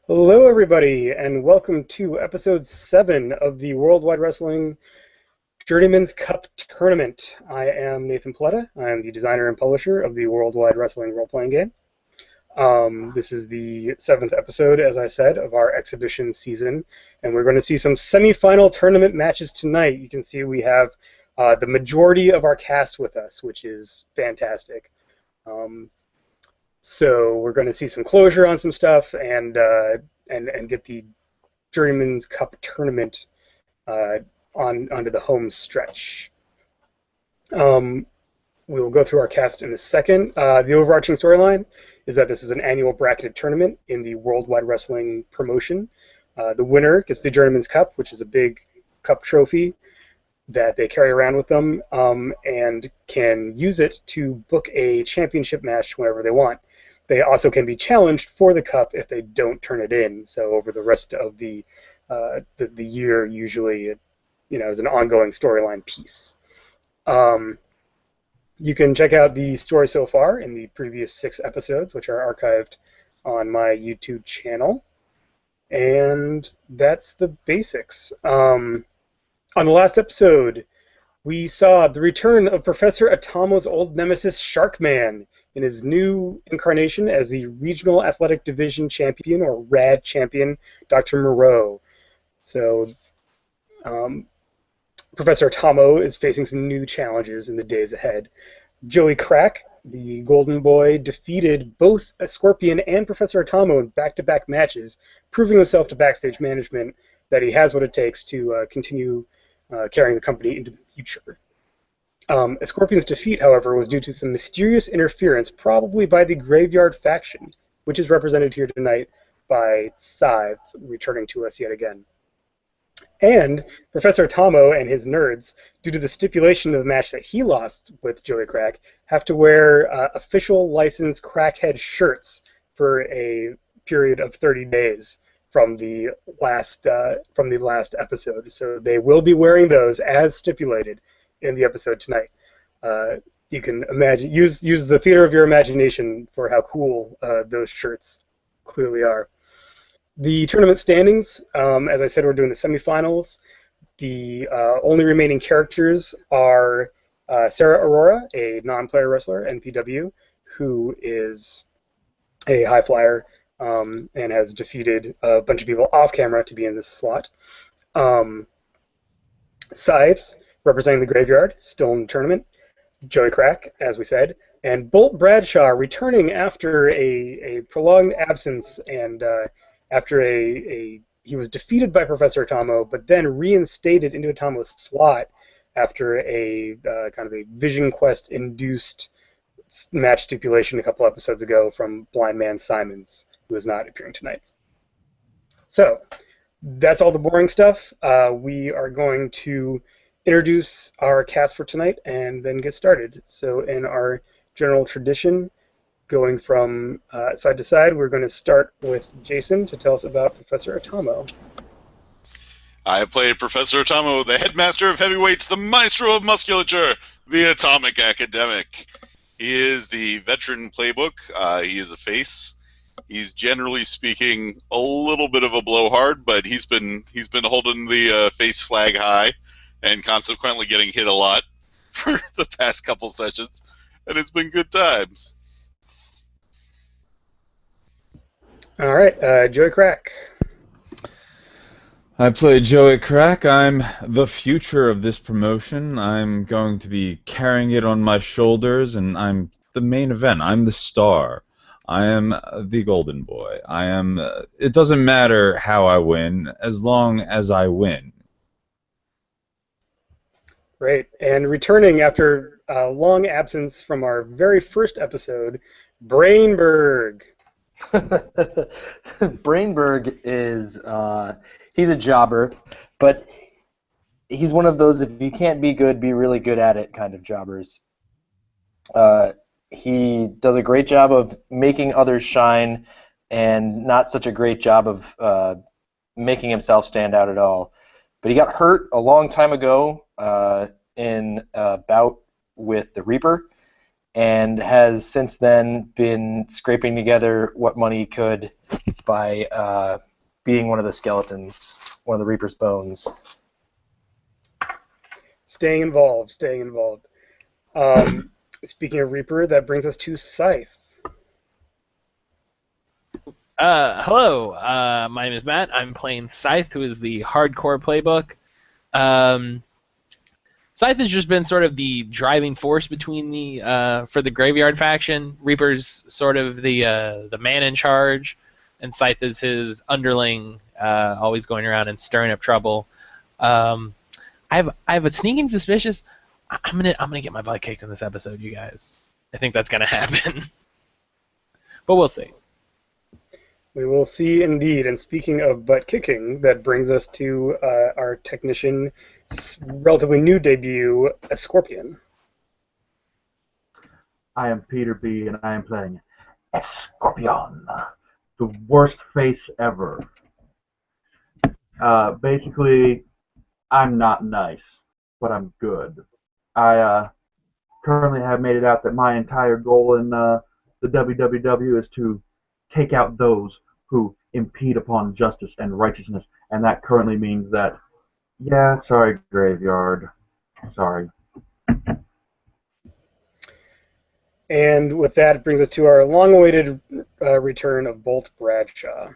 Hello, everybody, and welcome to episode 7 of the Worldwide Wrestling Journeyman's Cup Tournament. I am Nathan Pletta. I am the designer and publisher of the Worldwide Wrestling role-playing game. This is the 7th episode, as I said, of our exhibition season, and we're going to see some semi-final tournament matches tonight. You can see we have the majority of our cast with us, which is fantastic. So we're going to see some closure on some stuff and get the Journeyman's Cup tournament onto the home stretch. We will go through our cast in a second. The overarching storyline is that this is an annual bracketed tournament in the Worldwide Wrestling promotion. The winner gets the Journeyman's Cup, which is a big cup trophy that they carry around with them, and can use it to book a championship match whenever they want. They also can be challenged for the cup if they don't turn it in. So over the rest of the year, usually, is an ongoing storyline piece. You can check out the story so far in the previous 6 episodes, which are archived on my YouTube channel. And that's the basics. On the last episode, we saw the return of Professor Atomo's old nemesis, Sharkman, in his new incarnation as the Regional Athletic Division Champion, or RAD Champion, Dr. Moreau. So, Professor Atomo is facing some new challenges in the days ahead. Joey Crack, the Golden Boy, defeated both Escorpion and Professor Atomo in back-to-back matches, proving himself to backstage management that he has what it takes to continue carrying the company into the future. Escorpion's defeat, however, was due to some mysterious interference, probably by the Graveyard faction, which is represented here tonight by Scythe, returning to us yet again. And Professor Atomo and his nerds, due to the stipulation of the match that he lost with Joey Crack, have to wear official licensed crackhead shirts for a period of 30 days from the last episode. So they will be wearing those as stipulated in the episode tonight. You can imagine, use the theater of your imagination for how cool those shirts clearly are. The tournament standings, as I said, we're doing the semifinals. The only remaining characters are Sarah Aurora, a non-player wrestler, NPW, who is a high flyer and has defeated a bunch of people off camera to be in this slot. Scythe, representing the Graveyard, still in the tournament. Joey Crack, as we said. And Bolt Bradshaw, returning after a prolonged absence and after he was defeated by Professor Atomo, but then reinstated into Atomo's slot after a kind of a Vision Quest-induced match stipulation a couple episodes ago from Blind Man Simons, who is not appearing tonight. So, that's all the boring stuff. We are going to introduce our cast for tonight and then get started. So in our general tradition, going from side to side, we're going to start with Jason to tell us about Professor Atomo. I played Professor Atomo, the headmaster of heavyweights, the maestro of musculature, the Atomic Academic. He is the veteran playbook. He is a face. He's generally speaking a little bit of a blowhard, but he's been holding the face flag high and consequently getting hit a lot for the past couple sessions, and it's been good times. All right, Joey Crack. I play Joey Crack. I'm the future of this promotion. I'm going to be carrying it on my shoulders, and I'm the main event. I'm the star. I am the golden boy. It doesn't matter how I win, as long as I win. Great. And returning after a long absence from our very first episode, Brinberg. Brinberg is, he's a jobber, but he's one of those, if you can't be good, be really good at it kind of jobbers. He does a great job of making others shine and not such a great job of making himself stand out at all. But he got hurt a long time ago in a bout with the Reaper, and has since then been scraping together what money he could by being one of the skeletons, one of the Reaper's bones. Staying involved, staying involved. Speaking of Reaper, that brings us to Scythe. Hello, my name is Matt. I'm playing Scythe, who is the hardcore playbook. Scythe has just been sort of the driving force between for the Graveyard faction. Reaper's sort of the man in charge, and Scythe is his underling, always going around and stirring up trouble. I have a sneaking suspicion. I'm gonna get my butt kicked in this episode, you guys. I think that's gonna happen, but we'll see. We will see indeed. And speaking of butt kicking, that brings us to our technician, relatively new debut, Escorpion. I am Peter B, and I am playing Escorpion, the worst face ever. Basically, I'm not nice, but I'm good. I currently have made it out that my entire goal in the WWW is to take out those who impede upon justice and righteousness, and that currently means that, yeah, sorry, Graveyard, sorry. And with that, it brings us to our long-awaited return of Bolt Bradshaw.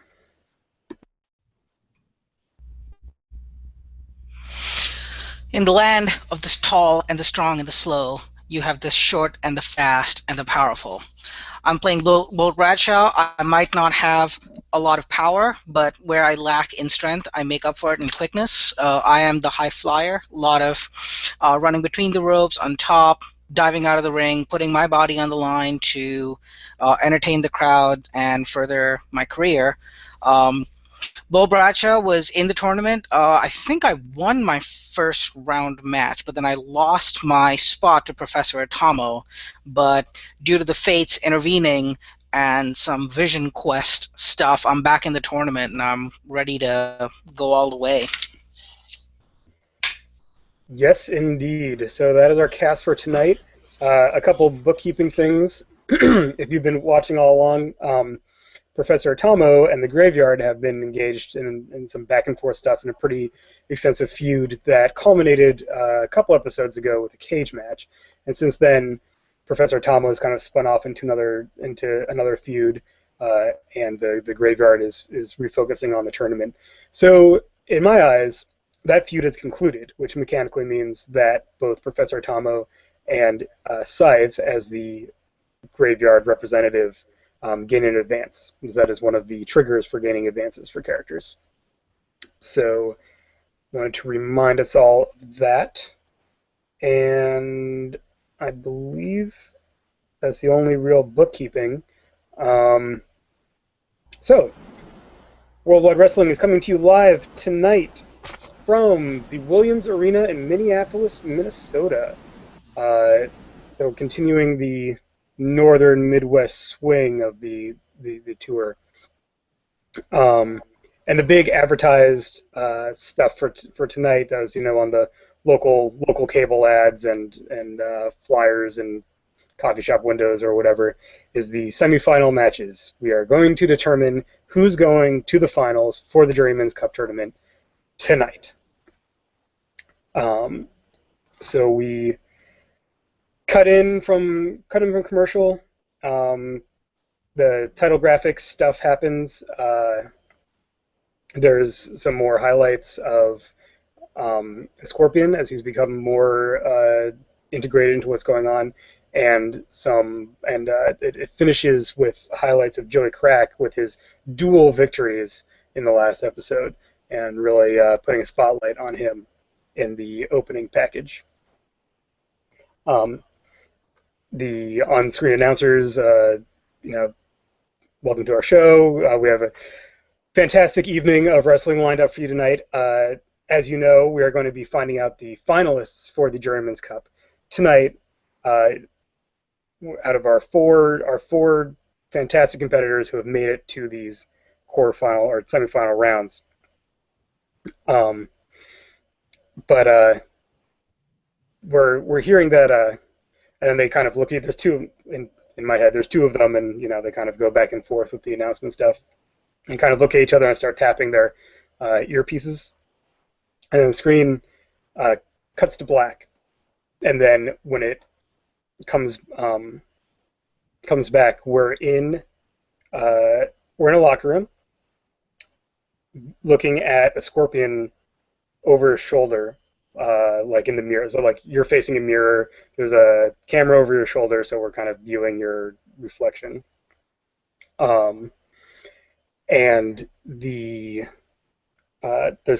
In the land of the tall and the strong and the slow, you have the short and the fast and the powerful. I'm playing Bolt Bradshaw. I might not have a lot of power, but where I lack in strength, I make up for it in quickness. I am the high flyer, a lot of running between the ropes, on top, diving out of the ring, putting my body on the line to entertain the crowd and further my career. Bolt Bradshaw was in the tournament. I think I won my first round match, but then I lost my spot to Professor Atomo. But due to the fates intervening and some Vision Quest stuff, I'm back in the tournament, and I'm ready to go all the way. Yes, indeed. So that is our cast for tonight. A couple bookkeeping things. If you've been watching all along, Professor Atomo and the Graveyard have been engaged in some back-and-forth stuff in a pretty extensive feud that culminated a couple episodes ago with a cage match. And since then, Professor Atomo has kind of spun off into another feud, and the Graveyard is refocusing on the tournament. So, in my eyes, that feud has concluded, which mechanically means that both Professor Atomo and Scythe, as the Graveyard representative, gain an advance, because that is one of the triggers for gaining advances for characters. So, I wanted to remind us all of that, and I believe that's the only real bookkeeping. So, Worldwide Wrestling is coming to you live tonight from the Williams Arena in Minneapolis, Minnesota. So, continuing the northern Midwest swing of the tour, and the big advertised stuff for tonight, that was on the local cable ads and flyers and coffee shop windows or whatever, is the semifinal matches. We are going to determine who's going to the finals for the Journeyman's Cup tournament tonight. So we cut in from commercial. The title graphics stuff happens. There's some more highlights of Escorpion as he's become more integrated into what's going on, and it finishes with highlights of Joey Crack with his dual victories in the last episode, and really putting a spotlight on him in the opening package. The on-screen announcers, welcome to our show. We have a fantastic evening of wrestling lined up for you tonight. As you know, we are going to be finding out the finalists for the Journeyman's Cup tonight. Out of our four fantastic competitors who have made it to these quarterfinal or semifinal rounds. But we're hearing that, and then they kind of look at, there's two in my head. There's two of them, and they kind of go back and forth with the announcement stuff. and kind of look at each other and start tapping their earpieces. And then the screen cuts to black. And then when it comes back, we're in a locker room, looking at Escorpion over his shoulder, like in the mirror. So like you're facing a mirror. There's a camera over your shoulder, so we're kind of viewing your reflection. And there's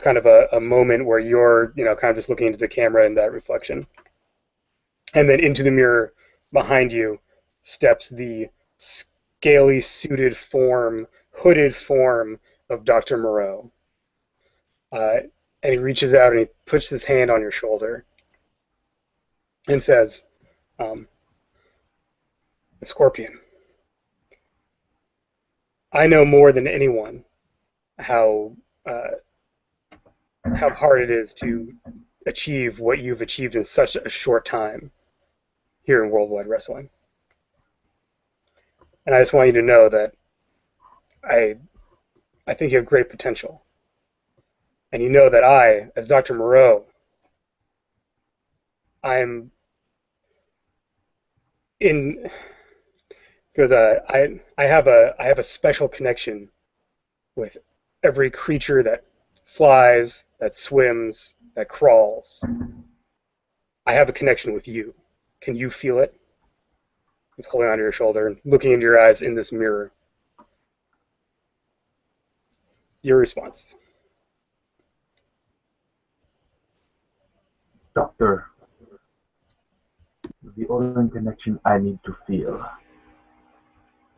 kind of a moment where you're, kind of just looking into the camera in that reflection. And then into the mirror behind you steps the scaly suited form, hooded form of Dr. Moreau. And he reaches out and he puts his hand on your shoulder and says, Escorpion, I know more than anyone how hard it is to achieve what you've achieved in such a short time here in Worldwide Wrestling. And I just want you to know that I think you have great potential. And you know that I, as Dr. Moreau, I'm in, because I have a special connection with every creature that flies, that swims, that crawls. I have a connection with you. Can you feel it? He's holding onto your shoulder and looking into your eyes in this mirror. Your response. Doctor, the only connection I need to feel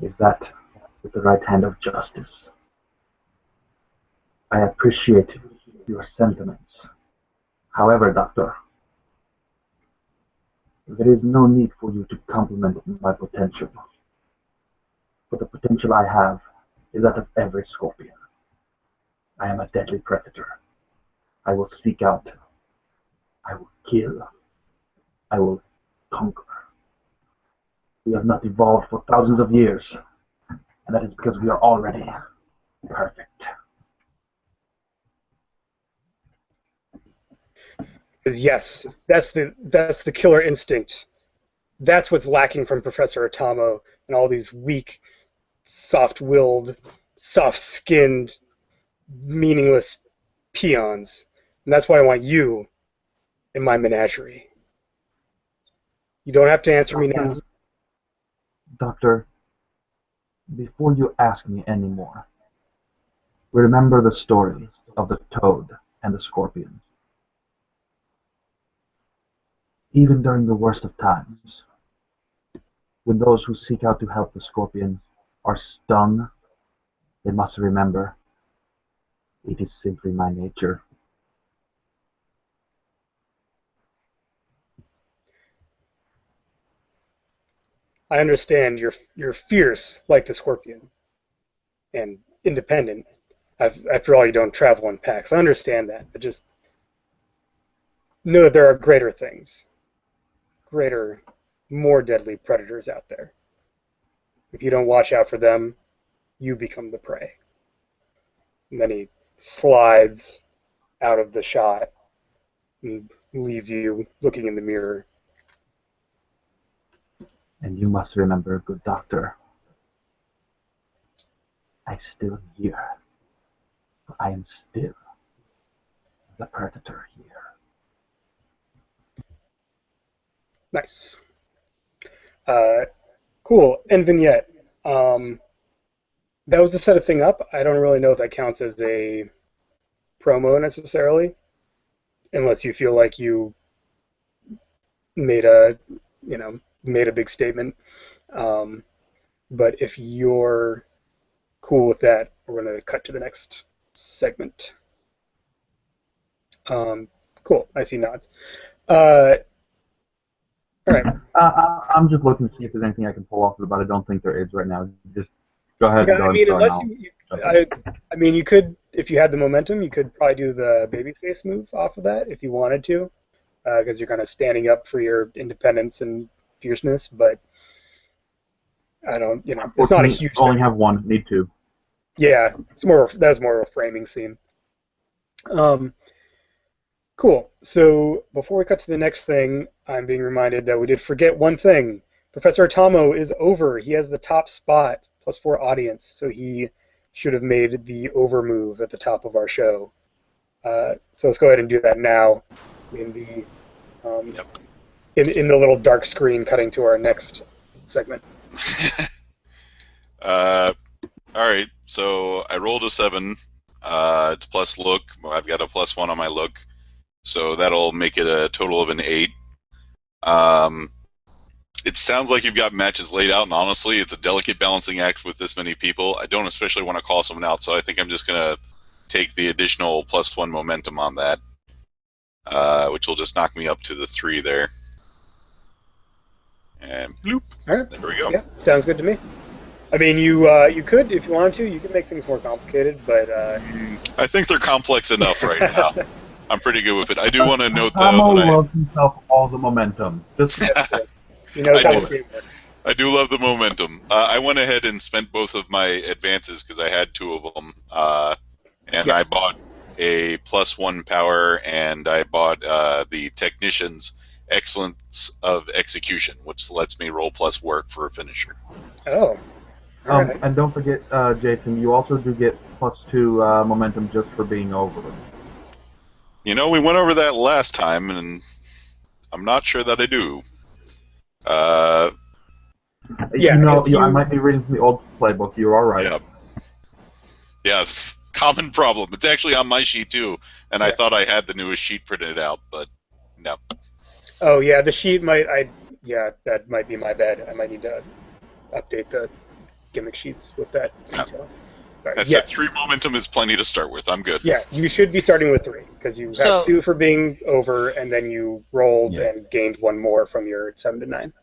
is that with the right hand of justice. I appreciate your sentiments. However, Doctor, there is no need for you to compliment my potential. For the potential I have is that of every scorpion. I am a deadly predator. I will seek out. I will kill. I will conquer. We have not evolved for thousands of years, and that is because we are already perfect. Because yes, that's the killer instinct. That's what's lacking from Professor Atomo and all these weak, soft-willed, soft-skinned, meaningless peons. And that's why I want you in my menagerie. You don't have to answer me now. Doctor, before you ask me anymore, remember the story of the toad and the scorpion. Even during the worst of times, when those who seek out to help the scorpion are stung, they must remember, it is simply my nature. I understand you're fierce like the scorpion and independent. After all, you don't travel in packs. I understand that, but just know that there are greater things. Greater, more deadly predators out there. If you don't watch out for them, you become the prey. And then he slides out of the shot and leaves you looking in the mirror. And you must remember, good doctor, I still am here. I am still the predator here. Nice. Cool. End vignette. That was to set a thing up. I don't really know if that counts as a promo necessarily, unless you feel like you made a big statement. But if you're cool with that, we're going to cut to the next segment. Cool. I see nods. All right. I'm just looking to see if there's anything I can pull off, but I don't think there is right now. Just go ahead. Yeah, I mean, you could, if you had the momentum, you could probably do the babyface move off of that if you wanted to, because you're kind of standing up for your independence and fierceness. But I don't, it's not a huge. Only have one. Need two. Yeah, that's more of a framing scene. Cool. So before we cut to the next thing, I'm being reminded that we did forget one thing. Professor Atomo is over. He has the top spot, +4 audience, so he should have made the over move at the top of our show. So let's go ahead and do that now in the Yep. in the little dark screen cutting to our next segment. All right, so I rolled a 7. It's plus look. I've got a +1 on my look, so that'll make it a total of an 8. It sounds like you've got matches laid out, and honestly, it's a delicate balancing act with this many people. I don't especially want to call someone out, so I think I'm just going to take the additional +1 momentum on that, which will just knock me up to the 3 there. And bloop. All right. There we go. Yeah, sounds good to me. I mean, you could, if you wanted to, you could make things more complicated, but I think they're complex enough right now. I'm pretty good with it. I do want to note, though, Atomo that loves himself all the momentum. Just you know I how do. the game works. I do love the momentum. I went ahead and spent both of my advances because I had 2 of them, and Yeah. I bought a +1 power, and I bought the Technician's Excellence of Execution, which lets me roll plus work for a finisher. Oh. All right. and don't forget, Jason, you also do get +2 momentum just for being over. You know, we went over that last time, and I'm not sure that I do. Yeah, You know, if you- I might be reading from the old playbook. You're all right. Yeah. Yeah, common problem. It's actually on my sheet, too, and I Yeah. thought I had the newest sheet printed out, but no. Oh yeah, the sheet might. That might be my bad. I might need to update the gimmick sheets with that detail. Sorry. That's Yeah, it. 3 momentum is plenty to start with. I'm good. yeah. You should be starting with 3 because you have So- 2 for being over, and then you rolled Yeah. and gained 1 more from your 7 to 9.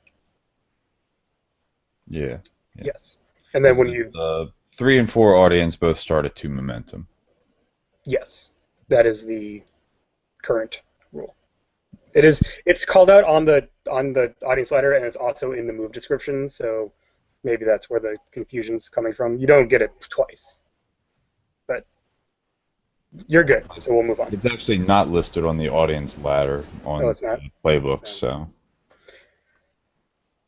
Yeah. Yeah. Yes, and then when you 3 and 4 audience both start at 2 momentum. yes, that is the current rule. It is. It's called out on the audience letter, and it's also in the move description. So maybe that's where the confusion's coming from. You don't get it twice, but you're good. So we'll move on. It's actually not listed on the audience ladder on Oh, it's not? the playbook, so.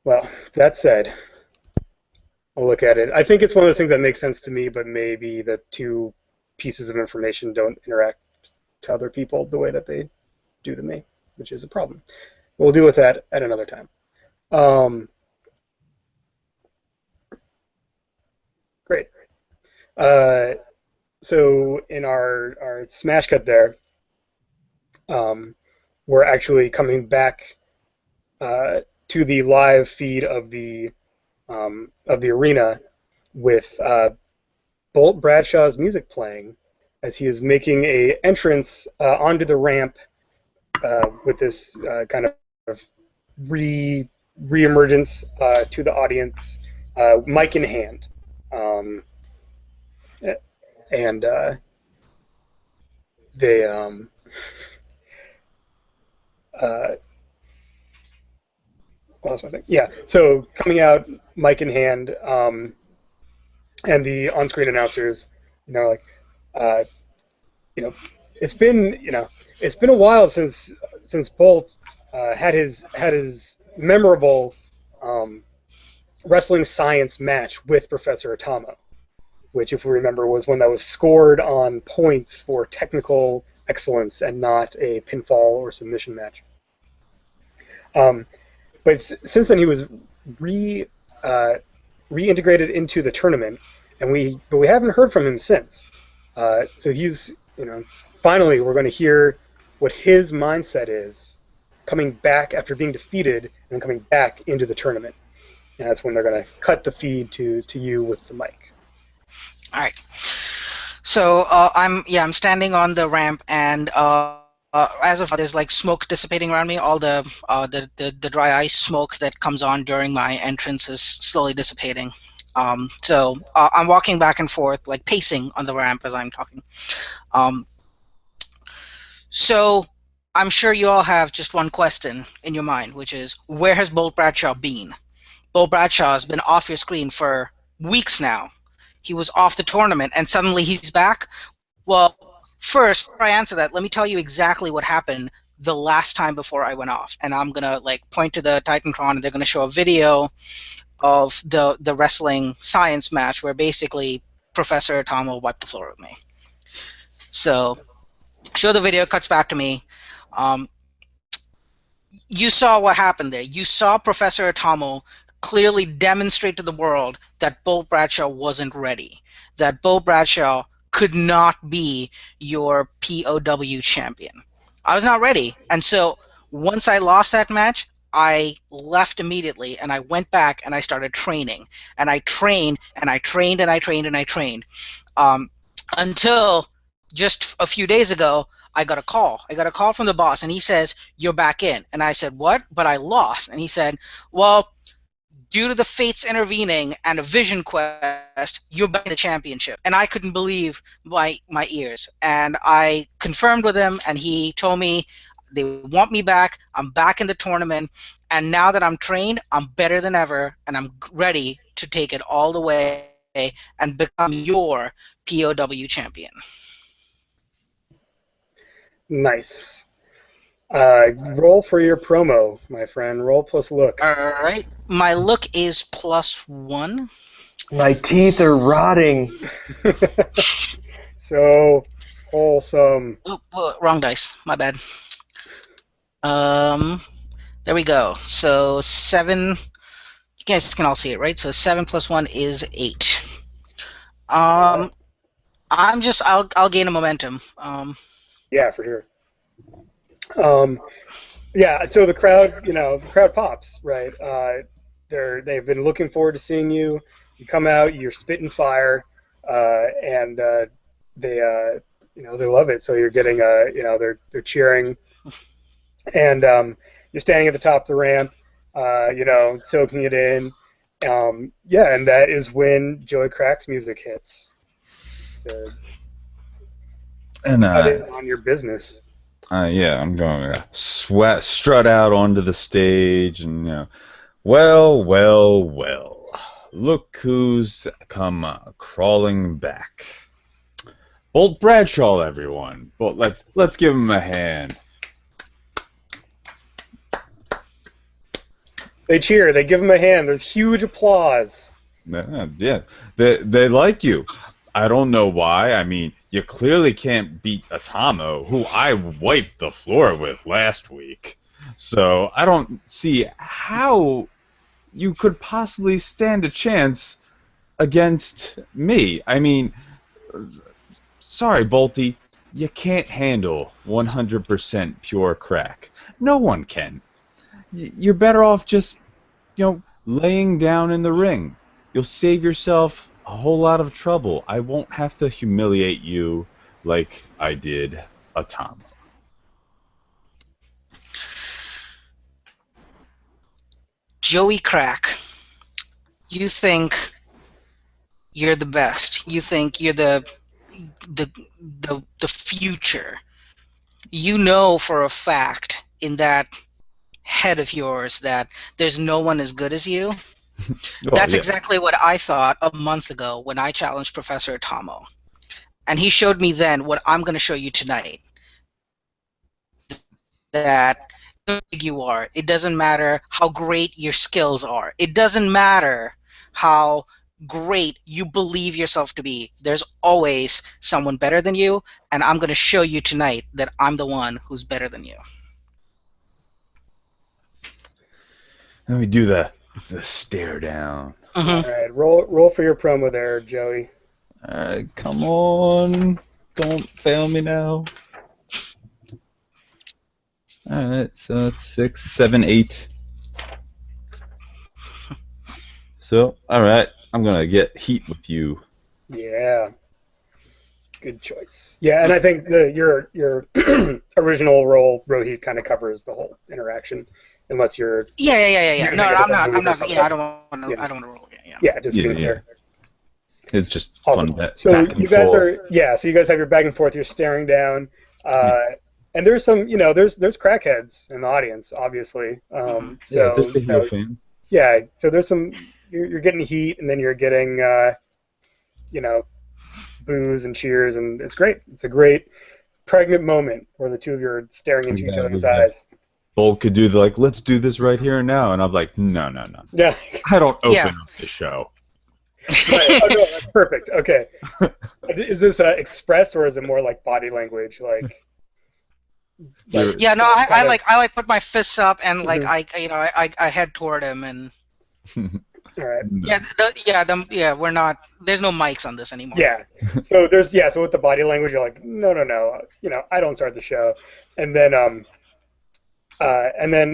Well, that said, I'll look at it. I think it's one of those things that makes sense to me, but maybe the 2 pieces of information don't interact to other people the way that they do to me, which is a problem. We'll deal with that at another time. Great. So in our smash cut there, we're actually coming back to the live feed of the arena with Bolt Bradshaw's music playing as he is making a entrance onto the ramp with this kind of re-emergence to the audience, mic in hand. And they what was my thing? Yeah, so coming out, mic in hand, and the on-screen announcers, it's been a while since Bolt had his memorable wrestling science match with Professor Atomo, which, if we remember, was one that was scored on points for technical excellence and not a pinfall or submission match. But since then, he was reintegrated into the tournament, but we haven't heard from him since. So he's, finally we're going to hear what his mindset is coming back after being defeated and then coming back into the tournament. And that's when they're going to cut the feed to you with the mic. All right. So I'm standing on the ramp, and as of now, there's like smoke dissipating around me. All the dry ice smoke that comes on during my entrance is slowly dissipating. So I'm walking back and forth, like pacing on the ramp as I'm talking. So I'm sure you all have just one question in your mind, which is, where has Bolt Bradshaw been? Bolt Bradshaw has been off your screen for weeks now. He was off the tournament, and suddenly he's back. Well, first, before I answer that, let me tell you exactly what happened the last time before I went off. And I'm gonna point to the Titantron, and they're gonna show a video of the wrestling science match where basically Professor Atomo wiped the floor with me. So, show the video, cuts back to me. You saw what happened there. You saw Professor Atomo clearly demonstrate to the world that Bolt Bradshaw wasn't ready, that Bolt Bradshaw could not be your POW champion. I was not ready. And so once I lost that match, I left immediately, and I went back and I started training. And I trained, and I trained, and I trained, and I trained. Until just a few days ago, I got a call. I got a call from the boss, and he says, "You're back in." And I said, "What?" But I lost. And he said, "Well, due to the fates intervening and a vision quest, you're back in the championship." And I couldn't believe my ears. And I confirmed with him, and he told me they want me back. I'm back in the tournament. And now that I'm trained, I'm better than ever, and I'm ready to take it all the way and become your POW champion. Nice. Roll for your promo, my friend. Roll plus look. All right. My look is +1. My teeth are rotting. So wholesome. Oh, wrong dice. My bad. There we go. So 7. You guys can all see it, right? So 7 + 1 is 8. I'll gain a momentum. Yeah, for sure. Yeah, so the crowd pops, right? They've been looking forward to seeing you. You come out, you're spitting fire, and they love it. So you're getting they're cheering, and you're standing at the top of the ramp, soaking it in. And that is when Joey Crack's music hits. And cut in on your business. I'm going to strut out onto the stage, and well, look who's come crawling back. Bolt Bradshaw, everyone. But let's give him a hand. They cheer. They give him a hand. There's huge applause. Yeah, they like you. I don't know why. I mean, you clearly can't beat Atomo, who I wiped the floor with last week. So I don't see how you could possibly stand a chance against me. I mean, sorry, Bolty, you can't handle 100% pure crack. No one can. You're better off just, laying down in the ring. You'll save yourself a whole lot of trouble. I won't have to humiliate you like I did Atomo. Joey Crack, you think you're the best. You think you're the future. You know for a fact in that head of yours that there's no one as good as you. That's exactly what I thought a month ago when I challenged Professor Atomo. And he showed me then what I'm going to show you tonight. That how big you are. It doesn't matter how great your skills are. It doesn't matter how great you believe yourself to be. There's always someone better than you, and I'm going to show you tonight that I'm the one who's better than you. Let me do the stare down. Mm-hmm. All right, roll for your promo there, Joey. All right, come on. Don't fail me now. All right, so it's 6, 7, 8. So, all right, I'm going to get heat with you. Yeah. Good choice. Yeah, and I think your original role, Rohit, kind of covers the whole interaction, unless you're. Yeah. No, I'm not. Yeah, I don't want to. Yeah. I don't want to roll again. Yeah, just being there. It's just Awesome. fun back So and you guys forth. so you guys have your back and forth. You're staring down, and there's some, there's crackheads in the audience, obviously. There's the heel fans. Yeah, so there's some. You're getting heat, and then you're getting boos and cheers, and it's great. It's a great pregnant moment where the two of you are staring into each other's eyes. Bolt could do the let's do this right here and now, and I'm like, no. Yeah. I don't open Yeah. up the show. Right. Oh, no, that's perfect. Okay. Is this express or is it more like body language? Yeah, no, I like put my fists up and like Mhm. I head toward him and All right. we're not. There's no mics on this anymore. Yeah. So so with the body language, you're like, no. I don't start the show, and then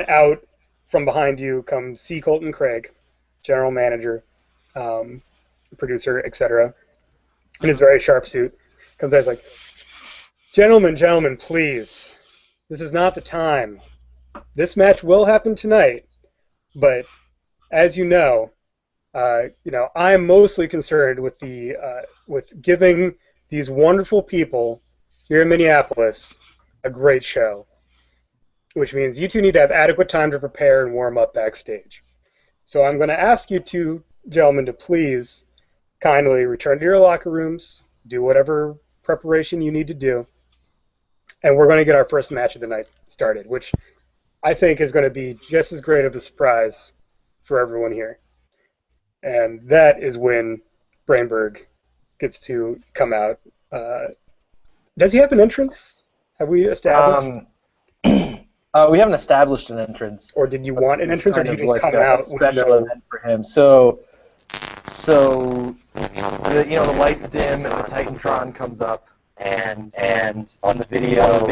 out from behind you comes C. Colton Craig, general manager, producer, etc. In his very sharp suit, comes out, he's like, gentlemen, please, this is not the time. This match will happen tonight, but as you know, I'm mostly concerned with with giving these wonderful people here in Minneapolis a great show, which means you two need to have adequate time to prepare and warm up backstage. So I'm going to ask you two gentlemen to please kindly return to your locker rooms, do whatever preparation you need to do, and we're going to get our first match of the night started, which I think is going to be just as great of a surprise for everyone here. And that is when Brinberg gets to come out. Does he have an entrance? Have we established? We haven't established an entrance. Or did you want an entrance, or did you just come a out special with event for him? So the lights dim and the Titantron comes up, and on the video,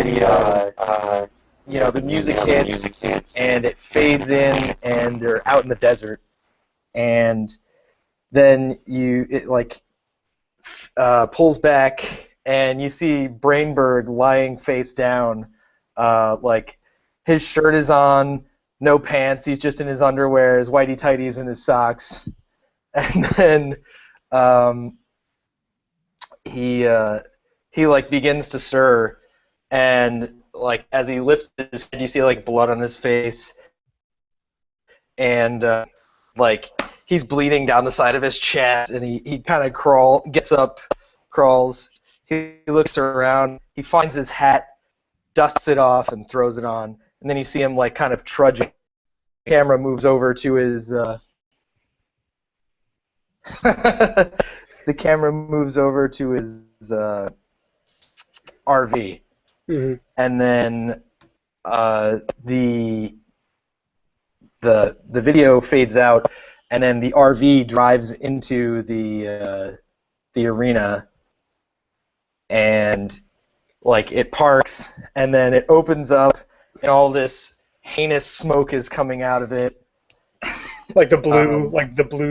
the music hits, and it fades in, and they're out in the desert, and then it pulls back, and you see Brinberg lying face down, his shirt is on, no pants, he's just in his underwear, his whitey tighties and his socks. And then he begins to stir, and as he lifts his head, you see blood on his face, and he's bleeding down the side of his chest, and he kind of gets up, crawls, he looks around, he finds his hat, dusts it off, and throws it on, and then you see him kind of trudging. The camera moves over to his the camera moves over to his RV, Mm-hmm. and then the video fades out, and then the RV drives into the arena, and it parks, and then it opens up, and all this heinous smoke is coming out of it. Like the blue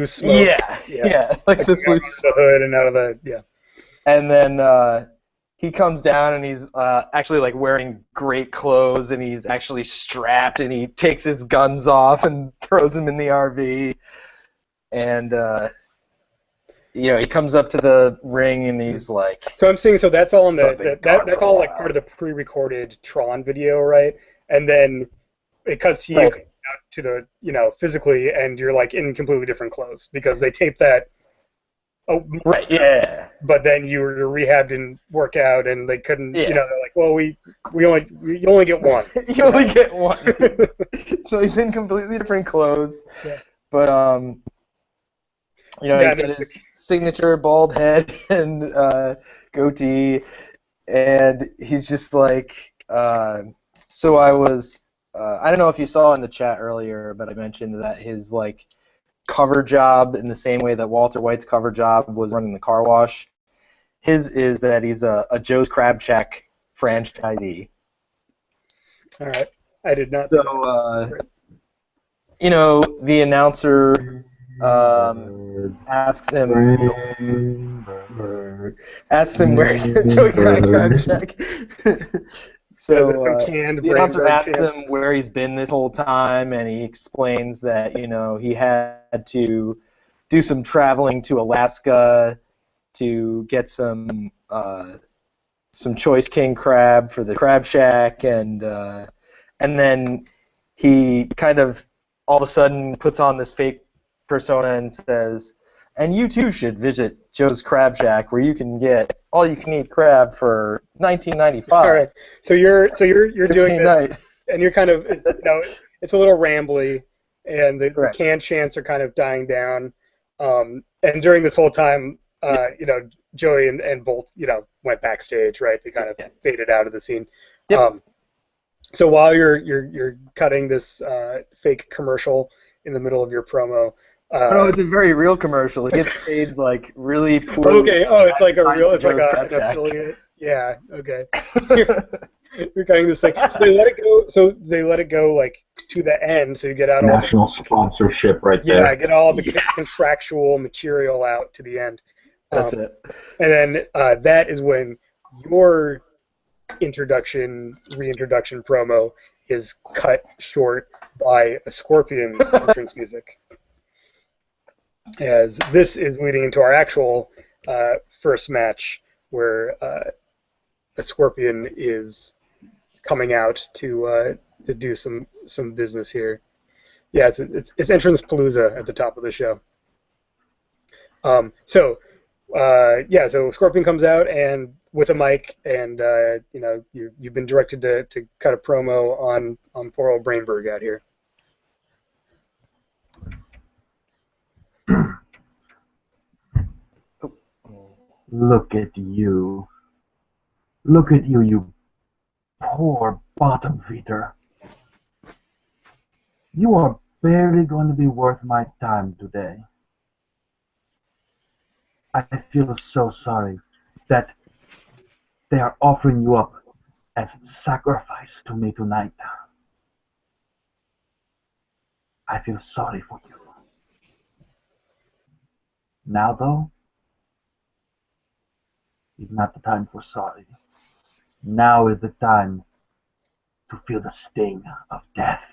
smoke. Yeah, like the blue smoke. The hood and out of the And then he comes down, and he's actually wearing great clothes, and he's actually strapped, and he takes his guns off and throws them in the RV, and he comes up to the ring, and he's like. So I'm saying, that's all in that's all part of the pre-recorded Tron video, right? And then it cuts to you out to the physically, and you're in completely different clothes because they taped that. Oh, right. Yeah. But then you were rehabbed and work out, and they couldn't. They're like, well, you only get one. You only get one. So he's in completely different clothes. Yeah. But he's got his signature bald head and goatee, and he's just like. So I was. I don't know if you saw in the chat earlier, but I mentioned that his cover job, in the same way that Walter White's cover job was running the car wash, his is that he's a Joe's Crab Shack franchisee. All right, I did not. So the announcer asks him where Joey Crab Shack. So the announcer asks him where he's been this whole time, and he explains that he had to do some traveling to Alaska to get some choice king crab for the Crab Shack, and then he kind of all of a sudden puts on this fake persona and says, And you too should visit Joe's Crab Shack, where you can get all-you-can-eat crab for $19.95. All right. So you're doing this, night. and you're kind of it's a little rambly, and the Correct. can chants are kind of dying down. And during this whole time, Joey and Bolt, went backstage, right? They kind of faded out of the scene. Yep. So while you're cutting this fake commercial in the middle of your promo. No, it's a very real commercial. It gets paid like really poorly. Okay. Oh, it's like a real. It's like Joe's an Crab Shack. affiliate. Yeah. Okay. You're cutting this thing. So they let it go. So they let it go like to the end. So you get out all National sponsorship right there. yeah, get all the contractual material out to the end. That's it. And then that is when your reintroduction promo is cut short by Escorpion's entrance music. As this is leading into our actual first match, where Escorpion is coming out to do some business here. Yeah, it's entrance palooza at the top of the show. So Escorpion comes out and with a mic, and you've been directed to cut a promo on poor old Brinberg out here. Look at you. Look at you, you poor bottom feeder. You are barely going to be worth my time today. I feel so sorry that they are offering you up as sacrifice to me tonight. I feel sorry for you. Now, though, is not the time for sorry. Now is the time to feel the sting of death.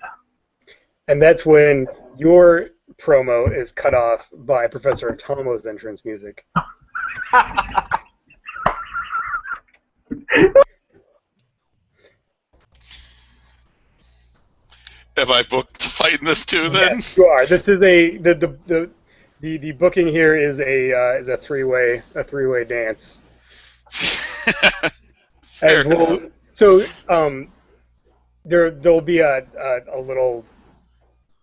And that's when your promo is cut off by Professor Atomo's entrance music. Am I booked to fight in this too? Then Yes, you are. This is the booking here is a three-way dance. Fair enough. So there'll be a little.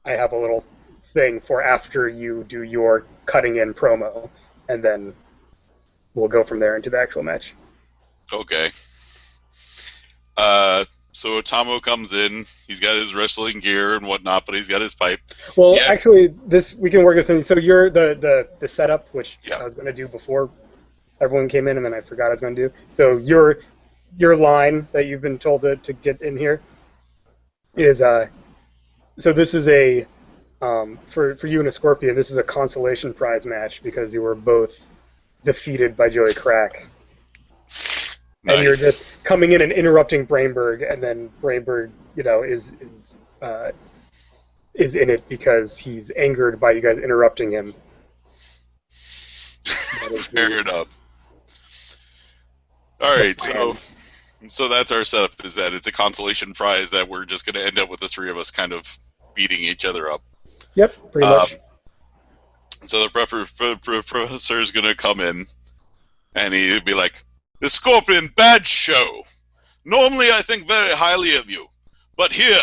I have a little thing for after you do your cutting in promo, and then we'll go from there into the actual match. Okay. So Atomo comes in. He's got his wrestling gear and whatnot, but he's got his pipe. Well, Yeah. actually, we can work this in. So you're the setup, which Yeah. I was going to do before everyone came in, and then I forgot I was going to do. So your line that you've been told to get in here is so this is a for you and Escorpion, this is a consolation prize match because you were both defeated by Joey Crack. Nice. And you're just coming in and interrupting Brinberg, and then Brinberg, is in it because he's angered by you guys interrupting him. Fair enough. All right, so that's our setup. Is that it's a consolation prize that we're just going to end up with the three of us kind of beating each other up. Yep, pretty much. So the professor is going to come in, and he'd be like, "Escorpion, bad show. Normally I think very highly of you, but here,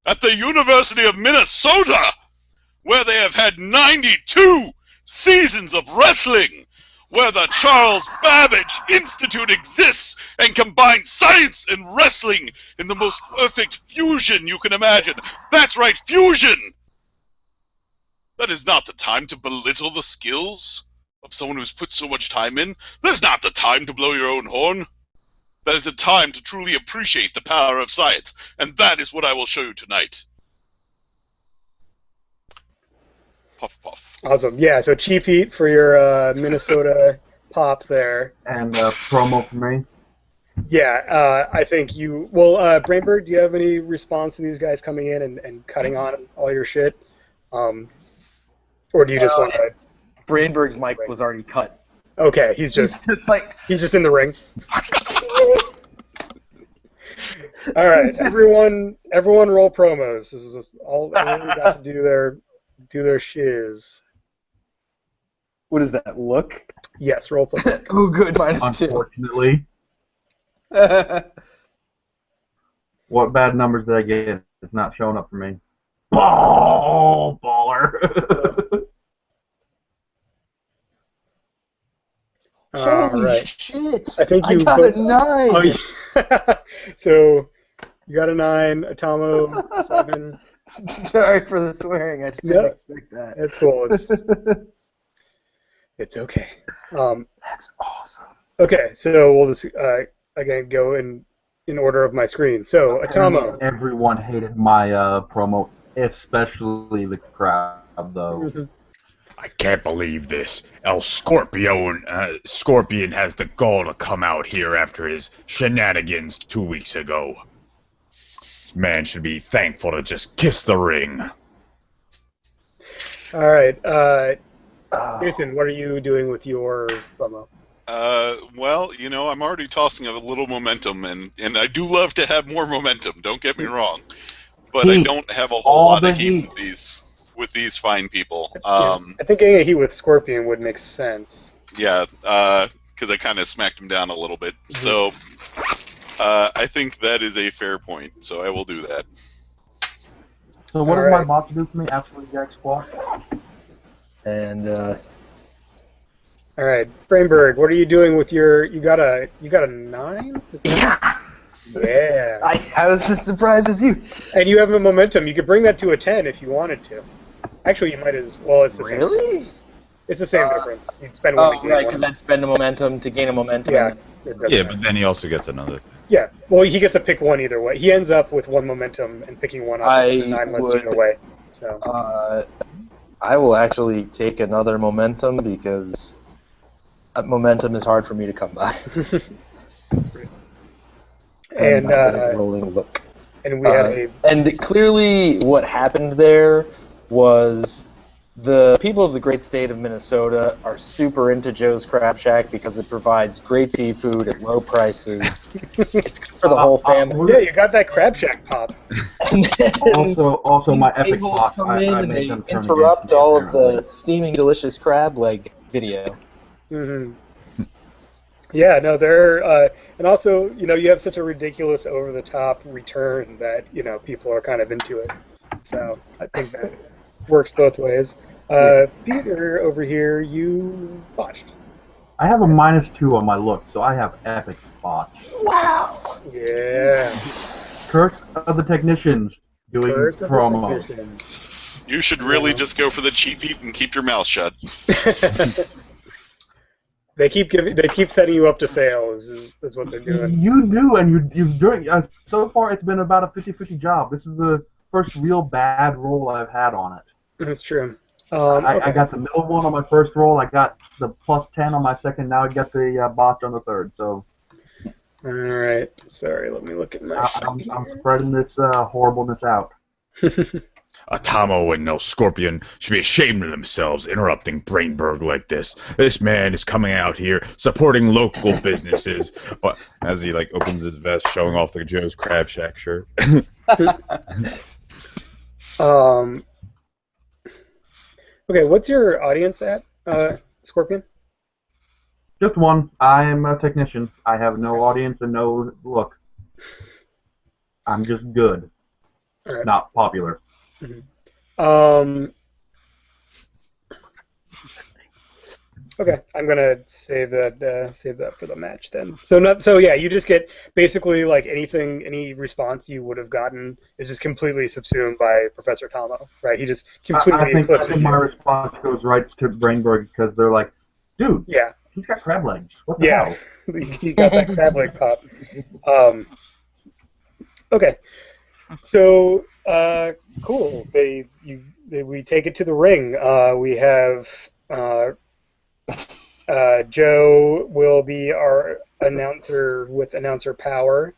at the University of Minnesota, where they have had 92 seasons of wrestling, where the Charles Babbage Institute exists and combines science and wrestling in the most perfect fusion you can imagine. That's right, fusion! That is not the time to belittle the skills of someone who's put so much time in. That's not the time to blow your own horn. That is the time to truly appreciate the power of science, and that is what I will show you tonight." Puff, puff. Awesome. Yeah, so Cheap Heat for your Minnesota pop there. And promo for me. Yeah, I think you... Well, Brinberg, do you have any response to these guys coming in and cutting on all your shit? Or do you just want to... Brinberg's mic was already cut. Okay, he's just like... he's just in the ring. All right, everyone roll promos. This is just all everyone got to do their shiz. What is that, look? Yes, roll plus luck. Oh, good, -2. Unfortunately. What bad numbers did I get? It's not showing up for me. Oh, baller. All Holy right. shit! I think I you got both- a 9! Oh, yeah. So you got a 9, Atomo 7. Sorry for the swearing, I just No. didn't expect that. That's cool. It's okay. That's awesome. Okay, so we'll just again go in order of my screen. So Atomo. Everyone hated my promo, especially the crowd, though. Mhm. I can't believe this. Scorpion has the gall to come out here after his shenanigans 2 weeks ago. This man should be thankful to just kiss the ring. All right, Jason, what are you doing with your promo? Well, I'm already tossing a little momentum, and I do love to have more momentum. Don't get me wrong, but I Heat. don't have a whole All lot the of heat heat. with these fine people. I think getting a heat with Scorpion would make sense. Yeah, because I kind of smacked him down a little bit. So I think that is a fair point. So I will do that. So what All does my right. boss do for me? Absolutely jack squat. And, All right, Brinberg, what are you doing with your? You got a 9? Is that- Yeah. I was as surprised as you. And you have a momentum. You could bring that to a 10 if you wanted to. Actually, you might as well. It's the same. Really? It's the same difference. You'd spend one Oh, to gain right, one. because I'd spend a momentum to gain a momentum. Yeah. It doesn't Yeah, matter. but then he also gets another. Yeah. Well, he gets to pick one either way. He ends up with one momentum and picking one up. I and the 9 lets would- either way. So. I will actually take another momentum because momentum is hard for me to come by. and rolling look. and we had a And clearly, what happened there was the people of the great state of Minnesota are super into Joe's Crab Shack because it provides great seafood at low prices. It's good for the whole family. yeah. You got that crab shack pop. And then Also my epic tables boss. come I in and made they them turn interrupt against me, all of apparently. the steaming delicious crab leg video. Hmm. Yeah, no, they're and also, you have such a ridiculous over-the-top return that people are kind of into it. So I think that works both ways. Peter over here, you botched. I have a -2 on my look, so I have epic botch. Wow! Yeah. Curse of the technicians doing Curse of the promos. Technician. You should really just go for the cheap heat and keep your mouth shut. They keep setting you up to fail. Is what they're doing. You do, and you've doing. So far, it's been about a 50-50 job. This is the first real bad roll I've had on it. That's true. I Okay. got the middle one on my first roll. I got the +10 on my second. Now I got the botch on the third. So All right. Sorry. Let me look at my. I'm spreading this horribleness out. Atomo and Scorpion should be ashamed of themselves interrupting Brinberg like this. This man is coming out here supporting local businesses. But as he opens his vest, showing off the Joe's Crab Shack shirt. Okay. What's your audience at, Scorpion? Just one. I'm a technician. I have no audience and no look. I'm just good, All right. not popular. Okay, I'm gonna save that for the match then. So yeah, you just get basically any response you would have gotten is just completely subsumed by Professor Atomo, right? He just completely I think eclipses my you. response goes right to Brainberg because they're like, dude, Yeah, he's got crab legs. What the yeah, hell? you got that crab leg pop. Okay, so cool. We take it to the ring. We have. Joe will be our announcer with announcer power,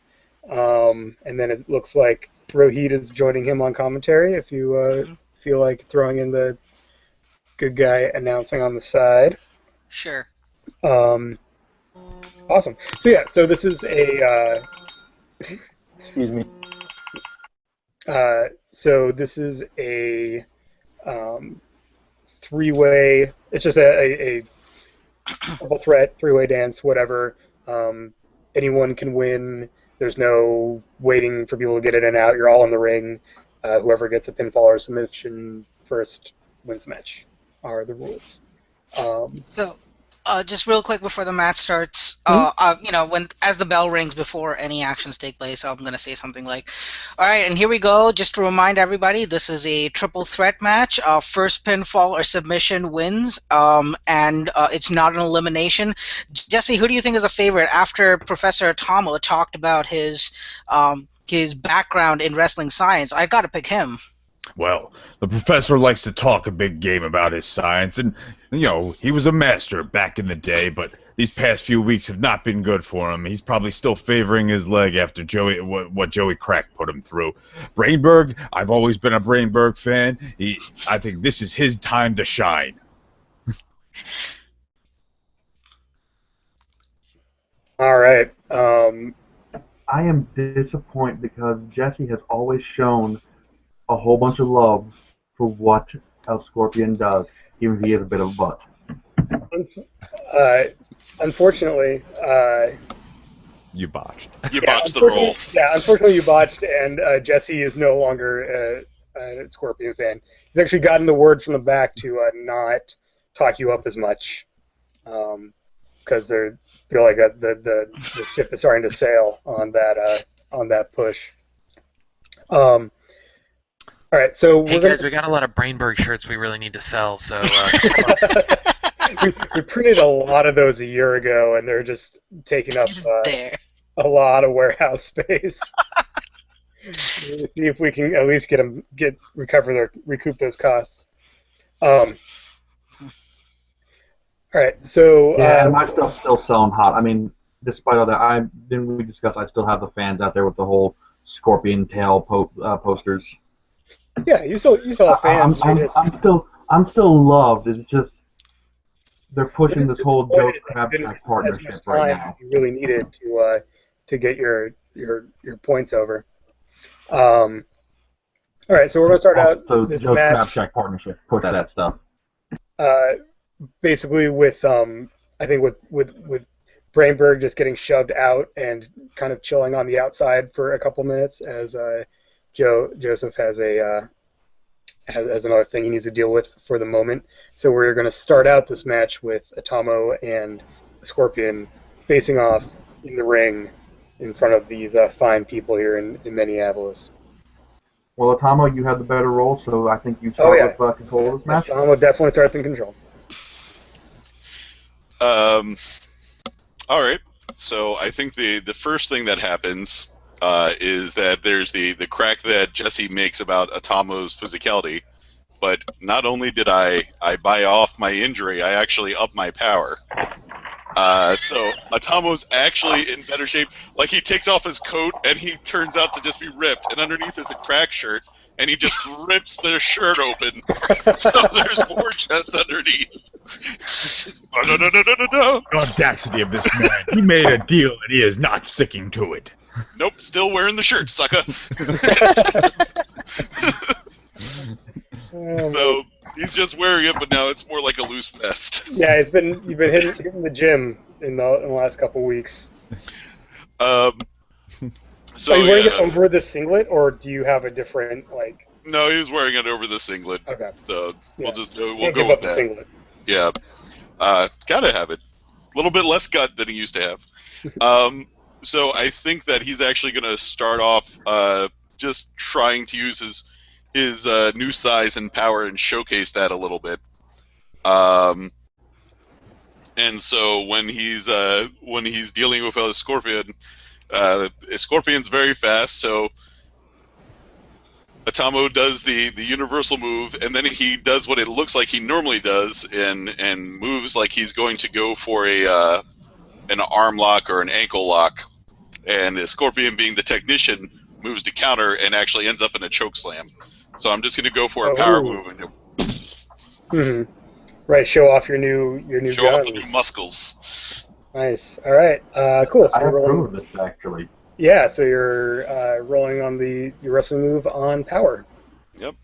and then it looks like Rohit is joining him on commentary. If you feel like throwing in the good guy announcing on the side. Sure. Awesome. So yeah, so this is a. Excuse me. So this is a three-way It's just a triple threat, three-way dance, whatever. Anyone can win. There's no waiting for people to get in and out. You're all in the ring. Whoever gets a pinfall or submission first wins the match. Are the rules. So, just real quick before the match starts, as the bell rings before any actions take place, I'm going to say something like, all right, and here we go. Just to remind everybody, this is a triple threat match. First pinfall or submission wins, and it's not an elimination. Jesse, who do you think is a favorite after Professor Atomo talked about his background in wrestling science? I got to pick him. Well, the professor likes to talk a big game about his science, and, he was a master back in the day, but these past few weeks have not been good for him. He's probably still favoring his leg after what Joey Crack put him through. Brinberg, I've always been a Brinberg fan. I think this is his time to shine. All right. I am disappointed because Jesse has always shown a whole bunch of love for what Escorpion does, even if he is a bit of a butt. Unfortunately, you botched. You botched the roll. Yeah, unfortunately you botched, and Jesse is no longer a Scorpion fan. He's actually gotten the word from the back to not talk you up as much, because they feel like the ship is starting to sail on that push. All right, so hey guys, we got a lot of Brinberg shirts we really need to sell. So we printed a lot of those a year ago, and they're just taking up a lot of warehouse space. Let's see if we can at least recoup those costs. All right, so yeah, my stuff's still selling hot. I mean, despite all that, didn't we discuss? I still have the fans out there with the whole Scorpion tail posters. Yeah, you still have fans. I'm still loved. It's just they're pushing this whole Joe Crabtrack partnership right now. You really needed to get your points over. All right, so we're gonna start out this Joe match. Crabtrack partnership. Push that stuff. Basically, with I think with Brinberg just getting shoved out and kind of chilling on the outside for a couple minutes as Joseph has has another thing he needs to deal with for the moment. So we're going to start out this match with Atomo and Escorpion facing off in the ring in front of these fine people here in Minneapolis. Well, Atomo, you have the better role, so I think you start with control of this match. Atomo definitely starts in control. All right. So I think the first thing that happens is that there's the crack that Jesse makes about Atomo's physicality, but not only did I buy off my injury, I actually up my power. So Atomo's actually in better shape. Like, he takes off his coat and he turns out to just be ripped, and underneath is a crack shirt, and he just rips the shirt open. So there's more chest underneath. No. The audacity of this man. He made a deal and he is not sticking to it. Nope, still wearing the shirt, sucker. So he's just wearing it, but now it's more like a loose vest. Yeah, you've been hitting the gym in the last couple weeks. So are you wearing it over the singlet, or do you have a different like? No, he was wearing it over the singlet. Okay. So yeah. we'll go with that. Singlet. Yeah. Gotta have it. A little bit less gut than he used to have. So I think that he's actually going to start off just trying to use his new size and power and showcase that a little bit. And so when he's dealing with a Scorpion, Scorpion's very fast, so Atomo does the universal move, and then he does what it looks like he normally does, and moves like he's going to go for an arm lock or an ankle lock. And the Scorpion, being the technician, moves to counter and actually ends up in a choke slam. So I'm just going to go for a power move and right, show off your new show guns. off the new muscles. Nice. All right. Cool. So I approve of this actually. Yeah. So you're rolling on your wrestling move on power. Yep.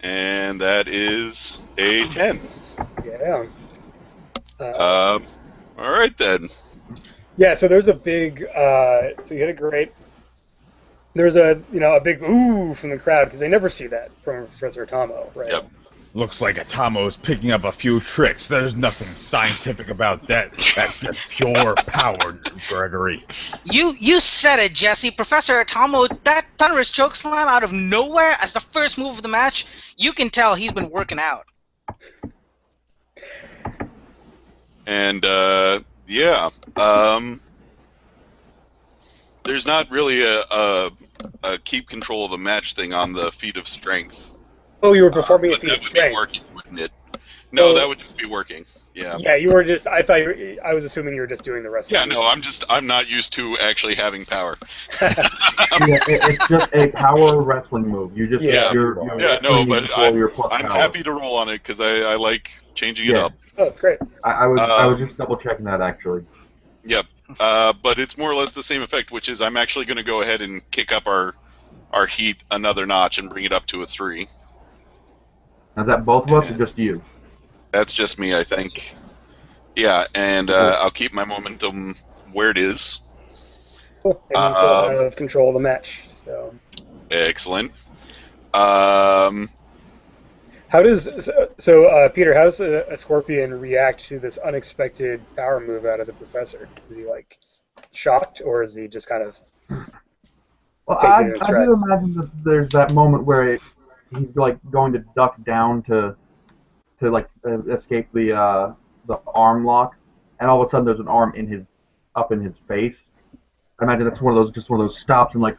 And that is a 10. Yeah. All right then. Yeah, so there's a big, so you hit it great. There's a big ooh from the crowd because they never see that from Professor Atomo, right? Yep. Looks like Atomo's picking up a few tricks. There's nothing scientific about that. That's just pure power, Gregory. You said it, Jesse. Professor Atomo, that thunderous choke slam out of nowhere as the first move of the match, you can tell he's been working out. And yeah, there's not really a keep control of the match thing on the feat of strength. Oh, you were performing a But feat that of would strength. be working, wouldn't it? No, So- that would just be working. Yeah. Yeah, you were just. I thought I was assuming you were just doing the rest. Yeah, of it. no, I'm not used to actually having power. It's just a power wrestling move. You just Yeah. you're Yeah, no, but your plus I'm power. happy to roll on it because I like changing it Yeah. up. Oh, great. I was just double checking that actually. Yep. But it's more or less the same effect, which is I'm actually going to go ahead and kick up our heat another notch and bring it up to a 3. Is that both of us or just you? That's just me, I think. Yeah, and I'll keep my momentum where it is. Cool. And you still have control of the match. So. Excellent. How does Peter? How does a Scorpion react to this unexpected power move out of the professor? Is he like shocked, or is he just kind of? Well, Take I it in stride. do imagine that there's that moment where he's like going to duck down to like escape the arm lock, and all of a sudden there's an arm up in his face. I imagine that's one of those stops and like,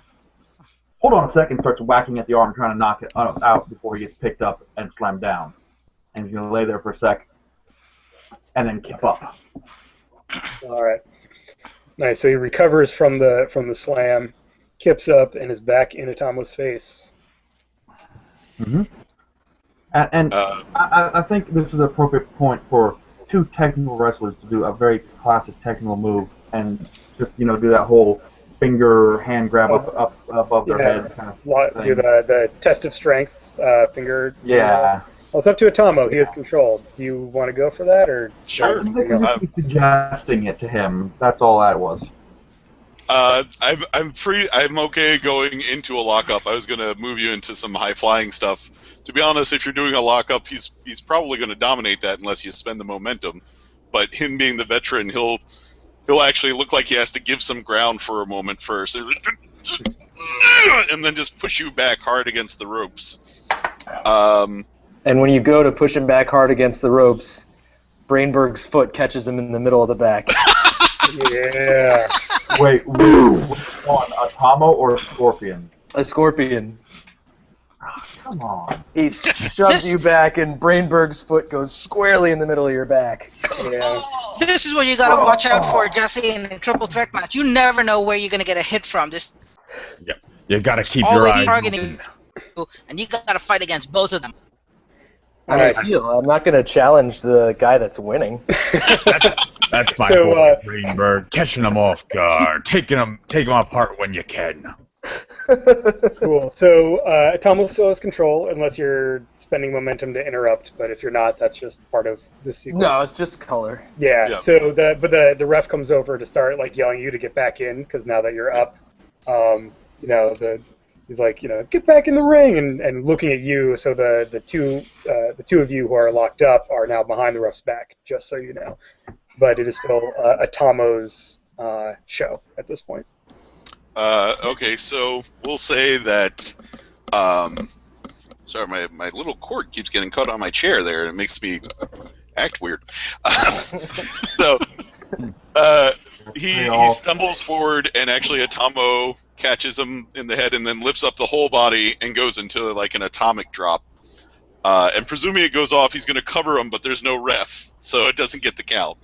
hold on a second, starts whacking at the arm, trying to knock it out before he gets picked up and slammed down. And he's gonna lay there for a sec, and then kip up. All right. Nice. So he recovers from the slam, kips up, and is back in Atomo's face. Mm-hmm. And I think this is an appropriate point for two technical wrestlers to do a very classic technical move and just do that whole finger hand grab up above their head kind of thing. Do the test of strength finger. Yeah. Well, it's up to Atomo. He is controlled. Do you want to go for that, or Sure. I think we just keep suggesting it to him. That's all that was. I'm free. I'm okay going into a lockup. I was gonna move you into some high flying stuff. To be honest, if you're doing a lockup, he's probably gonna dominate that unless you spend the momentum. But him being the veteran, he'll actually look like he has to give some ground for a moment first, and then just push you back hard against the ropes. And when you go to push him back hard against the ropes, Brinberg's foot catches him in the middle of the back. Yeah. Wait, which one? Atomo or Scorpion? A Scorpion. Come on. He shoves you back, and Brinberg's foot goes squarely in the middle of your back. Yeah. This is what you gotta watch out for, Jesse, in a triple threat match. You never know where you're gonna get a hit from. This Yep. You gotta keep your always eyes targeting open. you, and you gotta fight against both of them. How do I feel? I'm not going to challenge the guy that's winning. That's my So, boy, Brinberg. Catching them off guard, take them apart when you can. Cool. So Atomo still has control unless you're spending momentum to interrupt. But if you're not, that's just part of the sequence. No, it's just color. Yeah. Yeah. So the ref comes over to start like yelling at you to get back in because now that you're up, he's like, get back in the ring and looking at you. So the two of you who are locked up are now behind the ref's back, just so you know. But it is still Atomo's show at this point. Okay, so we'll say that. Sorry, my little cord keeps getting caught on my chair there, and it makes me act weird. So he stumbles forward, and actually Atomo catches him in the head, and then lifts up the whole body and goes into like an atomic drop. And presuming it goes off, he's going to cover him, but there's no ref, so it doesn't get the count.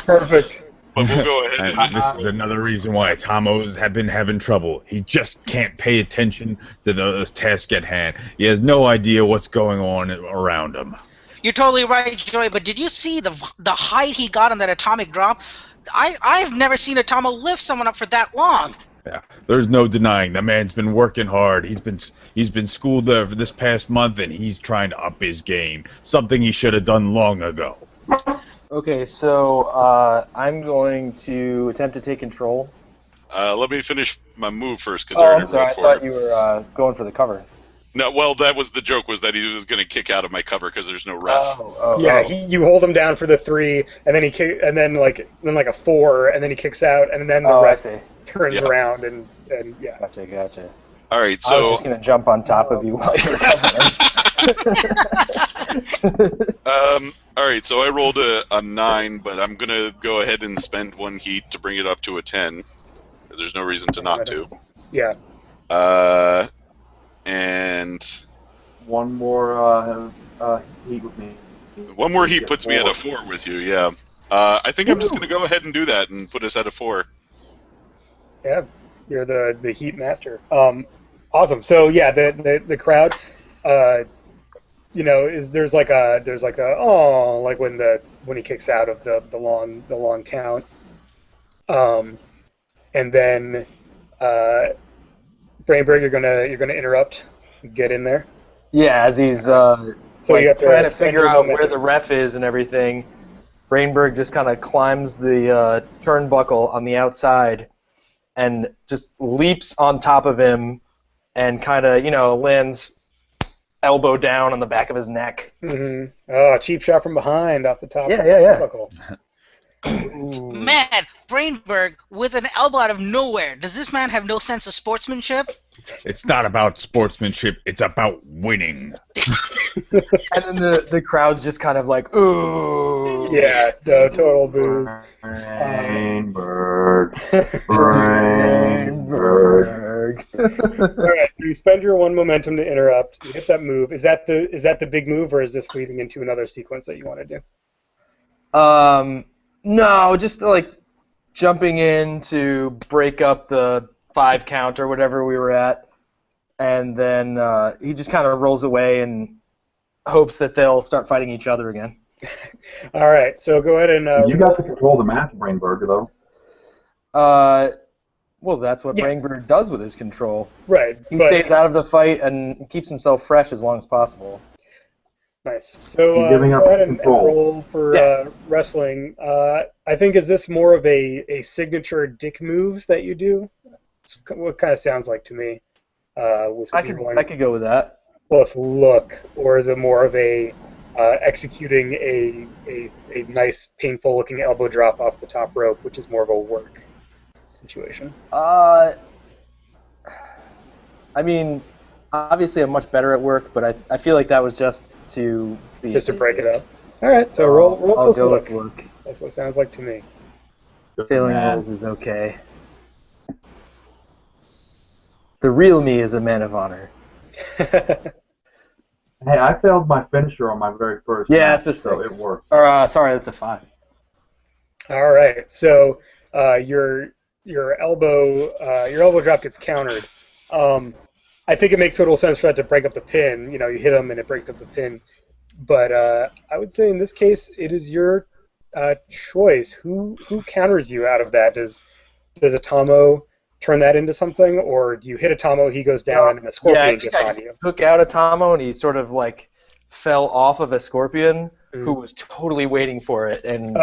Perfect. But we'll go ahead. And this is another reason why Atomos have been having trouble. He just can't pay attention to the task at hand. He has no idea what's going on around him. You're totally right, Joey. But did you see the height he got on that atomic drop? I've never seen Atomo lift someone up for that long. Yeah, there's no denying the man's been working hard. He's been schooled there for this past month, and he's trying to up his game. Something he should have done long ago. Okay, so I'm going to attempt to take control. Let me finish my move first, because Oh, I I'm already sorry. I rolled for thought it. you were going for the cover. No, well, that was the joke, was that he was going to kick out of my cover because there's no ref. Yeah, you hold him down for the 3, and then and then like a 4, and then he kicks out, and then the ref turns around and yeah. Gotcha. All right, I was so just going to jump on top of you while you're covering. all right, so I rolled a 9, but I'm going to go ahead and spend 1 heat to bring it up to a 10. There's no reason to not to. Yeah. And One more heat with me. one more heat puts me at a 4 with you, yeah. I think I'm just going to go ahead and do that and put us at a 4. Yeah, you're the heat master. Awesome. So yeah, the crowd, there's like a like when he kicks out of the long count, and then Brinberg, you're gonna interrupt, get in there. Yeah, as he's So you have to trying to spend figure your out momentum. where the ref is and everything, Brinberg just kind of climbs the turnbuckle on the outside and just leaps on top of him and kind of, lands elbow down on the back of his neck. Mm-hmm. Oh, cheap shot from behind off the top. Yeah. Man, Brainberg with an elbow out of nowhere. Does this man have no sense of sportsmanship? It's not about sportsmanship. It's about winning. And then the crowd's just kind of like, ooh. Yeah, no, total booze. Brainberg. All right, you spend your 1 momentum to interrupt. You hit that move. Is that the big move, or is this leading into another sequence that you want to do? No, just like jumping in to break up the 5 count or whatever we were at, and then he just kind of rolls away and hopes that they'll start fighting each other again. All right, so go ahead and. You got to control the mass, Brainberg, though. Well, that's what Brainberg does with his control. Right. He stays out of the fight and keeps himself fresh as long as possible. Nice. So You're giving up go ahead and control. roll for wrestling. I think, is this more of a signature dick move that you do? It's what kind of sounds like to me. I could go with that. Plus look, or is it more of a executing a nice, painful-looking elbow drop off the top rope, which is more of a work situation? I mean, obviously I'm much better at work, but I feel like that was just to be Just to break it up. All right, so roll I'll plus go look. with look. That's what it sounds like to me. Failing rolls is okay. The real me is a man of honor. Hey, I failed my finisher on my very first Yeah, match, it's a 6. so it worked. Or sorry, that's a 5. All right, so your elbow drop gets countered. I think it makes total sense for that to break up the pin. You hit him and it breaks up the pin. But I would say in this case, it is your choice. Who counters you out of that? Does Atomo turn that into something, or do you hit Atomo, he goes down, and then Escorpion gets on you? Took out Atomo, and he sort of like fell off of Escorpion, who was totally waiting for it. And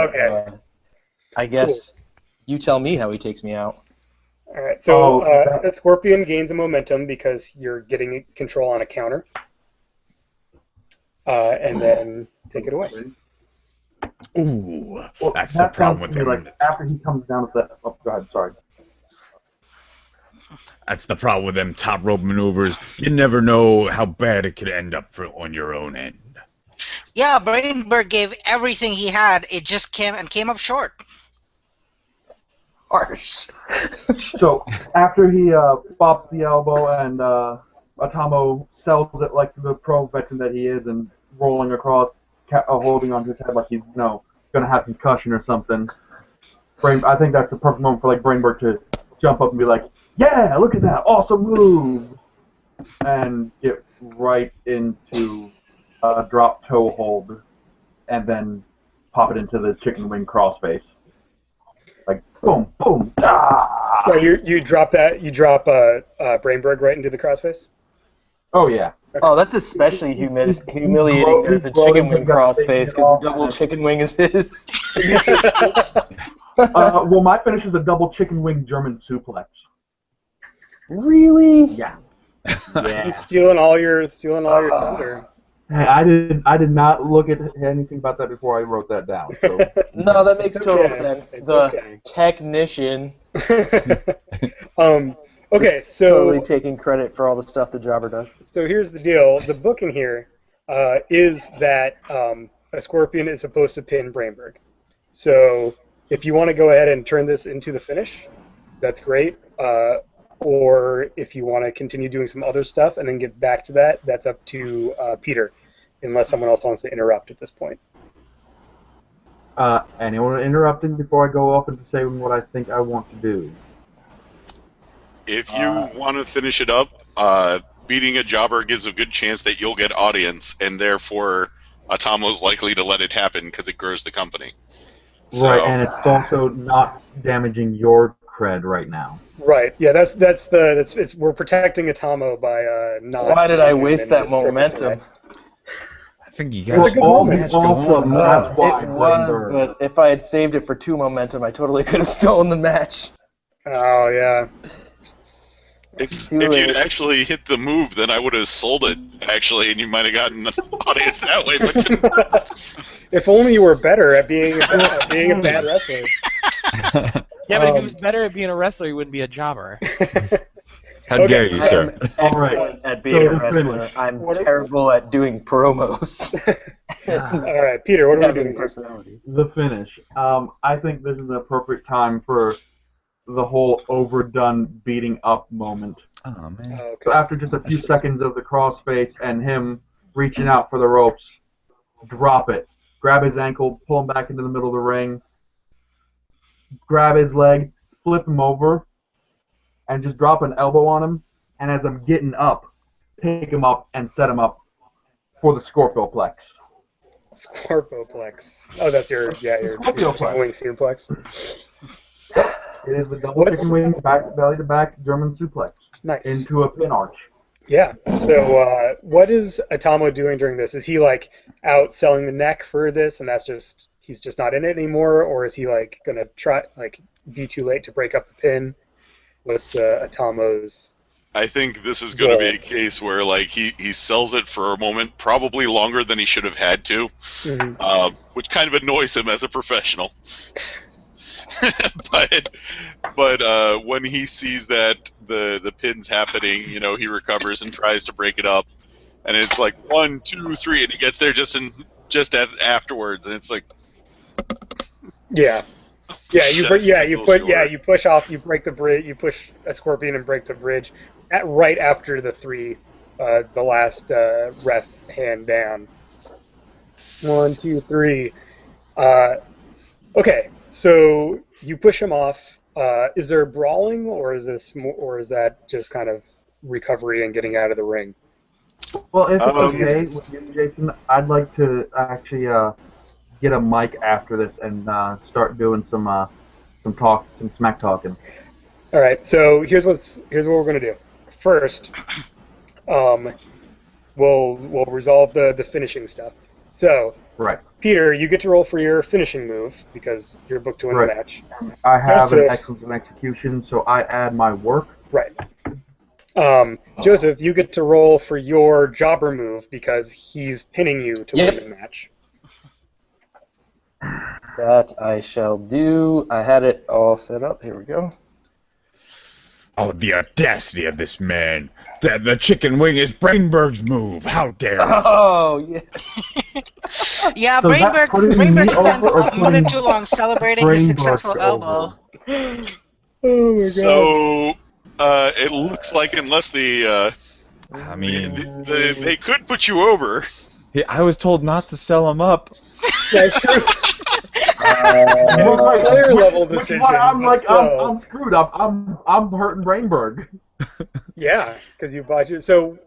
I guess you tell me how he takes me out. All right, so Escorpion gains a momentum because you're getting control on a counter, and then take it away. Ooh, Well, that's that the problem sounds with to me him. like after he comes down with that. Oh, go ahead. Sorry. That's the problem with them top rope maneuvers. You never know how bad it could end up on your own end. Yeah, Brainberg gave everything he had. It just came up short. Harsh. So after he bops the elbow and Atomo sells it like the pro veteran that he is and rolling across, holding onto his head like he's gonna have concussion or something. I think that's the perfect moment for like Brinberg to jump up and be like, "Yeah, look at that awesome move," and get right into a drop toe hold, and then pop it into the chicken wing crossface. Like boom, boom, ah! So you drop Brinberg right into the crossface. Oh yeah. Oh, that's especially humiliating if the chicken wing crossface, because the double chicken wing is his. Well, my finish is a double chicken wing German suplex. Really? Yeah. He's stealing all your thunder. Hey, I did not look at anything about that before I wrote that down. So. No, that makes total okay. sense. It's The okay. technician. Okay, so Totally taking credit for all the stuff the jobber does. So here's the deal. The book in here is that Escorpion is supposed to pin Brinberg. So if you want to go ahead and turn this into the finish, that's great. Or if you want to continue doing some other stuff and then get back to that, that's up to Peter, unless someone else wants to interrupt at this point. Anyone interrupting before I go off into saying what I think I want to do? If you want to finish it up, beating a jobber gives a good chance that you'll get audience, and therefore Atomo's likely to let it happen because it grows the company. So, Right, and it's also not damaging your cred right now. Right. Yeah. We're protecting Atomo by not. Why did I making him waste that indestructible, momentum? right? I think you Well, guys should all let the the match go awesome, on. that's why It was, Brinberg. but if I had saved it for 2 momentum, I totally could have stolen the match. Oh yeah. if late. you'd actually hit the move, then I would have sold it, actually, and you might have gotten an audience that way. But If only you were better at being a bad wrestler. Yeah, but if he was better at being a wrestler, he wouldn't be a jobber. How Okay. dare you, sir? I'm All right. excellent at being a So, wrestler. finish. I'm What are- terrible at doing promos. All right, Peter. What are we Having doing here? personality. The finish. I think this is the appropriate time for the whole overdone beating up moment. Oh, man. Okay. So after just a few seconds of the crossface and him reaching out for the ropes, drop it. Grab his ankle, pull him back into the middle of the ring, grab his leg, flip him over, and just drop an elbow on him. And as I'm getting up, pick him up and set him up for the Scorpioplex. Scorpioplex. Oh, that's your Scorpioplex. chicken wing suplex. It is the double chicken wing, back belly to back German suplex Nice. into a pin arch. Yeah. So, what is Atomo doing during this? Is he like out selling the neck for this, and he's just not in it anymore, or is he like gonna try be too late to break up the pin? What's Atomo's? I think this is going to be a case where he sells it for a moment, probably longer than he should have had to, which kind of annoys him as a professional. but when he sees that the pin's happening, he recovers and tries to break it up, and it's like 1, 2, 3, and he gets there just afterwards, and it's like, Yeah. Yeah, you push off, you break the bridge, you push a Scorpion and break the bridge right after the last ref hand down. 1, 2, 3. Okay, so you push him off. Is there brawling, or is that just kind of recovery and getting out of the ring? Well, if it's okay with you, Jason, I'd like to actually get a mic after this and start doing some smack talking. All right. So here's what we're gonna do. First, we'll resolve the finishing stuff. So, Right. Peter, you get to roll for your finishing move because you're booked to win the Right. match. I have an Joseph. excellence in execution, so I add my work. Right. Joseph, you get to roll for your jobber move because he's pinning you to win the match. That I shall do. I had it all set up. Here we go. Oh, the audacity of this man. The chicken wing is Brinberg's move. How dare he? Oh, yeah. Yeah, So is that putting me Brinberg spent over or more putting than too long celebrating his Brinberg successful over? elbow. Oh my god. so it looks like unless I mean, they could put you over. I was told not to sell him up. That's true. Right. Player level Which is decision. why I'm but like, still. I'm screwed up. I'm hurting Brinberg. Yeah, because you bought you. So,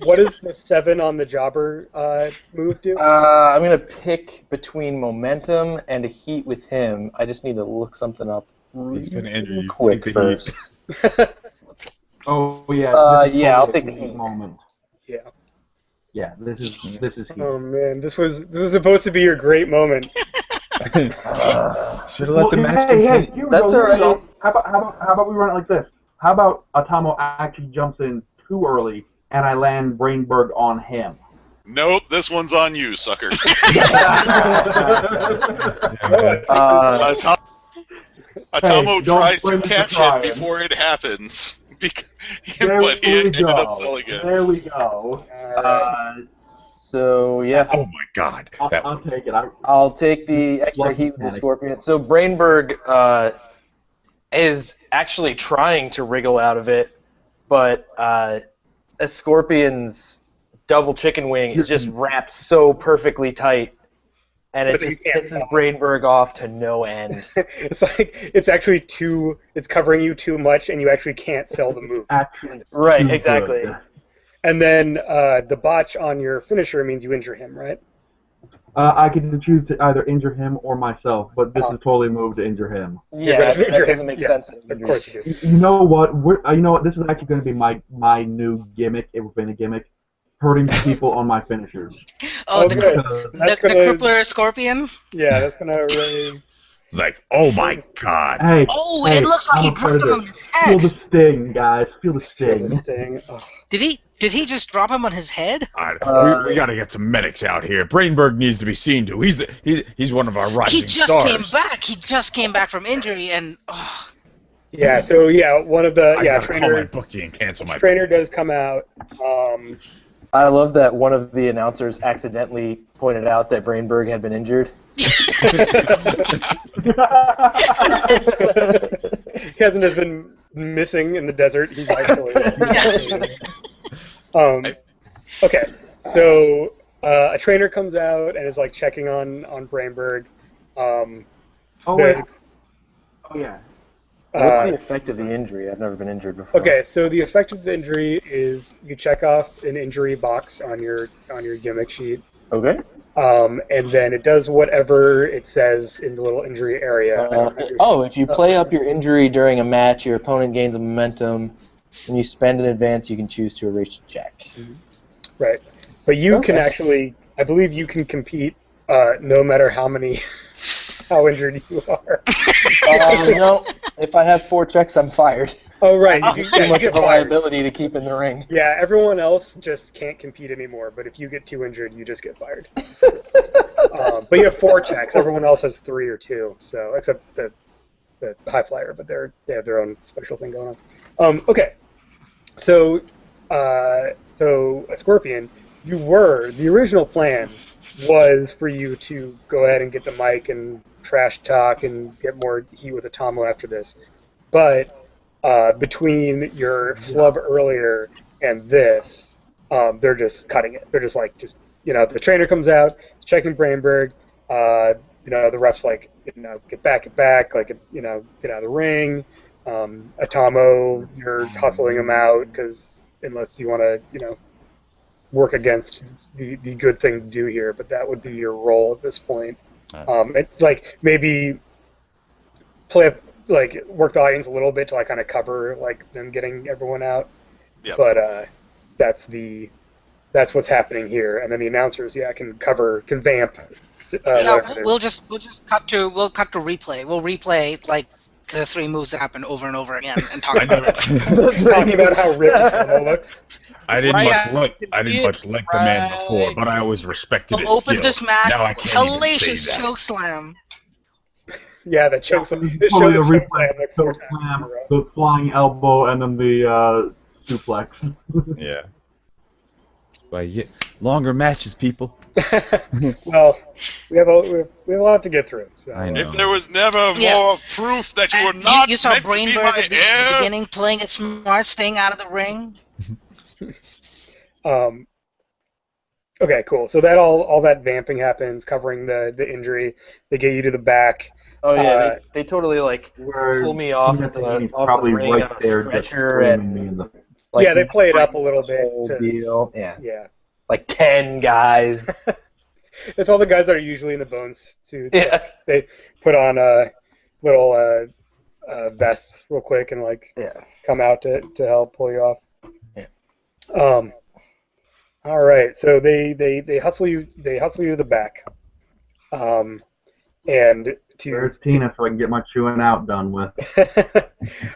what does the 7 on the jobber move do? I'm going to pick between momentum and a heat with him. I just need to look something up. He's gonna injure you. quick Take the heat. first. Oh yeah. This is Yeah, I'll totally take the a heat. moment. Yeah. Yeah, this is heat. Oh man, this was supposed to be your great moment. Should have let the match hey, continue. here we That's go, all here we go. right. How about we run it like this? How about Atomo actually jumps in too early and I land Brinberg on him? Nope, this one's on you, sucker. Atomo Hey, don't tries blame to me for catch it trying. before it happens, There but he we ended go. up selling it. There we go. So yeah, Oh my God! That I'll take it. I'll take the extra Lucky heat with the panic. Scorpion. So Brainberg is actually trying to wriggle out of it, but Escorpion's double chicken wing is just wrapped so perfectly tight, and it But just you can't pisses stop. Brainberg off to no end. It's like it's actually it's covering you too much, and you actually can't sell the move. Actually, Right, too exactly. good. And then the botch on your finisher means you injure him, right? I can choose to either injure him or myself, but this is totally a move to injure him. Yeah, gonna injure that him. doesn't make Yeah, sense. Of course you do. You know what? You know what? This is actually going to be my new gimmick. It would have been a gimmick. Hurting people on my finishers. Oh, the, good. That's the gonna, crippler scorpion. Yeah, that's gonna really. it's like, oh my God! Hey, Oh, hey, it looks like he I'm a dropped him predator. on his Feel head. the sting, guys. Feel the Feel the sting. sting. Oh. Did he just drop him on his head? We gotta get some medics out here. Brainberg needs to be seen to. He's one of our rising He just stars. came back. He just came back from injury, and Yeah. So yeah, one of the I gotta call my trainer bookie and cancel my. trainer does come out. I love that one of the announcers accidentally pointed out that Brainberg had been injured. He hasn't just been missing in the desert. He's actually. Okay, so a trainer comes out and is like checking on Brinberg. Oh wait. Oh yeah. What's the effect of the injury? I've never been injured before. Okay, so the effect of the injury is you check off an injury box on your gimmick sheet. Okay. And then it does whatever it says in the little injury area. If you play up your injury during a match, your opponent gains a momentum. When you spend in advance, you can choose to erase the check. Right. But you can actually, I believe you can compete no matter how injured you are. No, if I have 4 checks, I'm fired. Oh, right. It's too much of a liability to keep in the ring. Yeah, everyone else just can't compete anymore, but if you get 2 injured, you just get fired. But you have 4 checks. Everyone else has 3 or 2, so except the high flyer, but they have their own special thing going on. Okay, so Escorpion, the original plan was for you to go ahead and get the mic and trash talk and get more heat with Atomo after this, but between your flub earlier and this, they're just cutting it. They're just the trainer comes out, is checking Brinberg, the ref's like, get back, like, get out of the ring. Atomo, you're hustling him out because unless you want to, work against the good thing to do here, but that would be your role at this point. Maybe work the audience a little bit to kind of cover them getting everyone out. Yep. But that's what's happening here, and then the announcers can vamp. we'll just cut to replay. We'll replay the 3 moves that happen over and over again and talk about it. Talking about how ripped Atomo looks. I didn't much like the man before, but I always respected his We'll skill. open this match Now I with can't even hellacious say that. choke slam. Yeah, that chokes him. This Totally shows the choke replay, slam, choke slam, the flying elbow, and then the suplex. Yeah. Why longer matches, people. Well, we have a lot to get through. So. I know. If there was never Yeah. more proof that you were And not you saw meant to be Brinberg my at the heir, beginning playing it smart, staying out of the ring. Okay, cool. So that all that vamping happens, covering the injury. They get you to the back. Oh yeah, they totally Where pull me off Timothy the is off probably the ring right on a there, just stretcher screaming me and in the. Yeah, they play it up a little bit. Whole deal. Yeah, Yeah. 10 guys. It's all the guys that are usually in the bones suits. Yeah. They put on little vests real quick and like Yeah. come out to help pull you off. Yeah. All right. So they hustle you to the back. And Where's Tina so I can get my chewing out done with?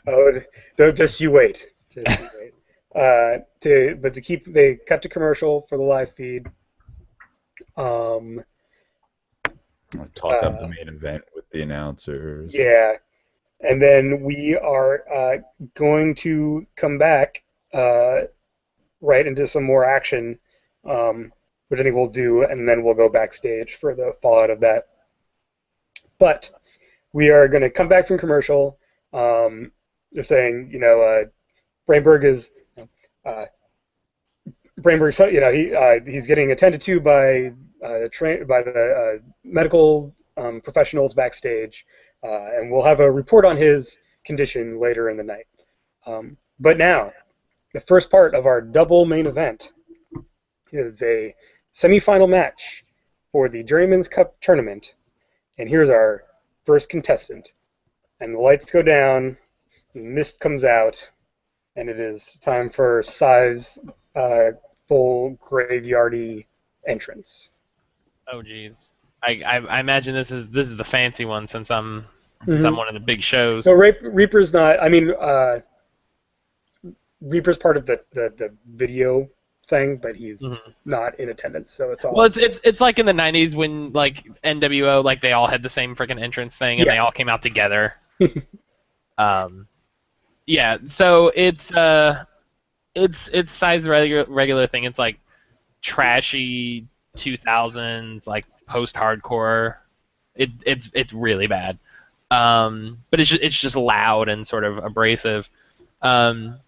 oh, don't just you wait. Just you wait. They cut to commercial for the live feed. Talk up the main event with the announcers. Yeah, and then we are going to come back right into some more action, which I think we'll do, and then we'll go backstage for the fallout of that. But we are going to come back from commercial. They're saying, Brinberg is he's getting attended to by the medical professionals backstage, and we'll have a report on his condition later in the night. But now, the first part of our double main event is a semifinal match for the Journeyman's Cup tournament. And here's our first contestant. And the lights go down, and the mist comes out, and it is time for Scythe's full graveyardy entrance. Oh, geez. I imagine this is the fancy one since I'm one of the big shows. No, Reaper's not. I mean, Reaper's part of the video thing, but he's not in attendance, so it's all. Well, it's like in the '90s when like NWO, like they all had the same freaking entrance thing and they all came out together. Yeah, so it's Scythe's regular thing. It's like trashy 2000s, like post-hardcore. It's really bad, but it's just loud and sort of abrasive. And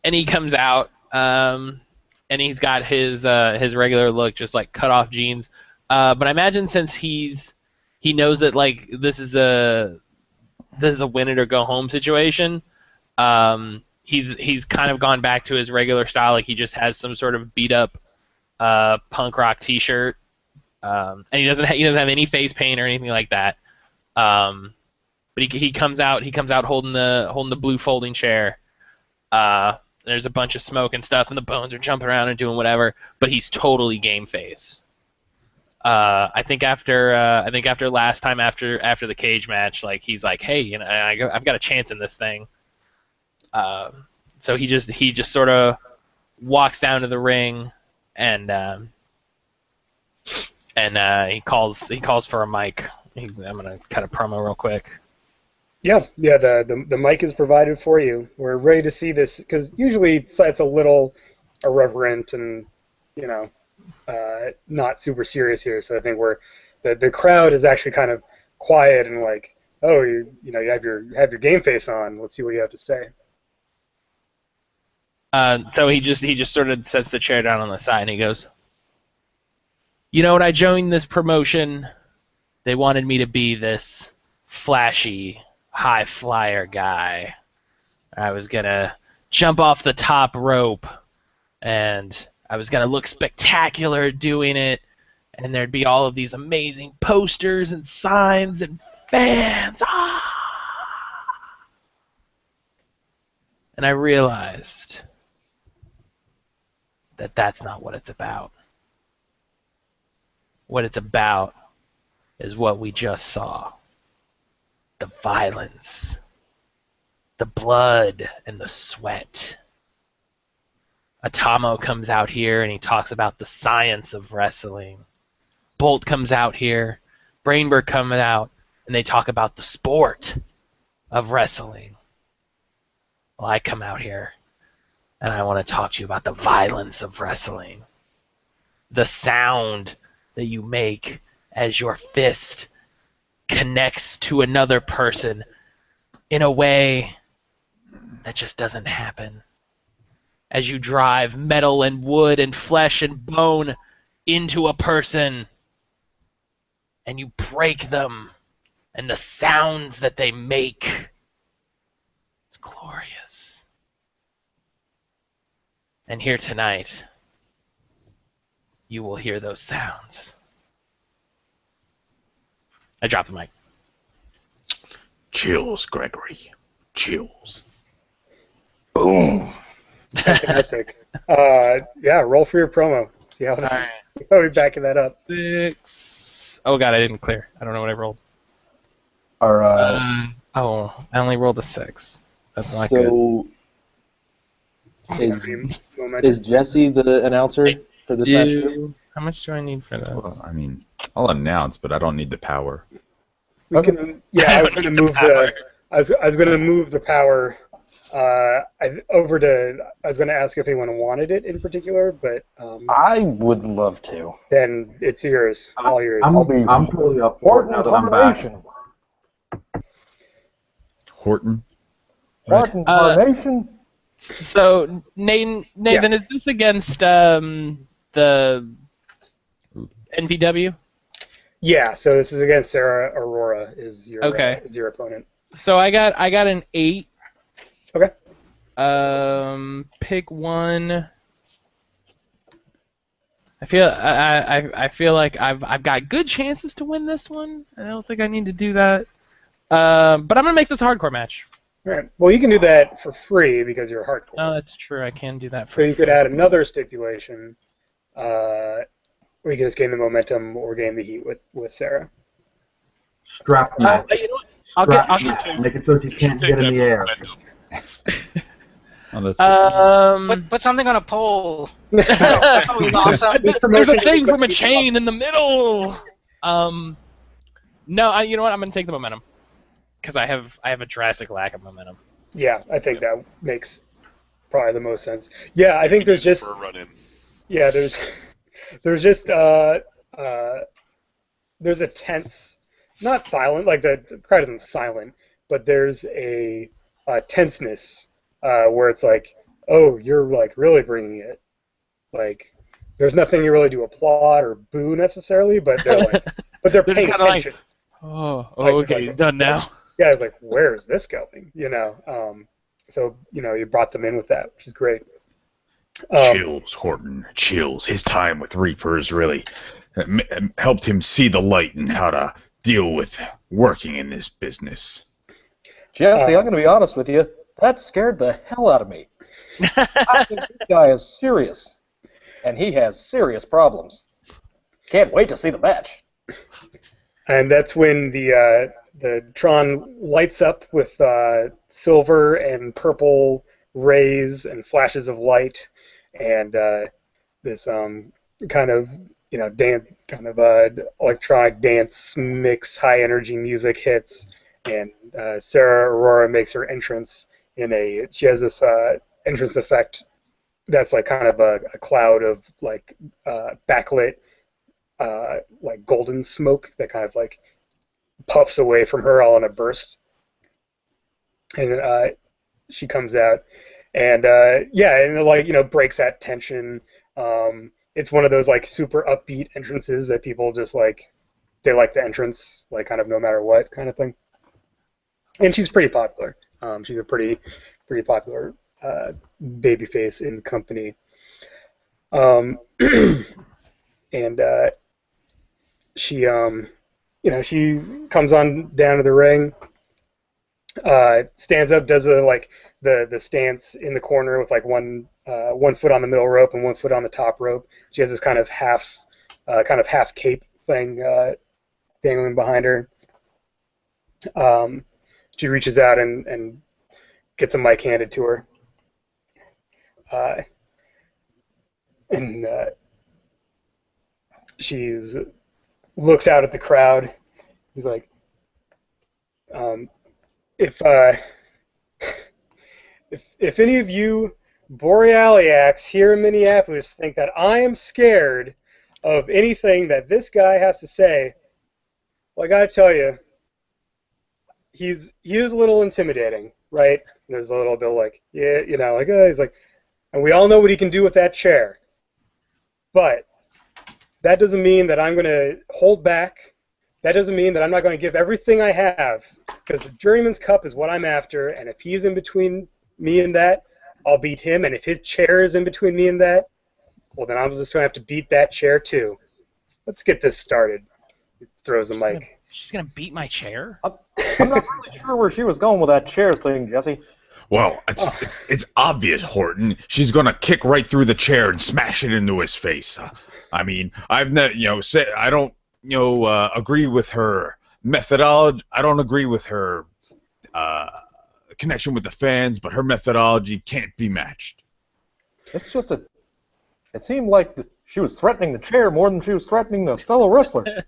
he comes out, and he's got his regular look, just like cut off jeans. But I imagine since he knows that like this is a win it or go home situation. He's kind of gone back to his regular style. Like he just has some sort of beat up punk rock T-shirt, and he doesn't have any face paint or anything like that. But he comes out holding the blue folding chair. There's a bunch of smoke and stuff, and the bones are jumping around and doing whatever. But he's totally game face. I think after last time after the cage match, like he's like, hey, I've got a chance in this thing. So he just sort of walks down to the ring, and he calls for a mic. I'm gonna cut a promo real quick. Yeah. The mic is provided for you. We're ready to see this because usually it's a little irreverent and not super serious here. So I think the crowd is actually kind of quiet and like, oh, you have your game face on. Let's see what you have to say. So he just sort of sets the chair down on the side and he goes, when I joined this promotion, they wanted me to be this flashy, high flyer guy. I was gonna jump off the top rope, and I was gonna look spectacular doing it, and there'd be all of these amazing posters and signs and fans. And I realized that that's not what it's about. What it's about is what we just saw. The violence, the blood, and the sweat. Atomo comes out here and he talks about the science of wrestling. Bolt comes out here, Brinberg comes out, and they talk about the sport of wrestling. Well, I come out here and I want to talk to you about the violence of wrestling. The sound that you make as your fist connects to another person in a way that just doesn't happen. As you drive metal and wood and flesh and bone into a person and you break them and the sounds that they make. It's glorious. And here tonight, you will hear those sounds. I dropped the mic. Chills, Gregory. Chills. Boom. Fantastic. Yeah, roll for your promo. See how Alright. how we backing that up. 6. Oh god, I didn't clear. I don't know what I rolled. All right. Oh, I only rolled a 6. That's not good. So, Momentum. is Jesse the announcer for this match too? How much do I need for this? Well, I mean, I'll announce, but I don't need the power. We can, yeah, I was going to move I was going to move the power over to. I was going to ask if anyone wanted it in particular, but I would love to. then it's yours, all yours. I'm totally up for it now that I'm back. Horton Right. Carnation. So, Nathan, is this against the NPW? Yeah, so this is against Sarah Aurora is your is your opponent. So I got an 8. Okay. Pick one. I feel like I've got good chances to win this one. I don't think I need to do that. But I'm gonna make this a hardcore match. All right. Well, you can do that for free because you're hardcore. Oh, that's true. I can do that. So you could add another stipulation, where you can just gain the momentum or gain the heat with Sarah. Strap match. You know what? I'll get. Make it so she can't get in the air. Oh, that's just Put something on a pole. That's always awesome. There's a thing from a chain in the middle. No, you know what? I'm gonna take the momentum because I have a drastic lack of momentum. Yeah, I think that makes probably the most sense. Yeah, I think there's just For a run-in. yeah, there's just there's a tense, not silent, like the crowd isn't silent, but there's a tenseness where it's like, oh, you're like really bringing it. Like, there's nothing you really to applaud or boo necessarily, but they're like, they're paying kinda like, attention. Okay, he's done now. Yeah, I was like, where is this going? You know, so you brought them in with that, which is great. chills, Horton. Chills. His time with Reapers really helped him see the light and how to deal with working in this business. Jesse, I'm going to be honest with you. That scared the hell out of me. I think this guy is serious, and he has serious problems. Can't wait to see the match. And that's when the Tron lights up with silver and purple rays and flashes of light, and this kind of electronic dance mix, high energy music hits, and Sarah Aurora makes her entrance she has this entrance effect that's like kind of a cloud of like backlit like golden smoke that kind of like puffs away from her all in a burst, and she comes out and breaks that tension. It's one of those like super upbeat entrances that people just like, they like the entrance like kind of no matter what kind of thing, and she's pretty popular. She's a pretty popular babyface in the company. And she she comes on down to the ring, stands up, does the stance in the corner with like one foot on the middle rope and one foot on the top rope. She has this kind of half cape thing dangling behind her. She reaches out and gets a mic handed to her. And she's looks out at the crowd. He's like, if any of you Borealiacs here in Minneapolis think that I am scared of anything that this guy has to say, well, I gotta tell you, he is a little intimidating, right? There's a little bit like, yeah, he's like, and we all know what he can do with that chair. But that doesn't mean that I'm going to hold back. That doesn't mean that I'm not going to give everything I have, because the Journeyman's Cup is what I'm after, and if he's in between me and that, I'll beat him, and if his chair is in between me and that, well, then I'm just going to have to beat that chair too. Let's get this started. He throws the mic. She's gonna beat my chair. I'm not really sure where she was going with that chair thing, Jesse. Well, it's obvious, Horton. She's gonna kick right through the chair and smash it into his face. I mean, I've said I don't agree with her methodology. I don't agree with her connection with the fans, but her methodology can't be matched. It's just it seemed like she was threatening the chair more than she was threatening the fellow wrestler.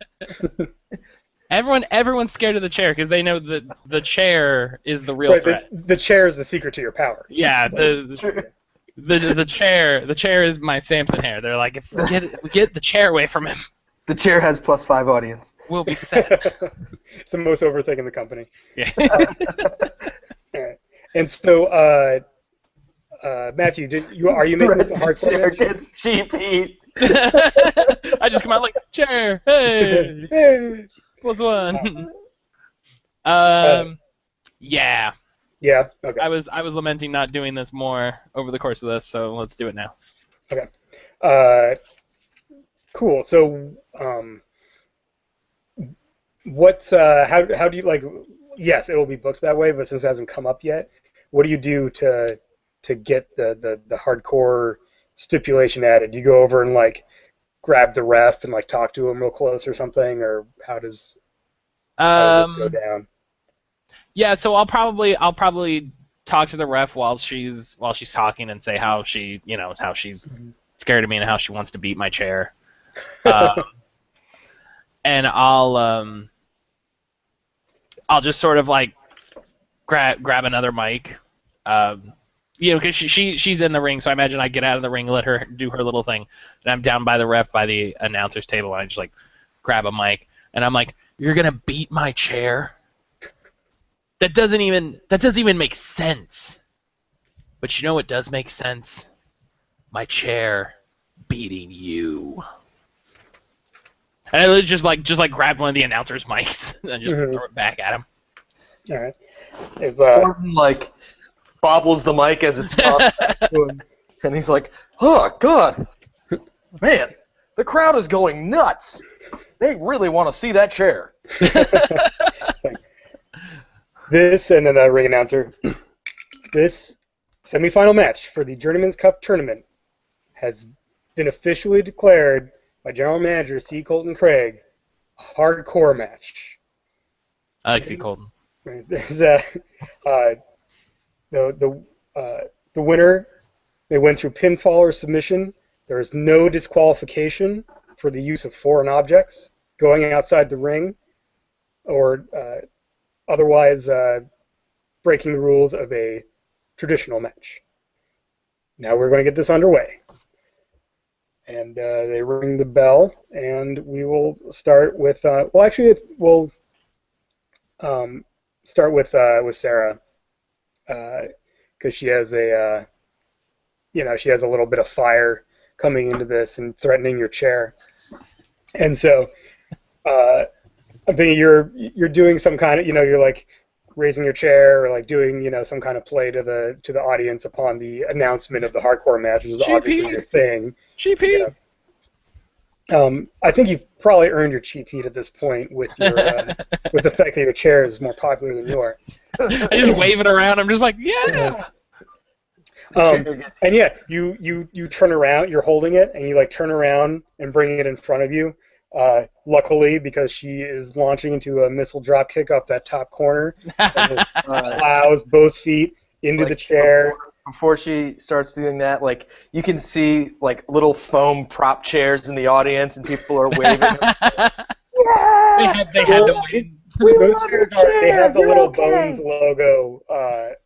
Everyone's scared of the chair because they know that the chair is the real threat. The chair is the secret to your power. Yeah, the chair is my Samson hair. They're like, if we get the chair away from him, The chair has +5 audience. we'll be set. It's the most over thing in the company. Yeah. All right. And so, Matthew, are you making this a hardcore chair match? gets cheap heat. I just come out like, chair, hey, Hey. +1. Yeah. Yeah. Okay. I was lamenting not doing this more over the course of this, so let's do it now. Okay. Cool. So, what's how do you like? Yes, it will be booked that way, but since it hasn't come up yet, what do you do to get the hardcore stipulation added? Do you go over and like grab the ref and like talk to him real close or something, or how does this go down? Yeah, so I'll probably talk to the ref while she's talking and say how she's scared of me and how she wants to beat my chair. And I'll just sort of like grab another mic, because she's in the ring, so I imagine I get out of the ring, let her do her little thing, and I'm down by the ref by the announcer's table, and I just like grab a mic, and I'm like, "You're gonna beat my chair? That doesn't even make sense." But you know what does make sense? My chair beating you. And I just grab one of the announcer's mics and just throw it back at him. All right. It's Gordon, like, bobbles the mic as it's tossed back to him, and he's like, "Oh, God. Man, the crowd is going nuts. They really want to see that chair." This, and then the ring announcer, this semifinal match for the Journeyman's Cup tournament has been officially declared by General Manager C. Colton Craig a hardcore match. I like C. Colton. Right. There's the winner, they went through pinfall or submission. There is no disqualification for the use of foreign objects, going outside the ring, or otherwise breaking the rules of a traditional match. Now we're going to get this underway. And they ring the bell, and we will start with, we'll start with Sarah, because she has she has a little bit of fire coming into this and threatening your chair. And so I'm thinking you're doing some kind of, you're like raising your chair or like doing, some kind of play to the audience upon the announcement of the hardcore match, which is obviously your thing. Cheap heat. I think you've probably earned your cheap heat at this point with your with the fact that your chair is more popular than you are. I just wave it around. I'm just like, yeah. And yeah, you turn around. You're holding it, and you like turn around and bring it in front of you. Luckily, because she is launching into a missile drop kick up that top corner, and just plows both feet into the chair. Before she starts doing that, like, you can see like little foam prop chairs in the audience, and people are waving. Yes! They had to wait. They have the little Bones logo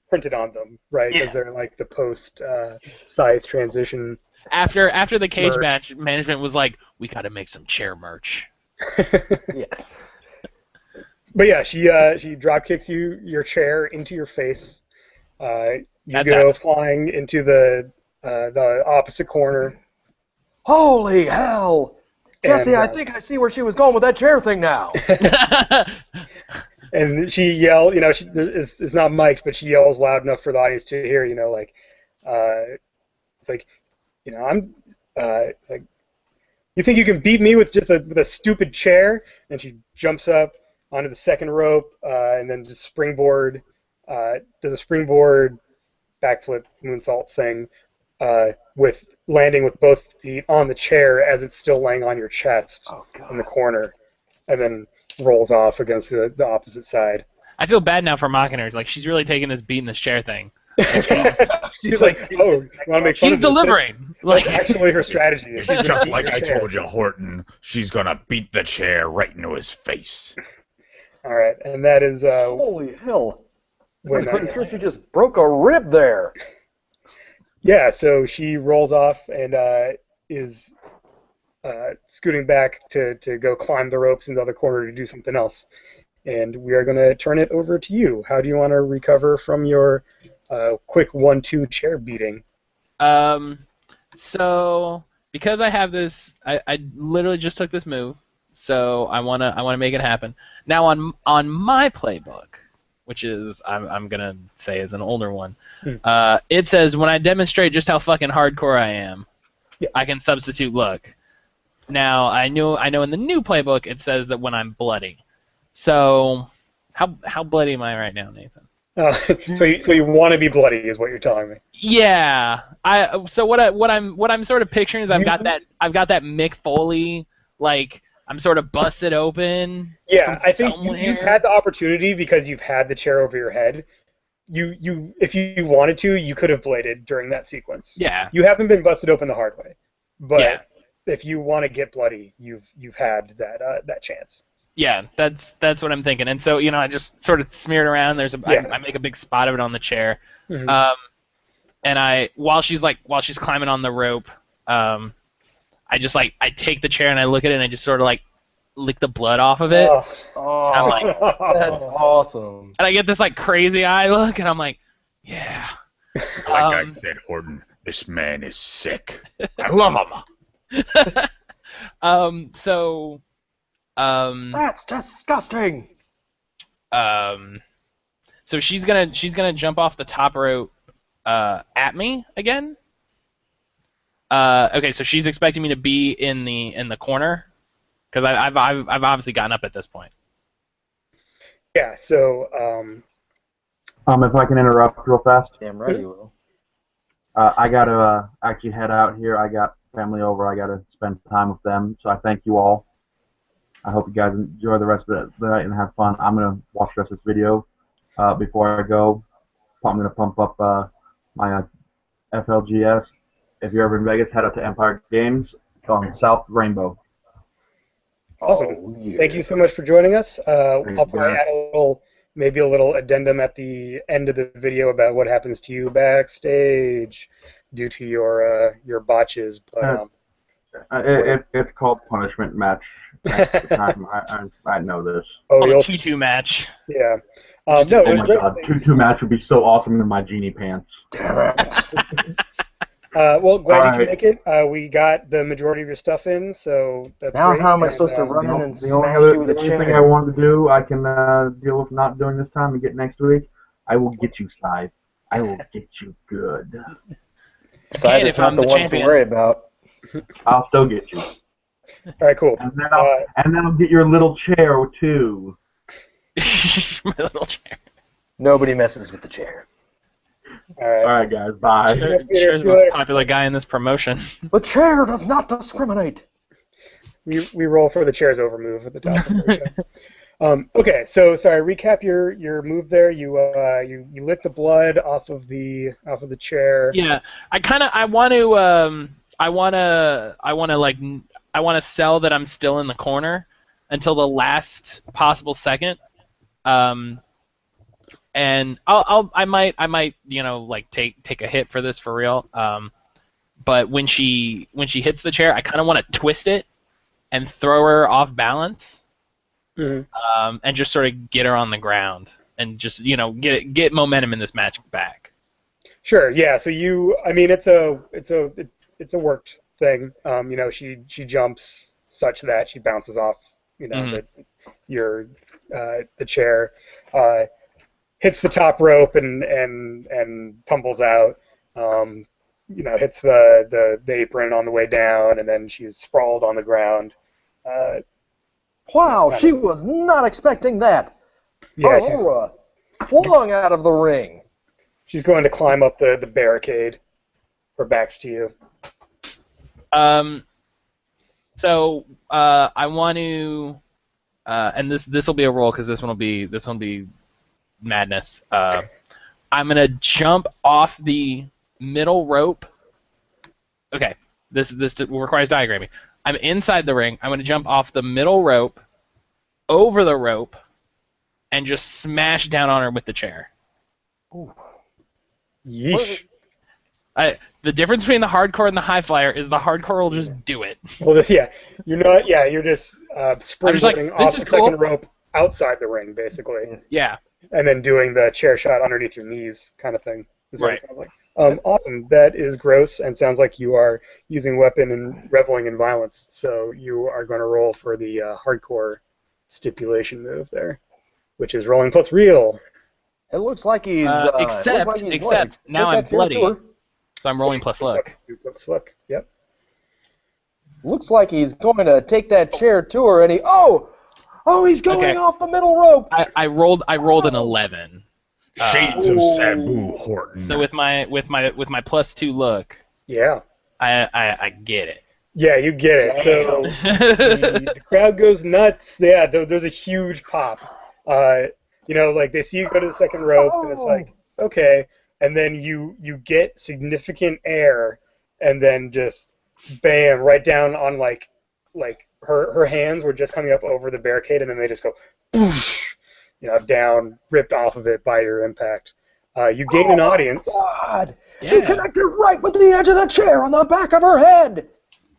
printed on them, right? Because they're like the post Scythe transition. After the cage merch. match, management was like, "We got to make some chair merch." Yes. But yeah, she drop kicks your chair into your face. You go flying into the opposite corner. Holy hell! Jesse, I think I see where she was going with that chair thing now. And she yelled, it's not mic'd, but she yells loud enough for the audience to hear, it's like, I'm, like, you think you can beat me with just a stupid chair? And she jumps up, onto the second rope, and then just springboard. Does a springboard backflip moonsault thing with landing with both feet on the chair as it's still laying on your chest in the corner, and then rolls off against the opposite side. I feel bad now for mocking her. Like, she's really taking this beating this chair thing. She's like, oh, you want to make fun He's of this? delivering. That's actually her strategy. She's Just gonna like beat I the chair. told you, Horton, she's gonna beat the chair right into his face. All right, and that is Holy hell! when I'm pretty sure she just broke a rib there. yeah. So she rolls off and is scooting back to go climb the ropes in the other corner to do something else. And we are going to turn it over to you. How do you want to recover from your quick 1-2 chair beating? So because I have this, I literally just took this move, so I wanna make it happen. Now on my playbook, which is I'm gonna say is an older one, it says when I demonstrate just how fucking hardcore I am, I can substitute luck. Now I know in the new playbook it says that when I'm bloody. So how bloody am I right now, Nathan? So you want to be bloody is what you're telling me. Yeah. So what I'm sort of picturing is I've got that Mick Foley, like I'm sort of busted open. Yeah, I think you've had the opportunity because you've had the chair over your head. You if you wanted to, you could have bladed during that sequence. Yeah. You haven't been busted open the hard way, but Yeah. if you want to get bloody, you've had that chance. Yeah, that's what I'm thinking. And so I just sort of smeared around. I make a big spot of it on the chair. Mhm. And while she's climbing on the rope, I take the chair and I look at it and I just sort of like lick the blood off of it. Oh, I'm like, that's awesome. and I get this like crazy eye look, and I'm like, yeah. Like I said, Horton, this man is sick. I love him. That's disgusting. So she's gonna jump off the top rope at me again. Okay, so she's expecting me to be in the corner because I've obviously gotten up at this point. Yeah. So If I can interrupt real fast. Damn right you will. I gotta actually head out here. I got family over. I gotta spend time with them. So I thank you all. I hope you guys enjoy the rest of the night and have fun. I'm gonna watch the rest of this video before I go. I'm gonna pump up my FLGS. If you're ever in Vegas, head out to Empire Games on South Rainbow. awesome. Oh, yeah. Thank you so much for joining us. I'll Thank probably you. add maybe a little addendum at the end of the video about what happens to you backstage due to your botches. But It's called Punishment Match. At the time. I know this. oh, A you'll, 2-2 match. yeah. No, Just it Oh was my great. god, 2-2 match would be so awesome in my genie pants. Damn it. Well, glad you could Alright. make it. We got the majority of your stuff in, so that's Now great. how am I And, supposed to run in and The only smash you with a thing I chair? wanted to do, I can deal with not doing this time and get next week. I will get you, Scythe. I will get you good. Scythe if is not I'm the the one champion. to worry about. I'll still get you. All right, cool. And then I'll get your little chair too. My little chair. Nobody messes with the chair. All right. Alright guys, bye. Chair's the most popular guy in this promotion. The chair does not discriminate. We roll for the chairs over move at the top. Of the show. Okay, so sorry. Recap your move there. You lick the blood off of the chair. Yeah, I want to sell that I'm still in the corner until the last possible second. And I might take a hit for this for real. But when she hits the chair, I kind of want to twist it and throw her off balance. Mm-hmm. And just sort of get her on the ground and just get momentum in this match back. Sure. Yeah. So it's a worked thing. She jumps such that she bounces off. Mhm. The chair, hits the top rope and tumbles out. Hits the apron on the way down, and then she's sprawled on the ground. Wow, she was not expecting that. Yeah, Aurora flung out of the ring. she's going to climb up the barricade. Her back's to you. So I want to, and this will be a roll because this one will be madness. I'm gonna jump off the middle rope. Okay, this requires diagramming. I'm inside the ring. I'm gonna jump off the middle rope, over the rope, and just smash down on her with the chair. Yeesh. The difference between the hardcore and the high flyer is the hardcore will just do it. Well, you're not. Yeah, you're just springboarding this off is the cool. second rope outside the ring, basically, Yeah. and then doing the chair shot underneath your knees, kind of thing. Is what Right. it sounds like. Awesome. That is gross, and sounds like you are using weapon and reveling in violence. So you are going to roll for the hardcore stipulation move there, which is rolling plus real. It looks like he's. Except now I'm bloody, so I'm rolling plus luck. Plus luck. Yep. Looks like he's going to take that chair to her, and he's going off the middle rope. I rolled an 11. Shades of Sabu Horton. So with my plus 2 look, Yeah. I get it. Yeah, you get it. So the crowd goes nuts. Yeah, there's a huge pop. Like they see you go to the second rope, and it's like, okay, and then you get significant air, and then just bam, right down on like her hands were just coming up over the barricade, and then they just go, boosh, down, ripped off of it by your impact. You gain an audience. God! Yeah. He connected right with the edge of the chair on the back of her head.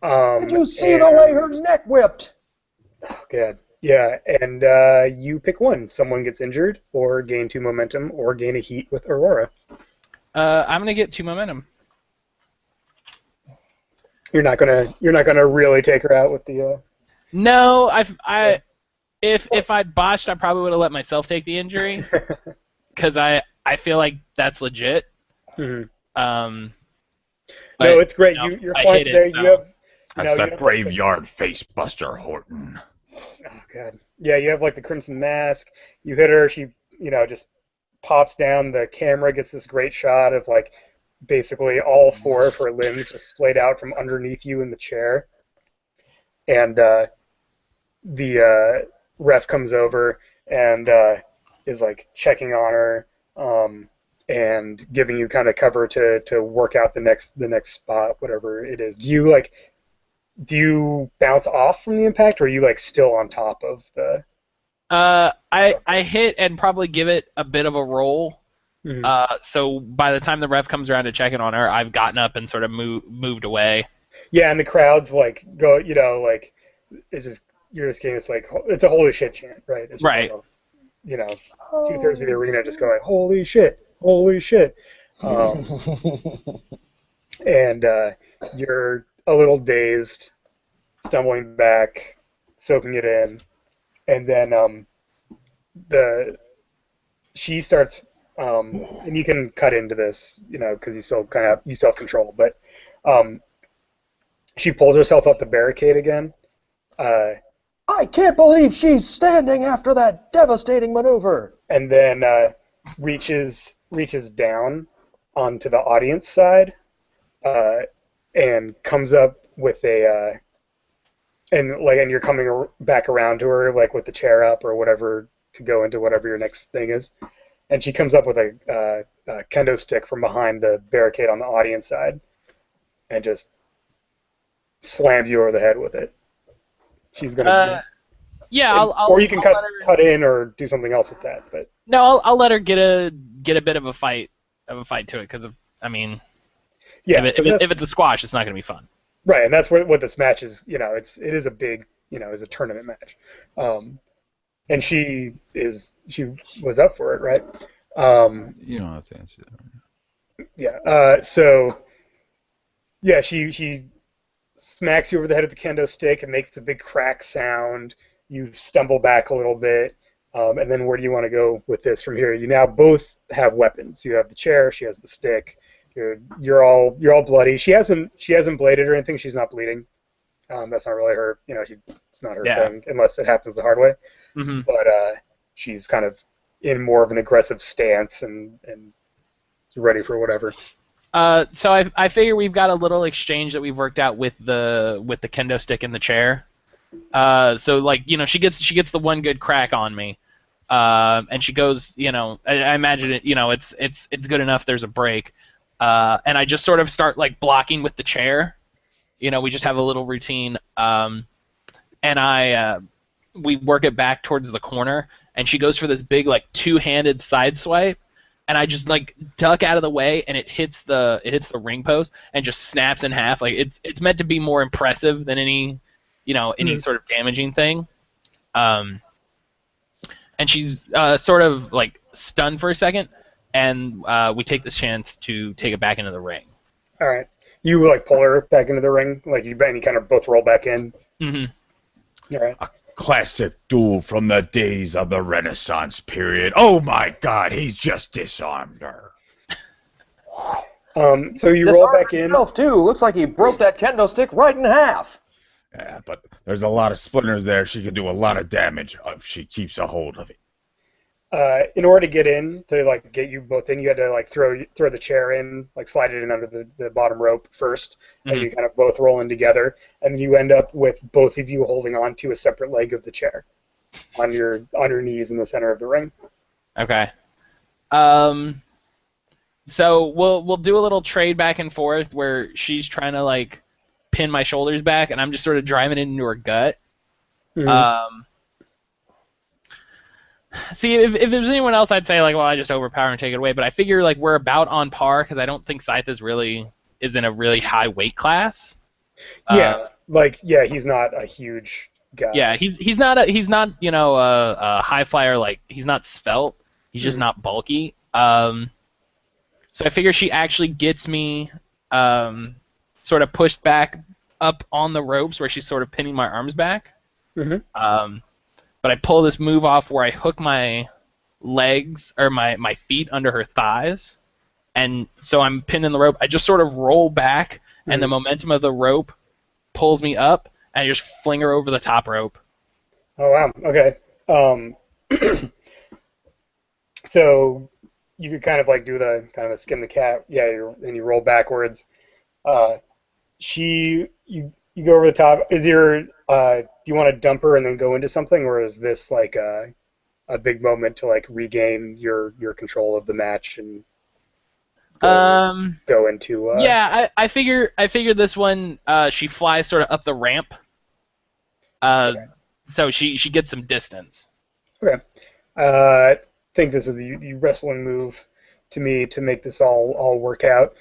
Did you see the way her neck whipped? Oh, God. Yeah, and you pick one. Someone gets injured, or gain 2 momentum, or gain a heat with Aurora. I'm gonna get 2 momentum. You're not gonna really take her out with the. No, if I'd botched, I probably would have let myself take the injury, because I feel like that's legit. Mhm. But, No, it's great. You're I flying hit there. it, You no. have. That's that graveyard face buster, Horton. Oh God. Yeah, you have like the Crimson Mask. You hit her. She, just pops down. The camera gets this great shot of like basically all 4 of her limbs just splayed out from underneath you in the chair. And the ref comes over and is like checking on her and giving you kind of cover to work out the next spot, whatever it is. Do you bounce off from the impact, or are you like still on top of the? I hit and probably give it a bit of a roll. Mhm. So by the time the ref comes around to check in on her, I've gotten up and sort of moved away. Yeah, and the crowd's like it's just you're just getting it's a holy shit chant, right? It's just Right. Like 2/3 of the arena just going holy shit, holy shit, and you're a little dazed, stumbling back, soaking it in, and then she starts, and you can cut into this, because you still have control, but she pulls herself up the barricade again. I can't believe she's standing after that devastating maneuver. And then reaches down onto the audience side, and comes up with and you're coming back around to her like with the chair up or whatever to go into whatever your next thing is, and she comes up with a kendo stick from behind the barricade on the audience side, and just slams you over the head with it. She's gonna. Yeah, I'll or you can I'll let her, cut in or do something else with that, but. No, I'll let her get a bit of a fight to it, because Yeah, if it's a squash, it's not going to be fun. Right, and that's what this match is. It is a big, is a tournament match, and she was up for it, right? You don't have to answer that. Yeah. So, yeah, she smacks you over the head with the kendo stick. It makes the big crack sound. You stumble back a little bit, and then where do you want to go with this from here? You now both have weapons. You have the chair. She has the stick. You're all bloody. She hasn't bladed or anything. She's not bleeding. That's not really her. It's not her Yeah. thing unless it happens the hard way. Mm-hmm. But she's kind of in more of an aggressive stance and ready for whatever. So I figure we've got a little exchange that we've worked out with the kendo stick in the chair. So like she gets the one good crack on me, and she goes I imagine it it's good enough. There's a break, and I just sort of start like blocking with the chair. We just have a little routine, and we work it back towards the corner, and she goes for this big like two-handed side swipe. And I just like duck out of the way, and it hits the ring post and just snaps in half. Like it's meant to be more impressive than any sort of damaging thing. And she's sort of like stunned for a second, and we take this chance to take it back into the ring. All right, you like pull her back into the ring, like you kind of both roll back in. Mm-hmm. All right. Classic duel from the days of the Renaissance period. Oh my God, he's just disarmed her. So you roll back in. Himself too. Looks like he broke that kendo stick right in half. Yeah, but there's a lot of splinters there. She could do a lot of damage if she keeps a hold of it. In order to get in, to like get you both in, you had to like throw the chair in, like slide it in under the bottom rope first, and you kind of both roll in together, and then you end up with both of you holding on to a separate leg of the chair on your knees in the center of the ring. Okay. So we'll do a little trade back and forth where she's trying to like pin my shoulders back, and I'm just sort of driving it into her gut. Mm-hmm. See, if it was anyone else, I'd say like, well, I just overpower and take it away. But I figure like we're about on par because I don't think Scythe is in a really high weight class. He's not a huge guy. Yeah, he's not a high flyer. Like he's not svelte. He's just not bulky. So I figure she actually gets me sort of pushed back up on the ropes where she's sort of pinning my arms back. Mm-hmm. But I pull this move off where I hook my legs or my feet under her thighs, and so I'm pinned in the rope. I just sort of roll back, and the momentum of the rope pulls me up, and I just fling her over the top rope. Oh wow. Okay. So you could kind of like do the kind of a skin the cat. Yeah, and you roll backwards. You go over the top. Is your do you want to dump her and then go into something, or is this like a big moment to like regain your control of the match and go into? Yeah, I figure this one she flies sort of up the ramp. Okay. So she gets some distance. Okay. I think this is the wrestling move to me to make this all work out.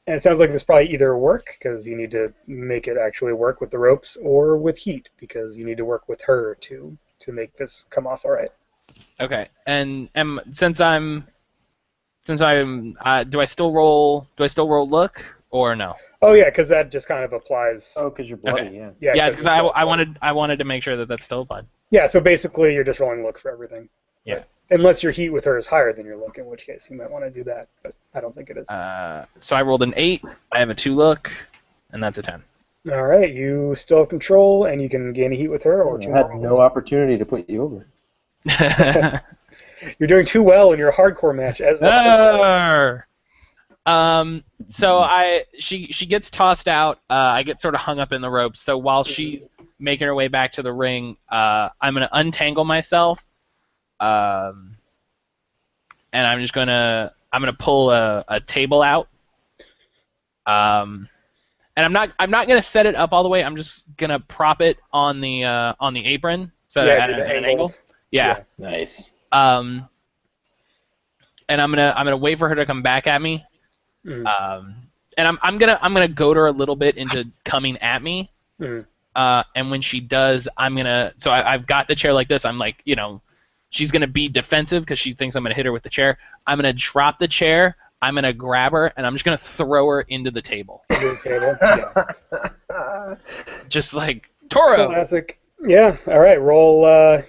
And it sounds like this probably either work, because you need to make it actually work with the ropes, or with heat, because you need to work with her to make this come off all right. Okay, and since I'm, do I still roll look or no? Oh yeah, because that just kind of applies. Oh, because you're bloody, Okay. yeah. Yeah, because I wanted to make sure that that's still fine. Yeah, so basically you're just rolling look for everything. Yeah. But unless your heat with her is higher than your look, in which case you might want to do that, but I don't think it is. So I rolled an 8. I have a 2 look, and that's a 10. All right, you still have control, and you can gain a heat with her, or I two. had no opportunity to put you over. You're doing too well in your hardcore match as the So she gets tossed out. I get sort of hung up in the ropes. So while she's making her way back to the ring, I'm gonna untangle myself, and I'm gonna pull a table out. And I'm not gonna set it up all the way. I'm just gonna prop it on the apron, so at an angle. Yeah. Nice. And I'm gonna wait for her to come back at me. And I'm gonna goad her a little bit into coming at me. And when she does, I've got the chair like this. I'm like, she's gonna be defensive because she thinks I'm gonna hit her with the chair. I'm gonna drop the chair. I'm gonna grab her, and I'm just gonna throw her into the table. Yeah. Just like Toro. Classic. Yeah. All right. Roll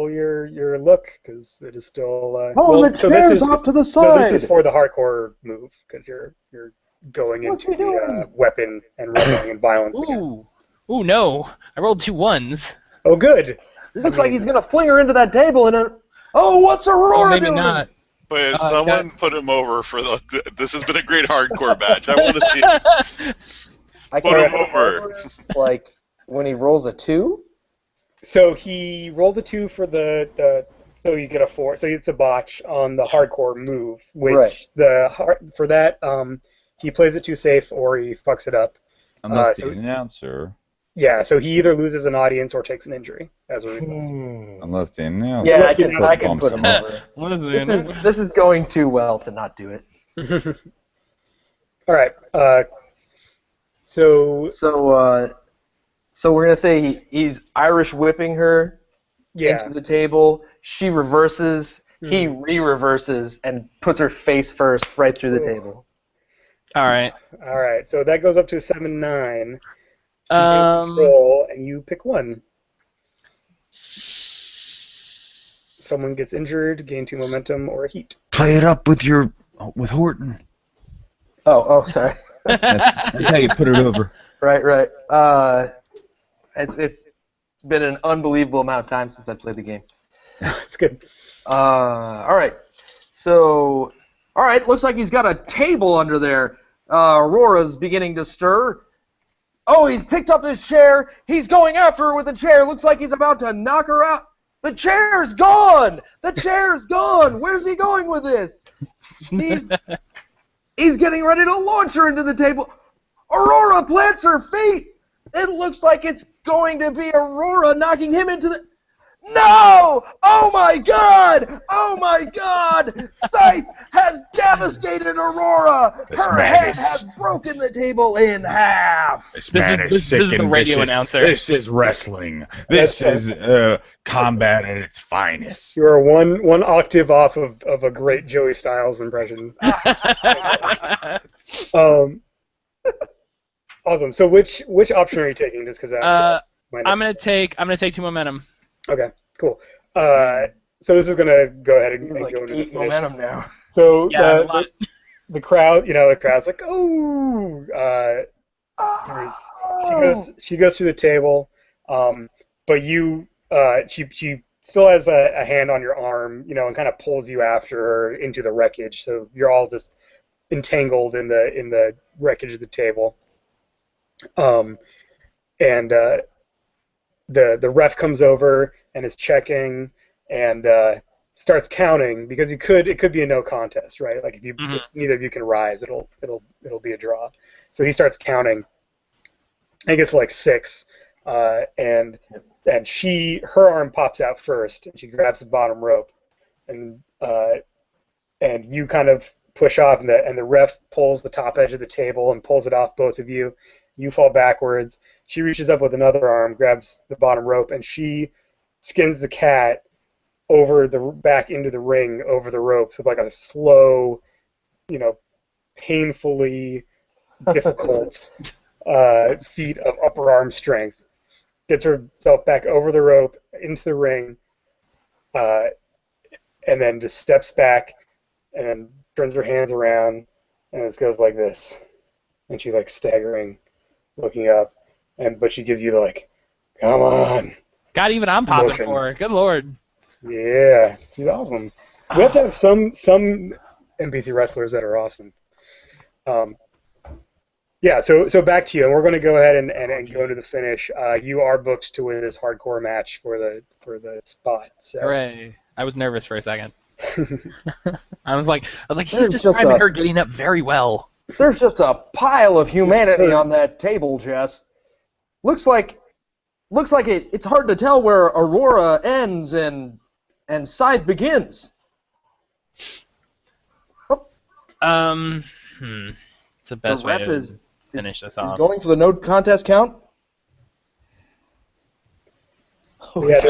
your look, because it is still. The chair's off to the side. No, this is for the hardcore move, because you're going What's into he doing? the weapon and reveling in violence again. Ooh, no! I rolled 2 1s. Oh, good. Looks like he's gonna fling her into that table and. Oh, what's Or Aurora maybe doing? not. But someone put him over for the. This has been a great hardcore match. I want to see. I Put him over. Like when he rolls a 2. So he rolled a 2 for the so you get a 4. So it's a botch on the hardcore move, which Right. for that he plays it too safe or he fucks it up. Unless so- the announcer. Yeah, so he either loses an audience or takes an injury as a result. Unless the announcer. Yeah, Let's I can bumps put him him. over. What is it? This is going too well to not do it. All right. So So we're gonna say he's Irish whipping her yeah, into the table. She reverses. He re-reverses and puts her face first right through the Ooh. table. All right. all right. So that goes up to a 7-9. Um, Roll, and you pick one. Someone gets injured, gain 2 momentum, or a heat. Play it up with Horton. Oh, sorry. That's how you put it over. Right. It's been an unbelievable amount of time since I played the game. It's good. All right. So, all right. Looks like he's got a table under there. Aurora's beginning to stir. Oh, he's picked up his chair. He's going after her with the chair. Looks like he's about to knock her out. The chair's gone. The chair's gone. Where's he going with this? He's getting ready to launch her into the table. Aurora plants her feet. It looks like it's going to be Aurora knocking him into the... No! Oh my God! Oh my God! Scythe has devastated Aurora! This Her man head is- has broken the table in half! This This is the radio announcer. This is wrestling. This is combat at its finest. You are one octave off of a great Joey Styles impression. Awesome. So which option are you taking? Just because I'm gonna take 2 momentum. Okay, cool. So this is gonna go ahead and Like go into the 8 finish. momentum now. So Yeah, a lot. the crowd, the crowd's like, oh. She goes through the table, but she still has a hand on your arm, and kind of pulls you after her into the wreckage. So you're all just entangled in the wreckage of the table. And the ref comes over and is checking and starts counting because it could be a no contest, right? Like if neither of you can rise, it'll be a draw. So he starts counting. I think it's like 6, and her arm pops out first, and she grabs the bottom rope, and you kind of push off, and the ref pulls the top edge of the table and pulls it off both of you. You fall backwards. She reaches up with another arm, grabs the bottom rope, and she skins the cat back into the ring over the ropes with like a slow, painfully difficult feat of upper arm strength. Gets herself back over the rope into the ring, and then just steps back and turns her hands around, and it goes like this. And she's like staggering, looking up, but she gives you the like, come on. God, even I'm popping Motion. for her. Good lord. Yeah, she's awesome. We have to have some NPC wrestlers that are awesome. Yeah, so back to you, and we're going to go ahead and go into the finish. You are booked to win this hardcore match for the spot. So. Hooray. I was nervous for a second. I was like, he's There's just describing a- her getting up very well. There's just a pile of humanity Sir. on that table, Jess. Looks like it's hard to tell where Aurora ends and Scythe begins. It's the best The way ref to is finish this He's off. going for the no contest count. Yeah,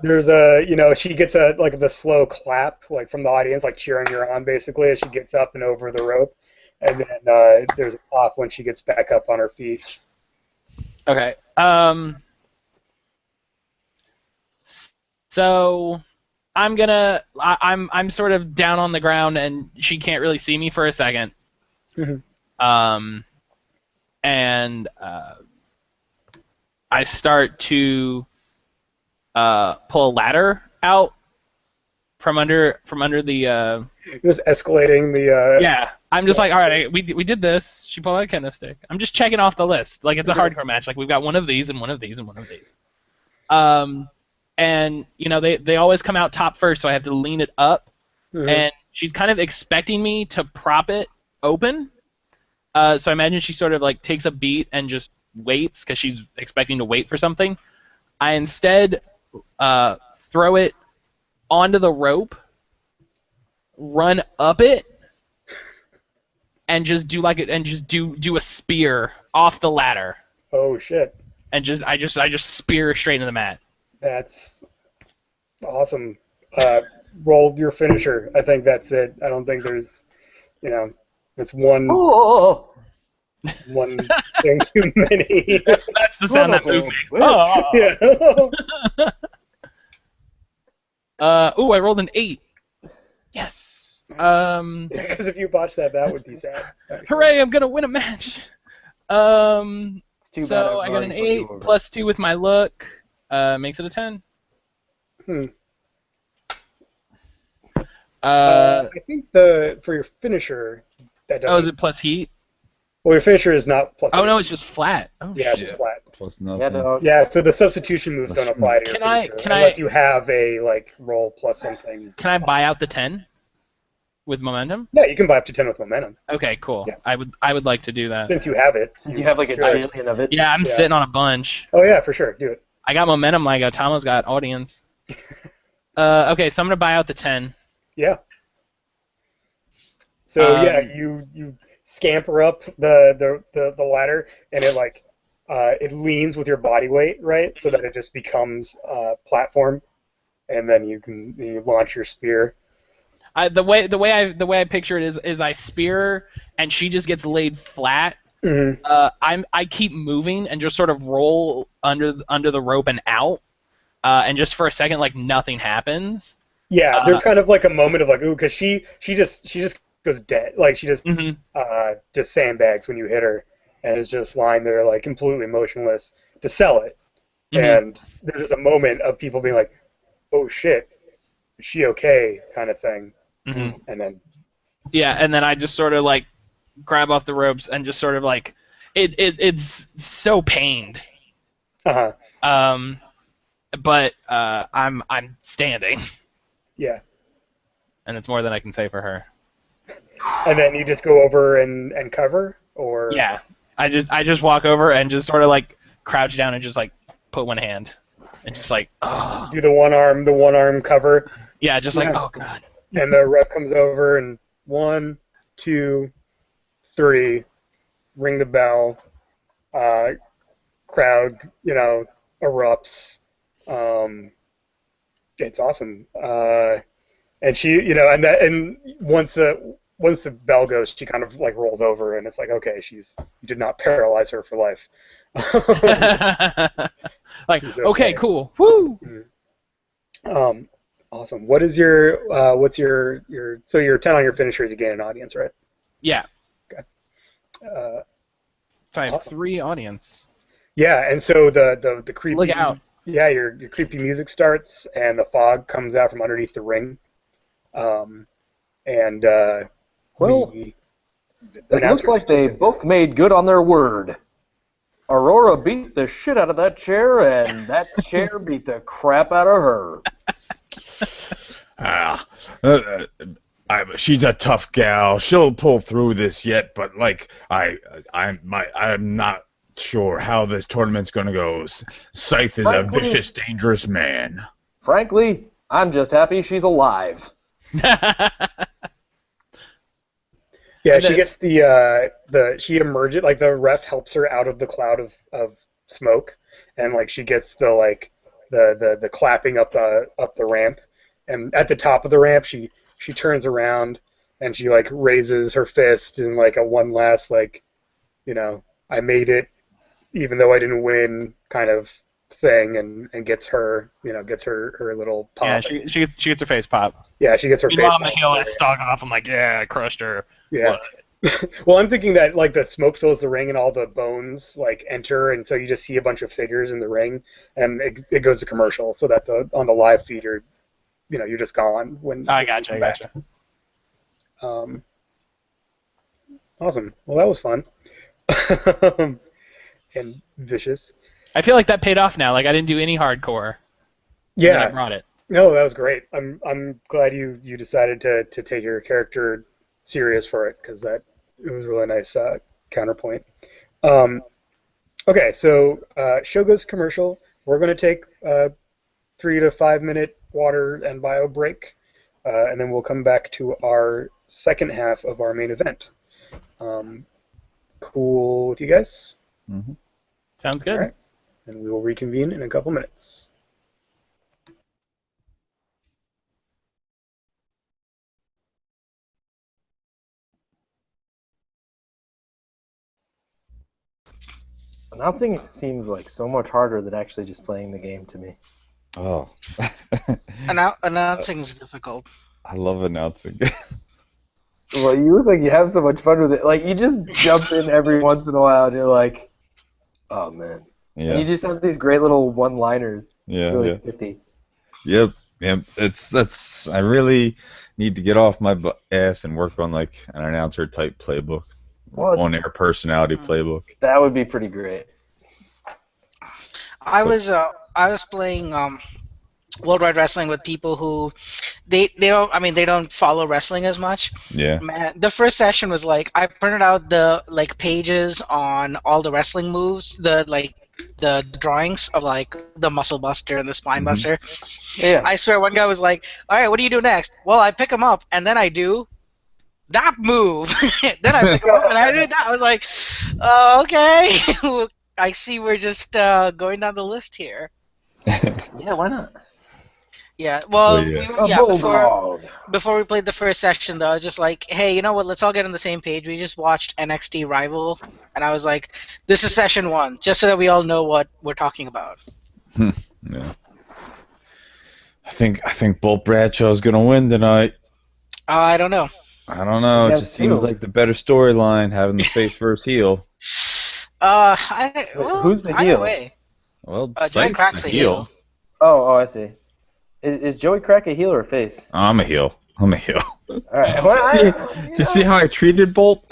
there's a she gets the slow clap like from the audience, like cheering her on basically as she gets up and over the rope, and then there's a pop when she gets back up on her feet. Okay. So I'm sort of down on the ground and she can't really see me for a second. Mhm. And I start to pull a ladder out from under the. Just escalating the. Yeah, I'm just like, all right, we did this. She pulled out a kendo stick. I'm just checking off the list. Like it's a hardcore match. Like we've got one of these and one of these and one of these. And you know they always come out top first, so I have to lean it up. Mhm. And she's kind of expecting me to prop it open. So I imagine she sort of like takes a beat and just waits because she's expecting to wait for something. I instead throw it onto the rope, run up it, and just do do a spear off the ladder. Oh shit. And I just spear straight into the mat. That's awesome. Roll your finisher. I think that's it. I don't think there's, it's one Oh, thing too many. That's the sound that move makes. Oh. Yeah. Ooh, I rolled an 8. Yes. Because if you botch that would be sad. actually. Hooray! I'm gonna win a match. it's too bad So I've I got an already put you 8 over. plus 2 with my look. Makes it a 10. I think for your finisher, that Oh, doesn't. is it plus heat? Well, your finisher is not plus. Oh eight. no, it's just flat. Oh Yeah, it's shit. just flat. Plus nothing. Yeah, no. Yeah, so the substitution moves don't apply to your Can I- finisher can I- unless you have a roll plus something. Can I buy out the 10 with momentum? Yeah, you can buy up to 10 with momentum Okay, cool. Yeah. I would like to do that. since you have it. Since you have like a Sure. jillion of it. Yeah, I'm Yeah. sitting on a bunch. Oh yeah, for sure, do it. I got momentum like Atomo's got audience. Okay, so I'm gonna buy out the 10. Yeah. So Um, yeah, you scamper up the ladder, and it leans with your body weight, right? So that it just becomes a platform, and then you launch your spear. The way I picture it is I spear her and she just gets laid flat. Mm-hmm. I keep moving and just sort of roll under the rope and out, and just for a second nothing happens. Yeah, there's kind of like a moment of ooh, because she just goes dead, she just Mhm. just sandbags when you hit her, and is just lying there completely motionless to sell it. Mhm. And there's a moment of people being like, oh shit, is she okay, kind of thing. Mhm. And then Yeah, and then I just sort of grab off the ropes and just sort of it's so pained. uh-huh. But I'm standing, Yeah. and it's more than I can say for her. And then you just go over and cover, or Yeah, I just walk over and just sort of crouch down and just put one hand and just oh. do the one arm cover, Yeah, just Yeah. oh god. and the rep comes over and 1, 2, 3, ring the bell, crowd erupts. It's awesome. And she and once the bell goes, she kind of rolls over, and it's okay, you did not paralyze her for life. She's Okay, cool. Woo. Awesome. What is what's your so your 10 on your finishers, you gain an audience, right? Yeah. Uh, So I have Awesome. 3 audience. yeah, and so the creepy Look out. Yeah, your creepy music starts, and the fog comes out from underneath the ring. And Well, the It looks announcers- like they both made good on their word. Aurora beat the shit out of that chair, and that chair beat the crap out of her. She's a tough gal. She'll pull through this yet, but I'm not sure how this tournament's gonna go. Scythe is a Frankly- vicious, dangerous man. Frankly, I'm just happy she's alive. Yeah, And she then- gets she emerges, the ref helps her out of the cloud of smoke, and she gets the clapping up the ramp, and at the top of the ramp she turns around and she raises her fist in a one last I made it even though I didn't win kind of thing, and gets her her little pop. Yeah, she gets her face pop. Yeah, she gets her face Meanwhile, pop. Mahila stalk off. I'm like, yeah, I crushed her. Yeah. What? Well, I'm thinking that like the smoke fills the ring and all the bones like enter, and so you just see a bunch of figures in the ring, and it goes to commercial, so that on the live feed you're just gone when. I gotcha. Awesome. Well, that was fun. And vicious. I feel like that paid off now. Like I didn't do any hardcore. Yeah. I brought it. No, that was great. I'm glad you decided to take your character serious for it, because it was a really nice counterpoint. Okay, so show goes commercial. We're going to take a 3 to 5 minute water and bio break, and then we'll come back to our second half of our main event. Cool with you guys? Mm-hmm. Sounds good. All right. And we will reconvene in a couple minutes. Announcing it seems like so much harder than actually just playing the game to me. Oh. Announcing is difficult. I love announcing. Well, you look like you have so much fun with it. Like, you just jump in every once in a while and you're like, oh, man. Yeah. And you just have these great little one-liners. Yeah. Really Yeah. pithy. Yep. I really need to get off my ass and work on like an announcer type playbook, on-air personality playbook. That would be pretty great. I was playing Worldwide Wrestling with people who they don't follow wrestling as much. Yeah. Man, the first session was like I printed out the like pages on all the wrestling moves, the drawings of like the muscle buster and the spine buster. Yeah. I swear one guy was like, all right, what do you do next? Well, I pick him up and then I do that move. Then I pick him up and I do that. I was like, okay. I see we're just going down the list here. Yeah, why not? Yeah, well, yeah. before we played the first session, though, I was just like, hey, you know what, let's all get on the same page. We just watched NXT Rival, and I was like, this is session 1, just so that we all know what we're talking about. Yeah. I think Bolt Bradshaw is gonna win tonight. I don't know. I don't know. It just seems like the better storyline, having the face versus heel. Who's the heel? Either way. Well, Joey Crack's the the heel. Oh, I see. Is Joey Crack a heel or a face? I'm a heel. All right. Well, Did you see how I treated Bolt?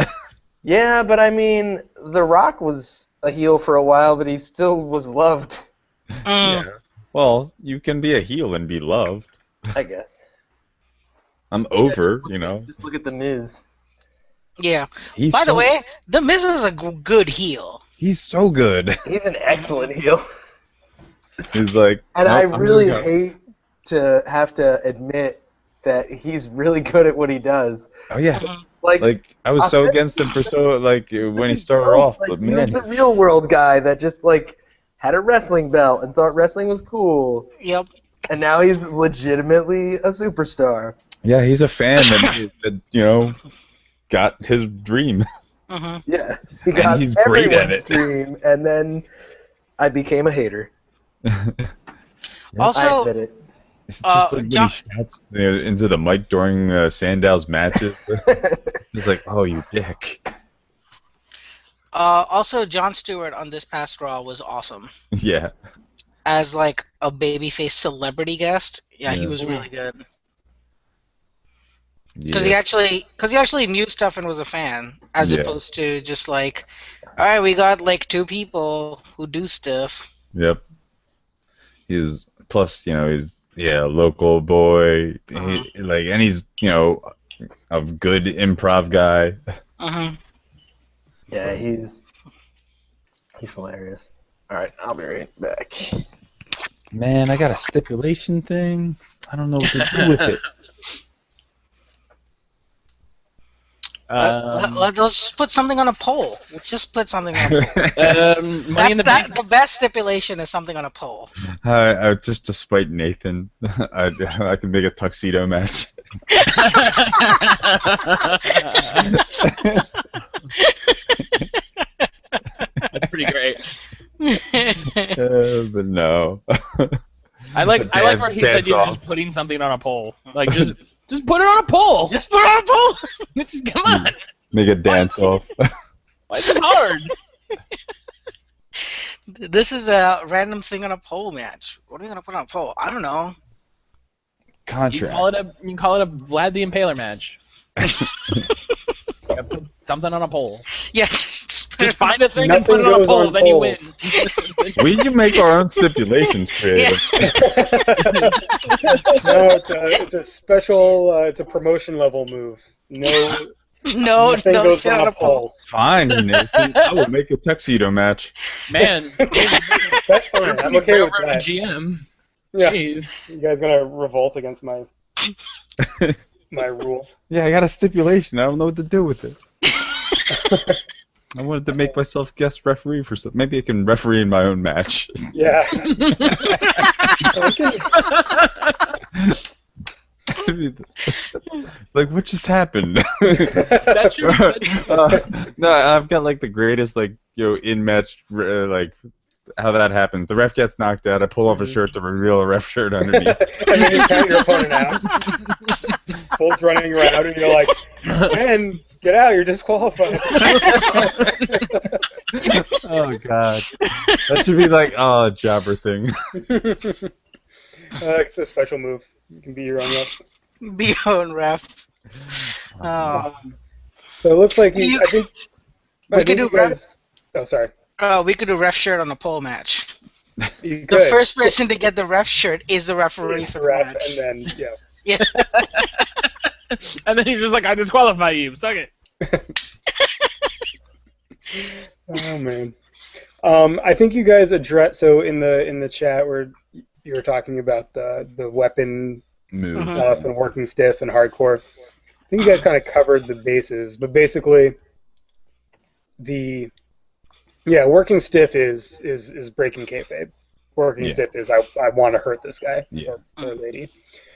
Yeah, but I mean, The Rock was a heel for a while, but he still was loved. Yeah. Well, you can be a heel and be loved. I guess. I'm over, you know. Just look at The Miz. Yeah. By the way, The Miz is a good heel. He's so good. He's an excellent heel. He's like... And I really hate to have to admit that he's really good at what he does. Oh, yeah. Like I was so against him for when he started off, but man... He was the real world guy that just, had a wrestling belt and thought wrestling was cool. Yep. And now he's legitimately a superstar. Yeah, he's a fan that got his dream. Mm-hmm. Yeah, he got and he's great at everyone's it. dream, and then I became a hater. Also, I admit it. It's just like when he shouts into the mic during Sandow's matches. It's like, oh, you dick. Also, Jon Stewart on this past Raw was awesome. Yeah. As a babyface celebrity guest, he was really good. Because he actually knew stuff and was a fan, as opposed to just all right, we got 2 people who do stuff. Yep. He's a local boy. And he's a good improv guy. Mm-hmm. Yeah, he's hilarious. All right, I'll be right back. Man, I got a stipulation thing. I don't know what to do with it. Let's put something on a poll. Just put something on a poll. The best stipulation is something on a poll. Just to spite Nathan, I can make a tuxedo match. That's pretty great. But no. I like where he said you're just putting something on a poll. Just put it on a poll. Just put it on a poll. Just come on. Make a dance off. Why is it hard? This is a random thing on a pole match. What are we gonna put on a pole? I don't know. You can call it a Vlad the Impaler match. Put something on a pole. Yes. Just find a thing and put it Nothing on a goes pole, on then you win. poles. We can make our own stipulations creative. No, it's a special. It's a promotion level move. No, No, nothing no goes shit on a pole. Fine, Nathan. I will make a tuxedo match. Man, That's fine. I'm okay with a that. GM. Yeah. Jeez. You guys gonna revolt against my rule? Yeah, I got a stipulation. I don't know what to do with it. I wanted to make myself guest referee for something. Maybe I can referee in my own match. Yeah. Like, what just happened? That's your No, I've got like the greatest in match how that happens. The ref gets knocked out. I pull off a shirt to reveal a ref shirt underneath. And then you count your opponent out. Bolt's running around, and you're like, "Man, get out! You're disqualified." Oh God, that should be like a jobber thing. It's a special move. You can be your own ref. Be your own ref. Oh. So it looks like You- I think we could do you guys. Oh, sorry. We could do ref shirt on a pole match. You The could. first person to get the ref shirt is the referee It's for the the ref, match. and then yeah. Yeah. And then you're just like, I disqualify you. Suck it. Oh man. I think you guys address in the chat where you were talking about the weapon Move. stuff and working stiff and hardcore. I think you guys kind of covered the bases, but basically working stiff is breaking kayfabe. Working stiff is I want to hurt this guy or lady.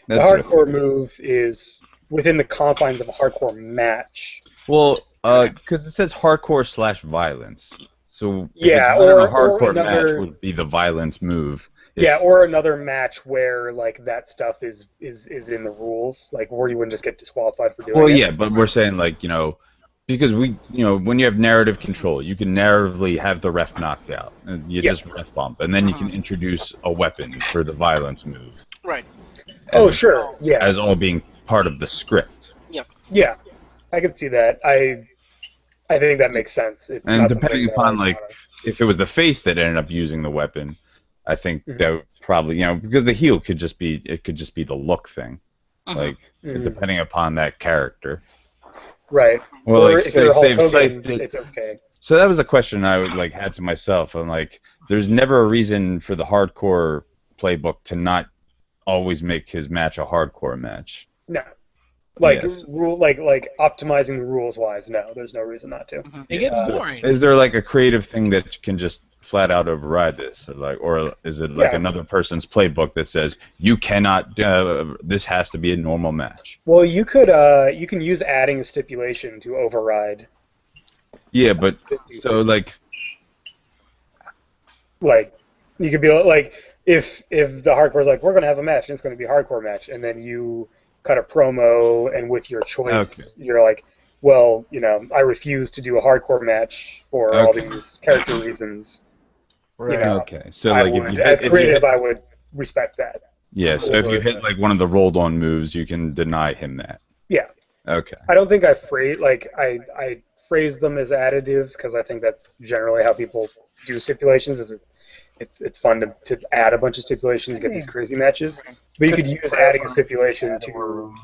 That's the hardcore move is within the confines of a hardcore match. Well, because it says hardcore / violence. So if Yeah, it's not or a hardcore another- match would be the violence move. Yeah, or another match where like that stuff is in the rules, like where you wouldn't just get disqualified for doing it. Well, yeah, but we're saying because when you have narrative control, you can narratively have the ref knocked out, and you just ref bump, and then you can introduce a weapon for the violence move. Right. Sure. Yeah. As all being part of the script. Yeah, I can see that. I think that makes sense. It's And not depending something that upon if it was the face that ended up using the weapon, I think that would probably because the heel could just be the look thing, depending upon that character. right. Well, Or like if you're say Hulk Scythe Hogan, did. it's okay. So that was a question I would had to myself. I'm like, there's never a reason for the hardcore playbook to not always make his match a hardcore match. No. Yes. Optimizing the rules wise, no, there's no reason not to. It gets boring. Is there like a creative thing that can just flat out override this, or is it like another person's playbook that says you cannot? This has to be a normal match. Well, you can use adding a stipulation to override. Yeah, but so you could be like if the hardcore's like we're gonna have a match and it's gonna be a hardcore match, and then you cut a promo and with your choice you're like, well, I refuse to do a hardcore match for all these character reasons. Right. Okay, so I like would, if as you creative, I would respect that. yeah, so if you hit like one of the rolled on moves, you can deny him that. Yeah. Okay. I don't think I phrase them as additive because I think that's generally how people do stipulations. It's fun to add a bunch of stipulations to get these crazy matches. But you could use adding a stipulation to remove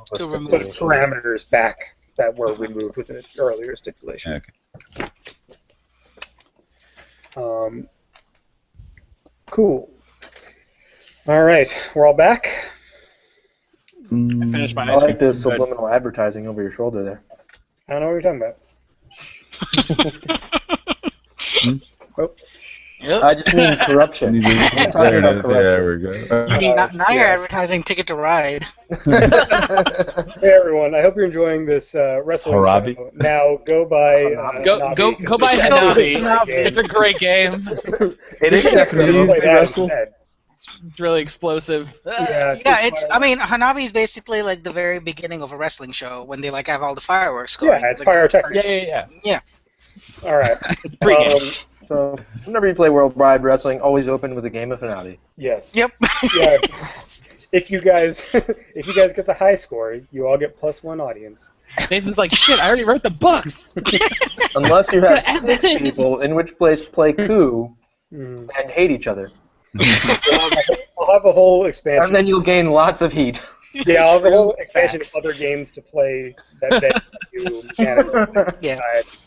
put parameters back that were removed with an earlier stipulation. Okay. Cool. All right, we're all back. I finished my I like this Good. subliminal advertising over your shoulder there. I don't know what you're talking about. I just mean corruption. He's talking There it about is. corruption. Yeah, we go. Now you're advertising Ticket to Ride. Hey everyone, I hope you're enjoying this wrestling Harabi? show. Now go by Go Navi, go by it's a Hanabi. great game. It's a great game. It is You should definitely play used to that wrestle. instead. It's really explosive. Yeah, I mean, Hanabi is basically like the very beginning of a wrestling show when they like have all the fireworks Yeah, going. it's Like, pyrotechnics. Yeah. All right. Pre-game. So whenever you play Worldwide Wrestling, always open with a game of Finale. Yes. Yep. Yeah. If you guys get the high score, you all get +1 audience. Nathan's like, shit, I already wrote the books. Unless you have Add 6 that in. people, in which place play coup Mm. and hate each other. I'll have a whole expansion. And then you'll gain lots of heat. Yeah, I'll have a whole expansion Facts. of other games to play that you mechanics. Yeah.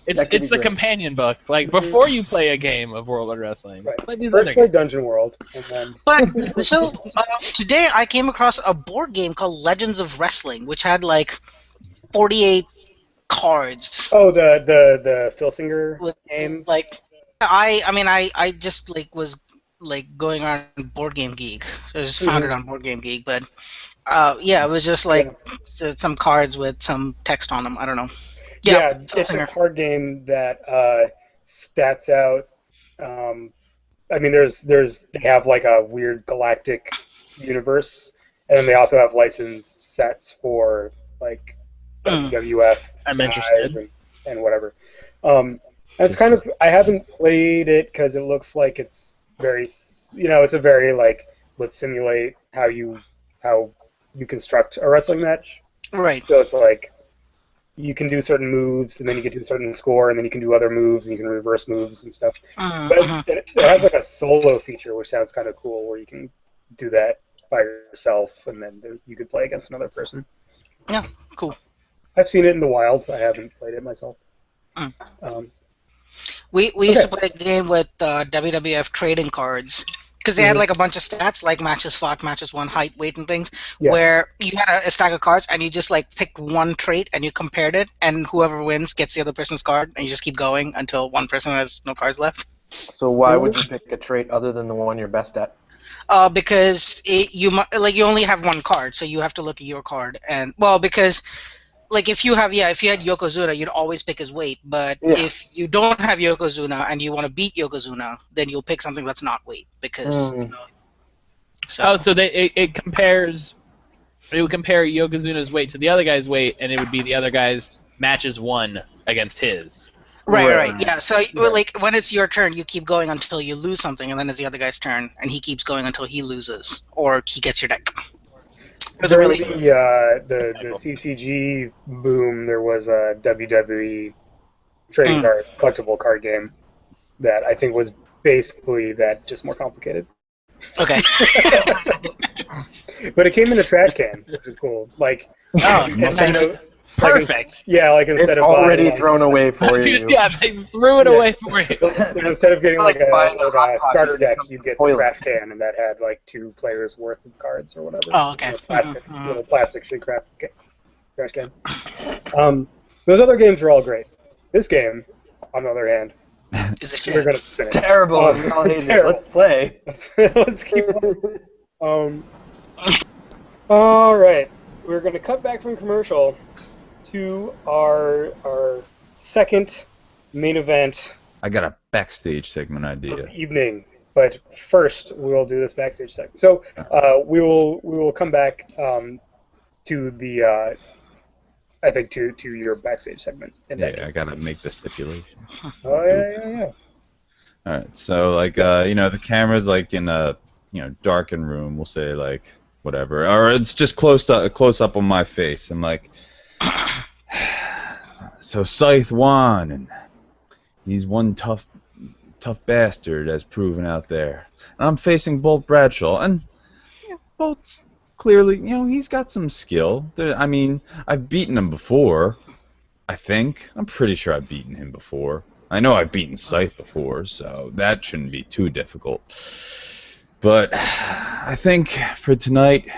It's That could be the great. companion book. Like, before you play a game of World Wide Wrestling, Right. play these First other play games. Dungeon World, and then But so today I came across a board game called Legends of Wrestling, which had like 48 cards. oh, the Phil Singer With, games. Like, I just like was like going on Board Game Geek. I just found it on Board Game Geek, but yeah, it was just like some cards with some text on them. I don't know. Yeah, Phil it's Singer. a card game that stats out. I mean, they have like a weird galactic universe, and then they also have licensed sets for like WWF I'm guys interested. and whatever. It's kind of, I haven't played it because it looks like it's very, it's a very like, let's simulate how you construct a wrestling match. Right. So it's like you can do certain moves, and then you get to a certain score, and then you can do other moves, and you can reverse moves and stuff. But it has like a solo feature, which sounds kind of cool, where you can do that by yourself, and then you could play against another person. Yeah, cool. I've seen it in the wild. I haven't played it myself. We used to play a game with WWF trading cards because they had like a bunch of stats like matches fought, matches won, height, weight, and things. Yeah. Where you had a stack of cards and you just like picked one trait and you compared it, and whoever wins gets the other person's card, and you just keep going until one person has no cards left. So why would you pick a trait other than the one you're best at? Because you only have one card, so you have to look at your card, and because. Like if you had Yokozuna, you'd always pick his weight. But if you don't have Yokozuna and you want to beat Yokozuna, then you'll pick something that's not weight because. So it compares. It would compare Yokozuna's weight to the other guy's weight, and it would be the other guy's matches won against his. Right. Yeah. So like when it's your turn, you keep going until you lose something, and then it's the other guy's turn, and he keeps going until he loses or he gets your deck. During the CCG boom, there was a WWE trading card, collectible card game that I think was basically that, just more complicated. Okay. But it came in a trash can, which is cool. Like, nice. Perfect. Like instead It's of already buying, thrown away for you. Yeah, they threw it away for you. instead of getting like a buying a Hot Pocket starter deck, from you the get the toilet. trash can, and that had like 2 players worth of cards or whatever. Oh, okay. Little plastic shrink wrap trash can. Those other games are all great. This game, on the other hand, Is it we're gonna finish. Terrible. We all hate it. Terrible. Let's play. Let's keep on. All right, we're gonna cut back from commercial to our second main event I got a backstage segment of idea. the evening. But first, we'll do this backstage segment. So we will come back to the I think to your backstage segment. Yeah, I gotta make the stipulation. Oh yeah. All right, so like the camera's like in a darkened room. We'll say like whatever, or it's just close up on my face. I'm like, so Scythe won, and he's one tough bastard as proven out there. And I'm facing Bolt Bradshaw, and Bolt's clearly, he's got some skill. I've beaten him before. I think I'm pretty sure I've beaten him before. I know I've beaten Scythe before, so that shouldn't be too difficult. But I think for tonight,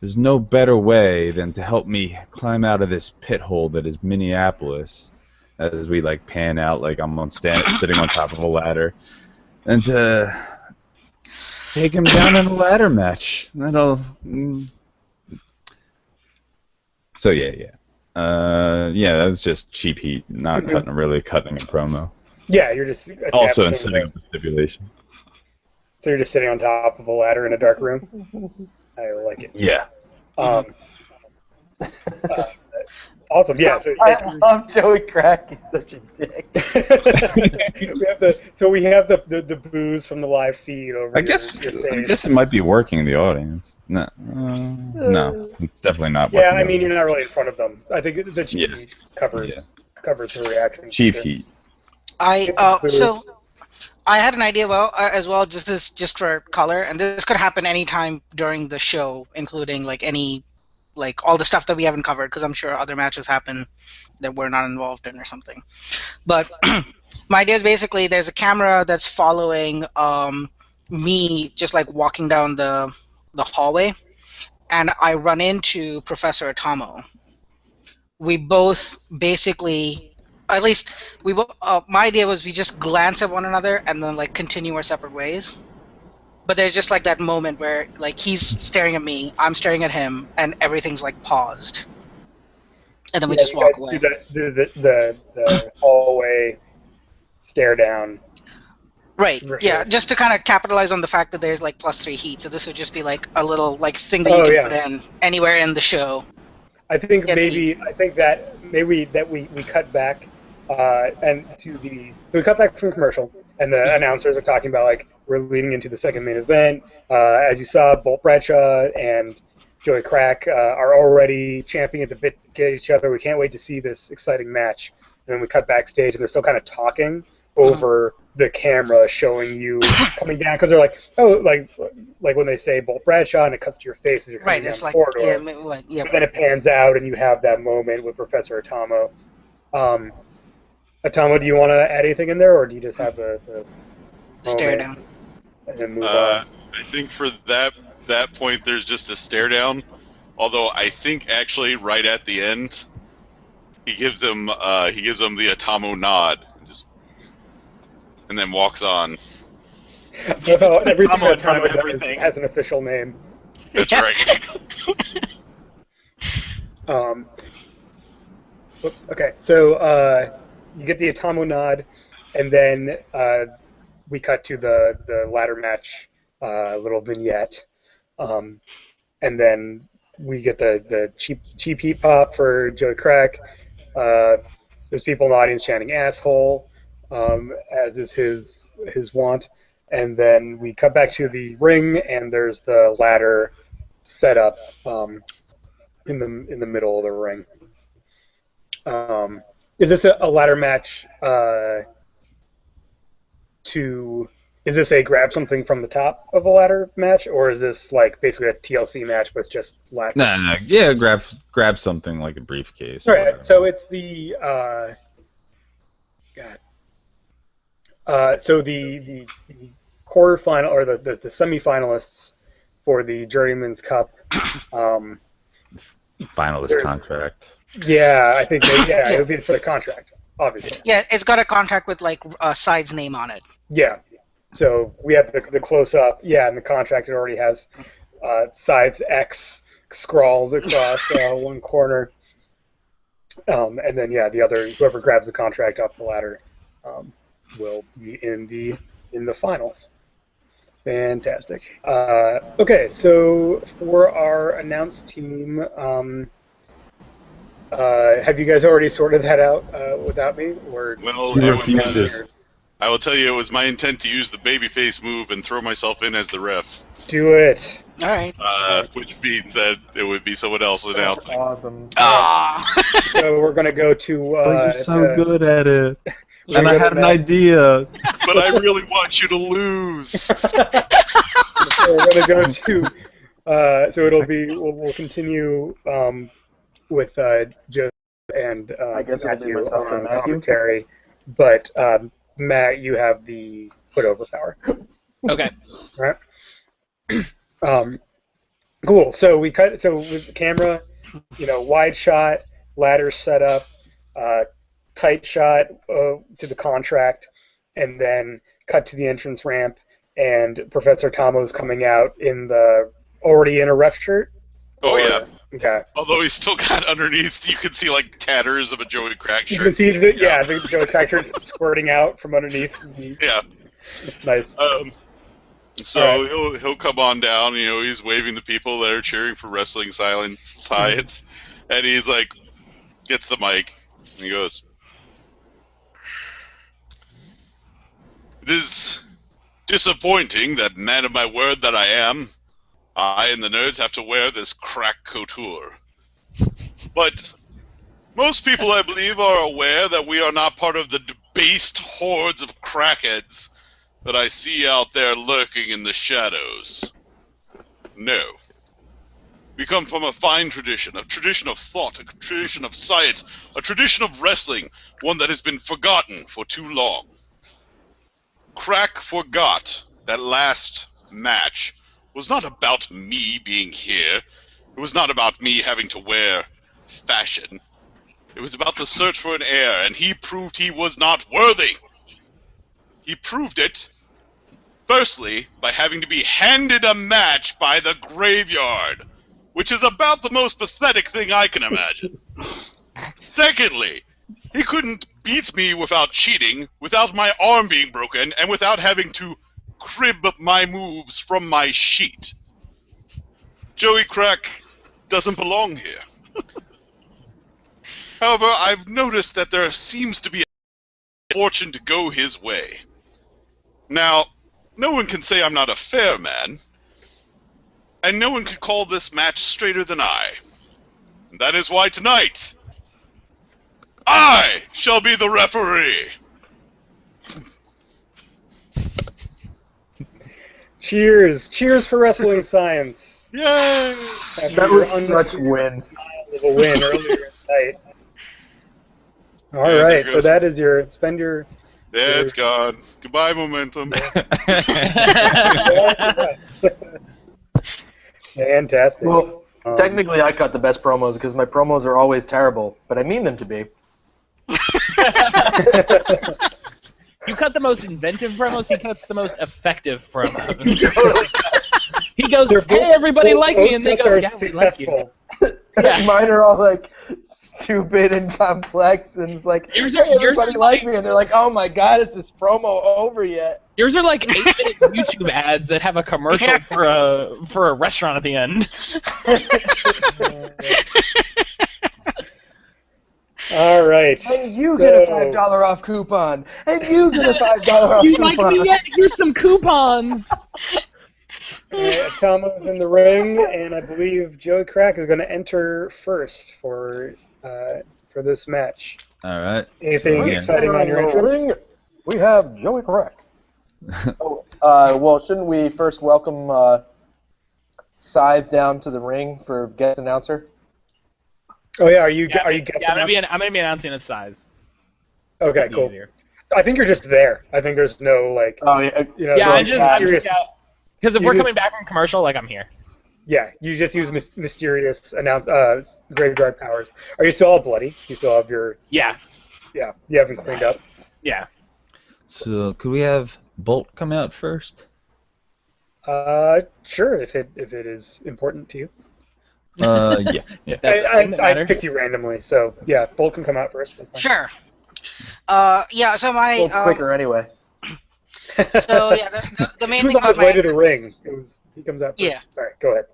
there's no better way than to help me climb out of this pit hole that is Minneapolis, as we like pan out like I'm sitting on top of a ladder, and to take him down in a ladder match. So yeah. That was just cheap heat, not cutting a promo. Yeah, you're just Also, establishing in setting up the stipulation. So you're just sitting on top of a ladder in a dark room? I like it. Yeah. Uh, awesome, yeah. So I love Joey Crack. He's such a dick. we have the booze from the live feed over I guess your face. it might be working in the audience. No, no, it's definitely not. Yeah, working I in the mean, you're not audience. really in front of them. I think the cheap heat covers the reaction. Cheap heat. So I had an idea as well, just for color, and this could happen anytime during the show, including all the stuff that we haven't covered, because I'm sure other matches happen that we're not involved in or something. But my idea is basically there's a camera that's following me just like walking down the hallway, and I run into Professor Atomo. We both basically, at least my idea was we just glance at one another and then like continue our separate ways. But there's just like that moment where like he's staring at me, I'm staring at him, and everything's like paused, and then we just walk away. Do the hallway stare down. Right. Yeah. Just to kind of capitalize on the fact that there's like +3 heat, so this would just be like a little like thing that you can put in anywhere in the show. I think we cut back we cut back from commercial, and the announcers are talking about like we're leading into the second main event. As you saw, Bolt Bradshaw and Joey Crack are already champing at the bit to get each other. We can't wait to see this exciting match. And then we cut backstage, and they're still kind of talking over the camera, showing you coming down, because they're like, oh, like when they say Bolt Bradshaw, and it cuts to your face as you're coming down the corridor. Yeah. But then it pans out, and you have that moment with Professor Atomo. Atomo, do you want to add anything in there, or do you just have the stare down and then move on? I think for that point, there's just a stare down. Although I think actually right at the end, he gives him the Atomo nod, and then walks on. Everything that Atomo does has an official name. That's right. Whoops. Okay, so you get the Atomo nod, and then we cut to the ladder match little vignette, and then we get the cheap heat pop for Joey Crack. There's people in the audience chanting "asshole," as is his wont, and then we cut back to the ring, and there's the ladder set up in the middle of the ring. Is this a ladder match is this a grab something from the top of a ladder match, or is this like basically a TLC match but it's just ladder? No, yeah, grab something like a briefcase. All right, so it's the so the quarterfinal or the semifinalists for the Journeyman's Cup. Finalist contract. Yeah, I think it would be for the contract, obviously. Yeah, it's got a contract with like Side's name on it. Yeah, so we have the close up. Yeah, and the contract it already has Side's X scrawled across one corner, and then the other whoever grabs the contract off the ladder will be in the finals. Fantastic. Okay, so for our announced team. Have you guys already sorted that out without me? Or he refuses. I will tell you, it was my intent to use the babyface move and throw myself in as the ref. Do it. All right. Which means that it would be someone else announcing. Awesome. So we're gonna go to. But you're so good at it. And I had an idea. But I really want you to lose. So we're gonna go to. So it'll be. We'll continue. With Joe and I guess it'll be Matthew myself and on Matthew. commentary, but Matt, you have the put-over power. Okay. All right. Cool. So we cut. So with the camera, wide shot, ladder setup, tight shot to the contract, and then cut to the entrance ramp, and Professor Tomo's coming out already in a ref shirt. Oh yeah. Okay. Although he's still got underneath, you can see like tatters of a Joey Crack shirt. You can see the Joey Crack shirt squirting out from underneath. Yeah. Nice. So he'll come on down. He's waving the people that are cheering for wrestling science, and he's like, gets the mic, and he goes, "It is disappointing that, man of my word that I am, I and the nerds have to wear this crack couture. But most people, I believe, are aware that we are not part of the debased hordes of crackheads that I see out there lurking in the shadows. No. We come from a fine tradition, a tradition of thought, a tradition of science, a tradition of wrestling, one that has been forgotten for too long. Crack forgot that last match was not about me being here. It was not about me having to wear fashion. It was about the search for an heir, and he proved he was not worthy. He proved it, firstly, by having to be handed a match by the graveyard, which is about the most pathetic thing I can imagine. Secondly, he couldn't beat me without cheating, without my arm being broken, and without having to crib my moves from my sheet. Joey Crack doesn't belong here. However, I've noticed that there seems to be a fortune to go his way. Now, no one can say I'm not a fair man, and no one could call this match straighter than I. And that is why tonight, I shall be the referee. Cheers! Cheers for wrestling science! Yay! That was such a win. Of a win earlier in the night. All right, so that is your spend your. Yeah, it's gone. Goodbye, momentum. Fantastic. Well, technically, I cut the best promos because my promos are always terrible, but I mean them to be. You cut the most inventive promos, he cuts the most effective promos. He goes, hey, everybody like me, and they go, yeah, we like you. Yeah. Mine are all like stupid and complex, and it's like, yours hey, everybody like me, and they're like, oh my god, is this promo over yet? Yours are like 8-minute YouTube ads that have a commercial for a restaurant at the end. All right. And you get a $5 off coupon. And you get a $5 off you coupon. like me yet? Here's some coupons. Atomo's in the ring, and I believe Joey Crack is going to enter first for this match. All right. Anything exciting on your entrance? Ring, we have Joey Crack. Well, shouldn't we first welcome Scythe down to the ring for guest announcer? Oh yeah, are you guessing? Yeah, I'm gonna be announcing a Scythe. Okay, cool. Easier. I think you're just there. I think there's no like. Oh yeah. I'm just because if we're coming back from commercial, like I'm here. Yeah, you just use mysterious graveyard powers. Are you still all bloody? You still have your. Yeah. Yeah, you haven't cleaned up. Yeah. So could we have Bolt come out first? Sure, if it is important to you. Yeah. I picked you randomly, so yeah, Bolt can come out first. Sure. Yeah, so my... Bolt's quicker anyway. So, yeah, the main thing about my... to the ring. He comes out first. Yeah. Sorry, go ahead.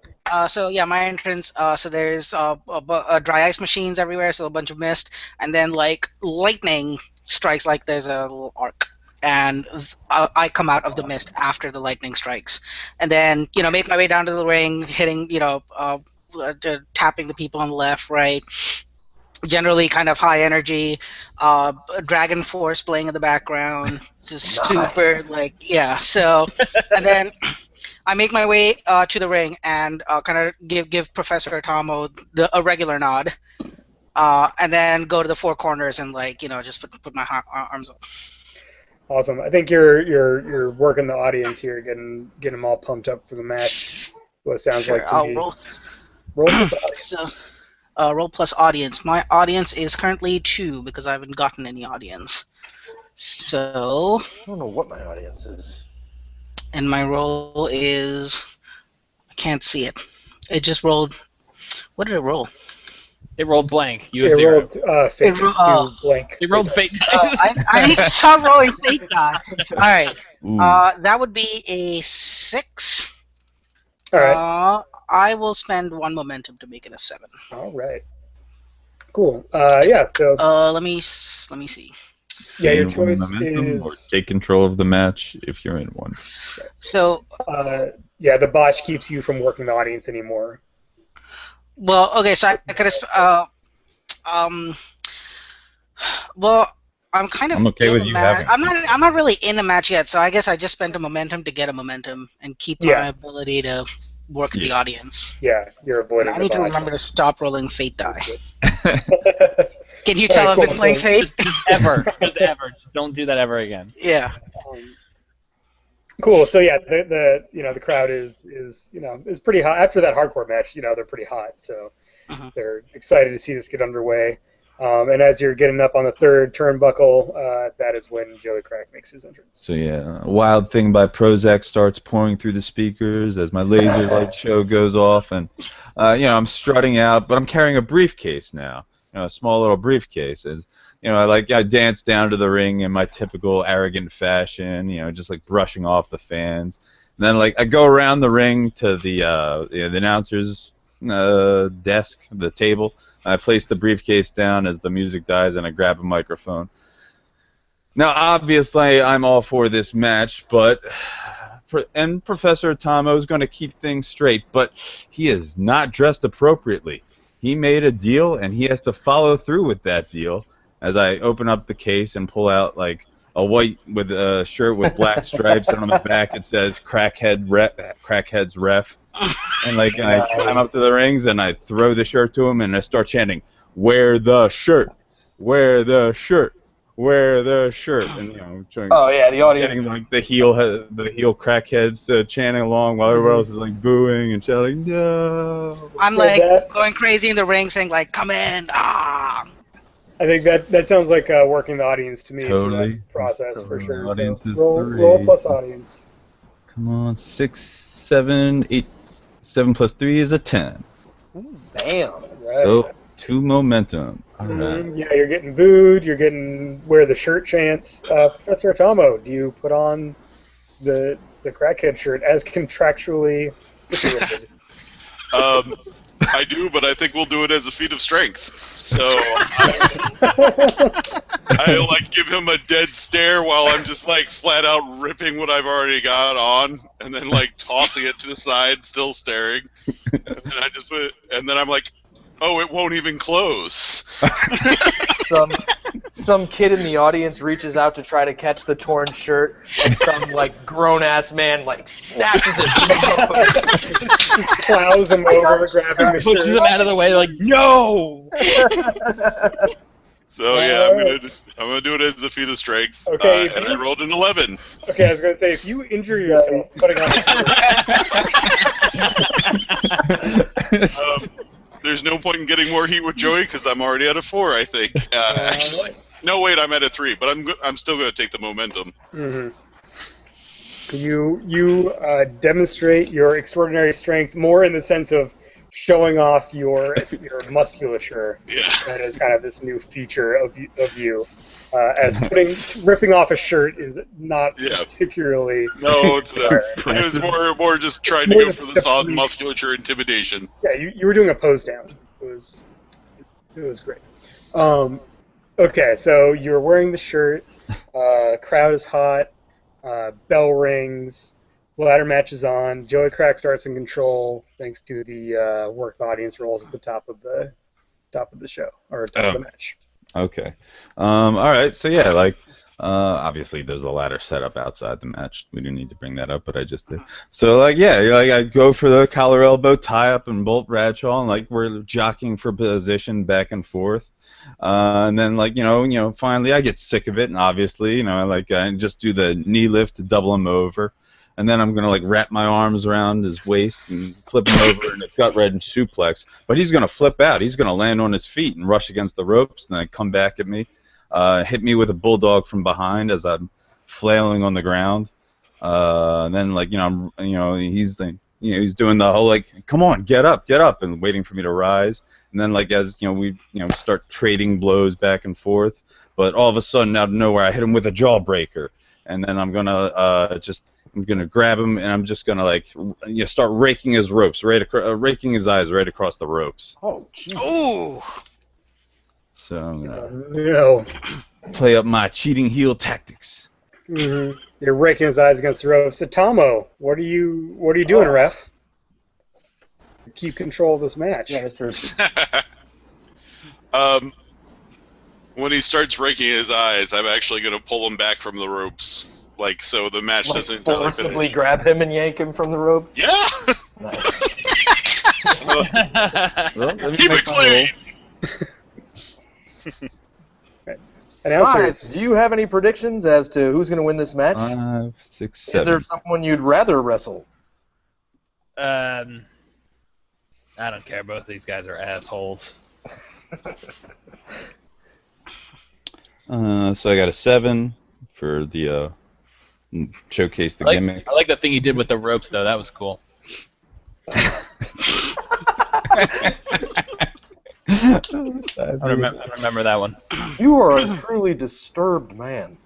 So, yeah, my entrance, so there's dry ice machines everywhere, so a bunch of mist, and then, like, lightning strikes, like there's a little arc. And I come out of the mist after the lightning strikes. And then, make my way down to the ring, hitting, tapping the people on the left, right. Generally kind of high energy, Dragon Force playing in the background, just super, like, yeah. So, and then I make my way to the ring and kind of give Professor Atomo a regular nod, and then go to the four corners and, like, just put my arms up. Awesome. I think you're working the audience here, getting them all pumped up for the match. What it sounds like to me. Roll plus audience. So, roll plus audience. My audience is currently 2 because I haven't gotten any audience. So. I don't know what my audience is. And my roll is. I can't see it. It just rolled. What did it roll? It rolled blank. You have It 0. rolled fate to blank. It rolled fate dice. I need to start rolling fate die. All right. Ooh. That would be a 6. All right. I will spend 1 momentum to make it a 7. All right. Cool. Yeah. So. Let me see. Yeah, your Gain choice momentum is. or take control of the match if you're in one. So. Yeah, the botch keeps you from working the audience anymore. Well, okay. So I could have. Well, I'm kind of. I'm okay in with a you match. having. I'm not really in a match yet. So I guess I just spent a momentum to get a momentum and keep my ability to work the audience. Yeah, you're avoiding. I need to remember to stop rolling fate die. Can you All tell right, I've been cool, playing cool. fate? Just ever. Just don't do that ever again. Yeah. Cool. So yeah, the crowd is pretty hot after that hardcore match. They're pretty hot, so they're excited to see this get underway. And as you're getting up on the third turnbuckle, that is when Joey Crack makes his entrance. So yeah, Wild Thing by Prozac starts pouring through the speakers as my laser light show goes off, and I'm strutting out, but I'm carrying a briefcase now. A small little briefcase. As I dance down to the ring in my typical arrogant fashion. Just like brushing off the fans. And then I go around the ring to the announcer's desk, the table. I place the briefcase down as the music dies, and I grab a microphone. Now, obviously, I'm all for this match, but Professor Atomo is going to keep things straight, but he is not dressed appropriately. He made a deal, and he has to follow through with that deal. As I open up the case and pull out a white with a shirt with black stripes, and on the back it says "Crackheads Ref." And I climb up to the rings and I throw the shirt to him and I start chanting, "Wear the shirt, wear the shirt, wear the shirt." And the audience getting the heel crackheads chanting along while everyone else is booing and shouting, "No!" I'm going crazy in the ring, saying "Come in!" Ah. I think that sounds like working the audience to me. Totally. That process for sure. Audience is roll plus audience. Come on, 6, 7, 8. 7 plus 3 is a 10. Damn. Right. So 2 momentum. All right. Yeah, you're getting booed. You're getting wear the shirt chants. Professor Atomo, do you put on the crackhead shirt as contractually stipulated? I do, but I think we'll do it as a feat of strength. So I give him a dead stare while I'm just flat out ripping what I've already got on, and then tossing it to the side, still staring. And then I'm like, oh, it won't even close. Some kid in the audience reaches out to try to catch the torn shirt, and some grown-ass man snatches it. Plows him over, grabbing the shirt. Pushes him out of the way, no! So yeah, I'm gonna do it as a feat of strength. Okay, and I rolled an 11. Okay, I was gonna say if you injure yourself putting on a shirt. There's no point in getting more heat with Joey because I'm already at a 4, I think. Actually, no, wait, I'm at a 3, but I'm still going to take the momentum. Mm-hmm. You demonstrate your extraordinary strength more in the sense of showing off your musculature. Yeah. That is kind of this new feature of you. As ripping off a shirt is not particularly. No, it was more just trying to go for the solid musculature intimidation. Yeah, you were doing a pose down. It was great. Okay, so you're wearing the shirt. Crowd is hot. Bell rings. Ladder match is on. Joey Crack starts in control thanks to the work the audience rolls at the top of the show or top of the match. Okay. All right. So yeah, obviously there's a ladder set up outside the match. We didn't need to bring that up, but I just did. So I go for the collar elbow tie up and Bolt Bradshaw, and we're jockeying for position back and forth. And then finally I get sick of it, and obviously I just do the knee lift to double him over. And then I'm going to wrap my arms around his waist and flip him over in a gut-wrenching suplex. But he's going to flip out. He's going to land on his feet and rush against the ropes and then come back at me, hit me with a bulldog from behind as I'm flailing on the ground. And then he's he's doing the whole like, come on, get up, and waiting for me to rise. And then like as we start trading blows back and forth. But all of a sudden, out of nowhere, I hit him with a jawbreaker, and then I'm gonna grab him, and I'm just gonna like start raking his ropes, raking his eyes right across the ropes. Oh, jeez. Ooh. So I'm gonna No. play up my cheating heel tactics. Mm-hmm. You're raking his eyes against the ropes. Atomo, what are you doing, ref? Keep control of this match. Yeah, Mr. When he starts raking his eyes, I'm actually going to pull him back from the ropes, like so the match doesn't entirely forcibly finish. grab him and yank him from the ropes. Yeah. Nice. Well, let me Keep make it my clean. Announcers. Scythe, do you have any predictions as to who's going to win this match? 5, 6, Is there 7. someone you'd rather wrestle? I don't care. Both these guys are assholes. So I got a 7 for the showcase the gimmick. I like the thing you did with the ropes, though. That was cool. I remember that one. You are a truly disturbed man.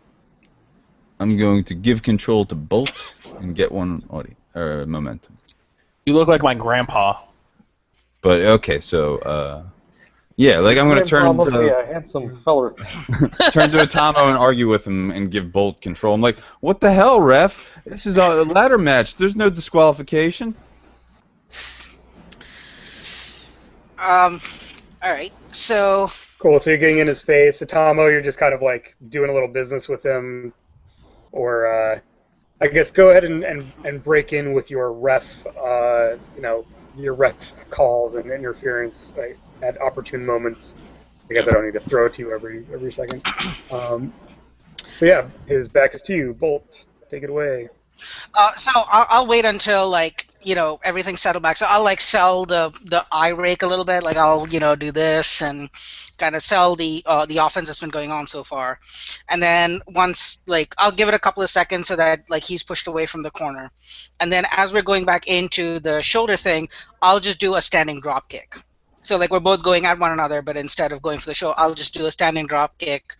I'm going to give control to Bolt and get one momentum. You look like my grandpa. But okay, so yeah, like I'm gonna turn must be to a handsome feller. turn to Atomo and argue with him and give Bolt control. I'm like, what the hell, ref? This is a ladder match. There's no disqualification. All right. So Cool. So you're getting in his face. Atomo, you're just kind of like doing a little business with him, or I guess go ahead and break in with your ref. Your ref calls and interference at opportune moments. I guess I don't need to throw it to you every second. But yeah, his back is to you. Bolt, take it away. so I'll wait until everything's settled back. So I'll sell the eye rake a little bit. Like I'll do this and kind of sell the offense that's been going on so far. And then once I'll give it a couple of seconds so that he's pushed away from the corner. And then as we're going back into the shoulder thing, I'll just do a standing drop kick. So we're both going at one another, but instead of going for the show, I'll just do a standing drop kick.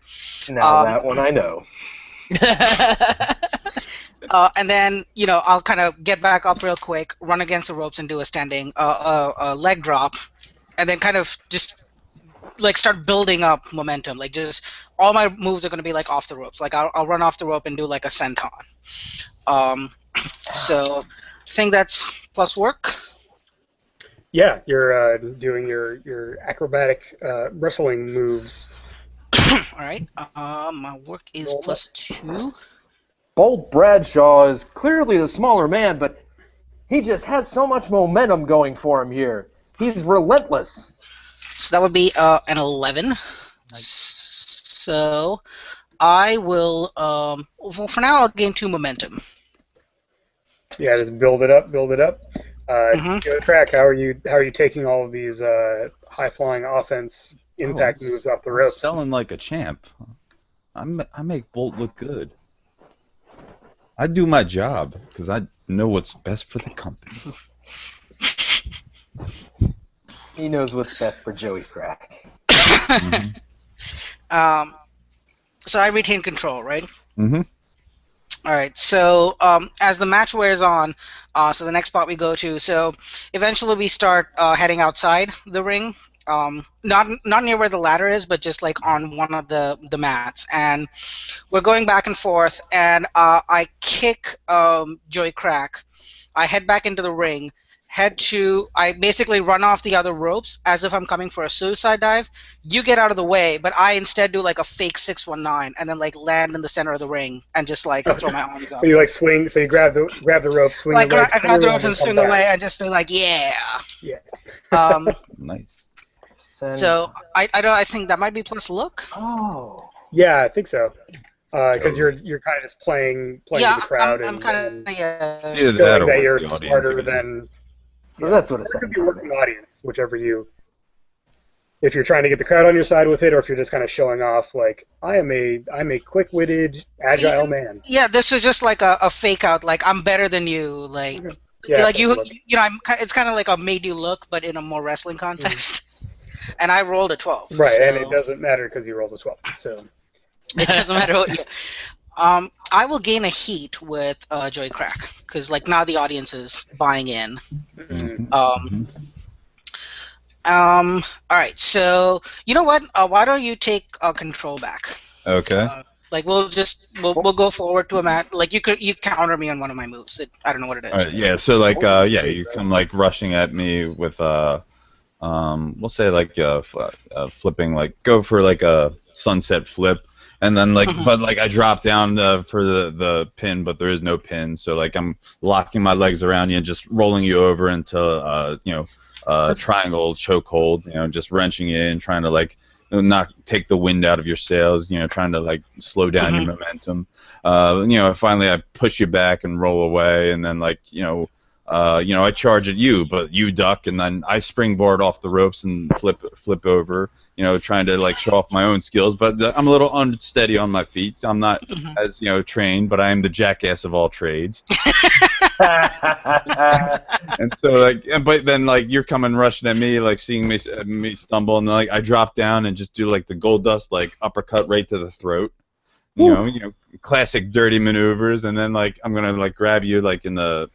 Now that one I know. And then I'll kind of get back up real quick, run against the ropes, and do a standing leg drop, and then kind of just start building up momentum. Just all my moves are going to be off the ropes. I'll run off the rope and do a senton. So I think that's plus work. Yeah, you're doing your acrobatic wrestling moves. All right. My work is +2. Bolt Bradshaw is clearly the smaller man, but he just has so much momentum going for him here. He's relentless. So that would be an 11. So I will. Well, for now, I'll gain 2 momentum. Yeah, just build it up. Mhm. Go track. How are you taking all of these high flying offense impact moves off the ropes? Selling like a champ. I make Bolt look good. I do my job because I know what's best for the company. He knows what's best for Joey Crack. Mm-hmm. So I retain control, right? Mm-hmm. All right. So as the match wears on, so the next spot we go to. So eventually we start heading outside the ring. Not near where the ladder is, but just on one of the mats, and we're going back and forth. And I kick Joey Crack. I head back into the ring. I basically run off the other ropes as if I'm coming for a suicide dive. You get out of the way, but I instead do a fake 619 and then land in the center of the ring and just throw my arms up. So you swing. So you grab the rope, swing. I grab the ropes and swing away and just do yeah. Yeah. Nice. So I think that might be plus look. Oh. Yeah, I think so. Because you're kind of just playing to the crowd I'm and kind of Either feeling that or that you're work the audience smarter again. than. So that's what a It could be senton working is. the audience, whichever you. If you're trying to get the crowd on your side with it, or if you're just kind of showing off, I'm a quick-witted, agile man. Yeah, this is just a fake out. I'm better than you. Yeah, like you, look. you know, it's kind of like a made you look, but in a more wrestling context. And I rolled a 12. Right, so and it doesn't matter because you rolled a 12. So it doesn't matter what. Yeah. I will gain a heat with Joy Crack because like now the audience is buying in. All right, so you know what? Why don't you take control back? Okay. Like we'll go forward to a mat. Like you counter me on one of my moves. I don't know what it is. All right. Yeah. So like you come like rushing at me with we'll say like flipping, like go for like a sunset flip, and then like but like I drop down for the pin, but there is no pin, so like I'm locking my legs around you and just rolling you over into triangle chokehold, just wrenching you in, trying to like not take the wind out of your sails, trying to like slow down your momentum. Finally I push you back and roll away, and then like I charge at you, but you duck, and then I springboard off the ropes and flip over, trying to like show off my own skills. But I'm a little unsteady on my feet. I'm not as trained, but I am the jackass of all trades. And so but then like you're coming rushing at me, like seeing me stumble, and then, like I drop down and just do like the gold dust like uppercut right to the throat. Classic dirty maneuvers, and then like I'm gonna like grab you like in the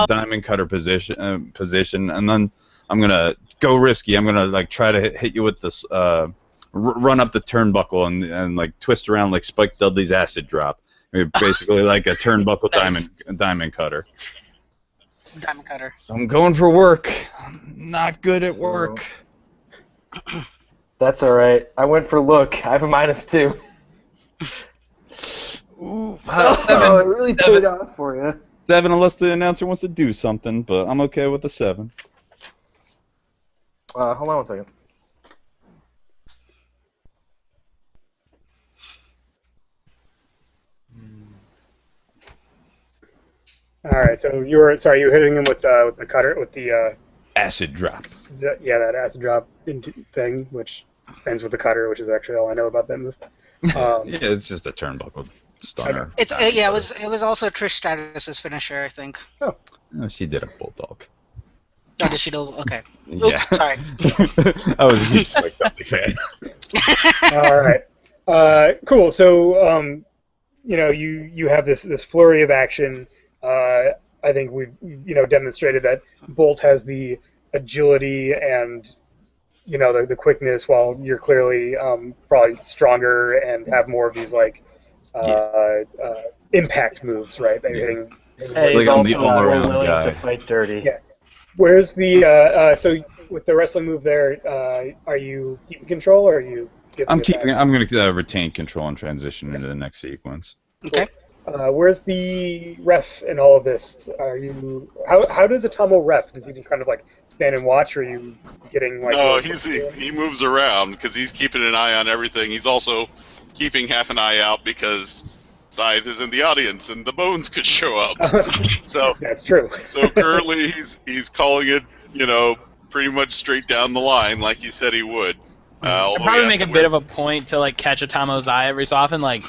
diamond cutter position, and then I'm gonna go risky. I'm gonna like try to hit you with this, run up the turnbuckle and like twist around like Spike Dudley's acid drop. Basically like a turnbuckle diamond cutter. Diamond cutter. So I'm going for work. I'm not good at work. That's all right. I went for look. I have a -2. Ooh, 7. It really paid off for you. 7, unless the announcer wants to do something, but I'm okay with the 7. Hold on one second. all right, so you were hitting him with the cutter, with the acid drop. that acid drop thing, which ends with the cutter, which is actually all I know about that move. Yeah, it's just a turnbuckle stunner. It was also Trish Stratus's finisher, I think. Oh, she did a bulldog. Oh, did she do? Okay. Oops, Yeah. sorry. I was a huge Spike Dudley fan. all right, cool. So you have this flurry of action. I think we've demonstrated that Bolt has the agility and the quickness, while you're clearly probably stronger and have more of these like impact moves, right? That you're hitting. Hey, Like he's I'm the also all-around more willing guy. to fight dirty. Yeah. Where's the so with the wrestling move there? Are you keeping control, or are you? I'm going to retain control and transition into the next sequence. Okay. Where's the ref in all of this? Are you? How does Atomo ref? Does he just kind of like stand and watch, or are you getting like? No, he moves around because he's keeping an eye on everything. He's also keeping half an eye out because Scythe is in the audience and the bones could show up. So that's true. So currently he's calling it, pretty much straight down the line like he said he would. I'd probably make a bit of a point to like catch Atomo's eye every so often, like.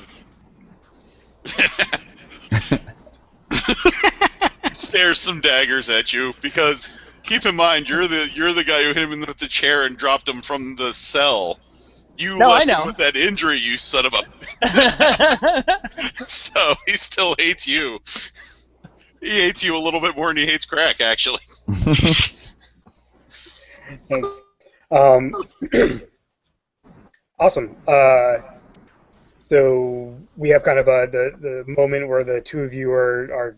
Stares some daggers at you because keep in mind you're the guy who hit him with the chair and dropped him from the cell. You left him with that injury, you son of a. So he still hates you. He hates you a little bit more than he hates Crack, actually. Awesome. So we have kind of the moment where the two of you are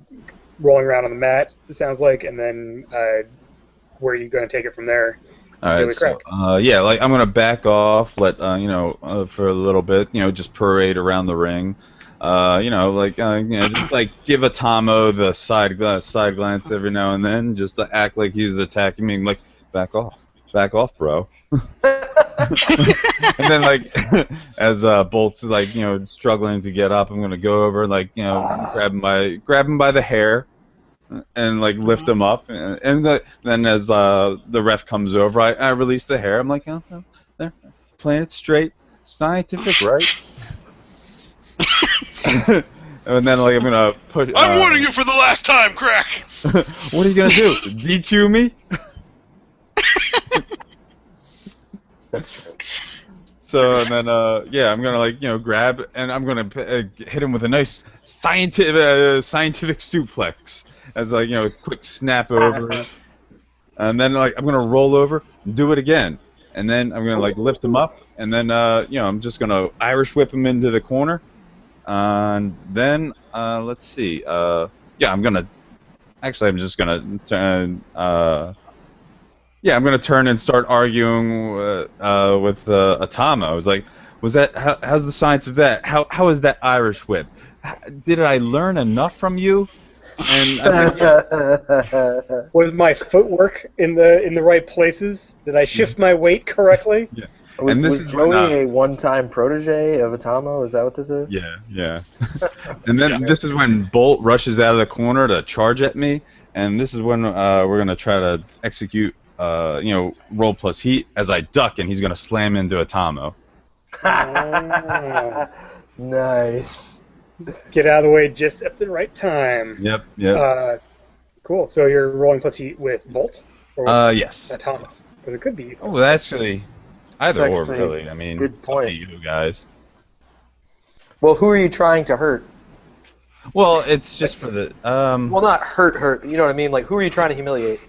rolling around on the mat, it sounds like, and then where are you going to take it from there? All right, so, like I'm going to back off, let for a little bit, just parade around the ring. Just like give Atomo the side glance every now and then, just to act like he's attacking me, like back off, bro. And then like as Bolt's like struggling to get up, I'm gonna go over grab him by the hair and like lift him up, and then as the ref comes over, I release the hair. I'm like, oh, there, playing it straight, scientific, right? And then like I'm gonna push. I'm warning you for the last time, Crack. What are you gonna do? DQ me? That's true. So and then yeah, I'm gonna grab and I'm gonna hit him with a nice scientific suplex as a quick snap over, and then I'm gonna roll over, and do it again, and then I'm gonna lift him up, and then I'm just gonna Irish whip him into the corner, and then let's see, yeah, I'm just gonna turn. Yeah, I'm gonna turn and start arguing with Atomo. I was like, how's the science of that? How is that Irish whip? Did I learn enough from you? And I think, yeah. Was my footwork in the right places? Did I shift my weight correctly? Yeah. And this was is Joey a one-time protege of Atomo? Is that what this is? Yeah. And then this is when Bolt rushes out of the corner to charge at me, and this is when we're gonna try to execute. Roll plus heat as I duck, and he's gonna slam into Atomo. Nice. Get out of the way just at the right time. Yep. Cool. So you're rolling plus heat with Bolt? Or Yes. Atomo? Because it could be. Oh, actually, either or actually really. I mean, good it's point. up to you guys. Well, who are you trying to hurt? Well, it's just for the Well, not hurt. You know what I mean? Like, who are you trying to humiliate?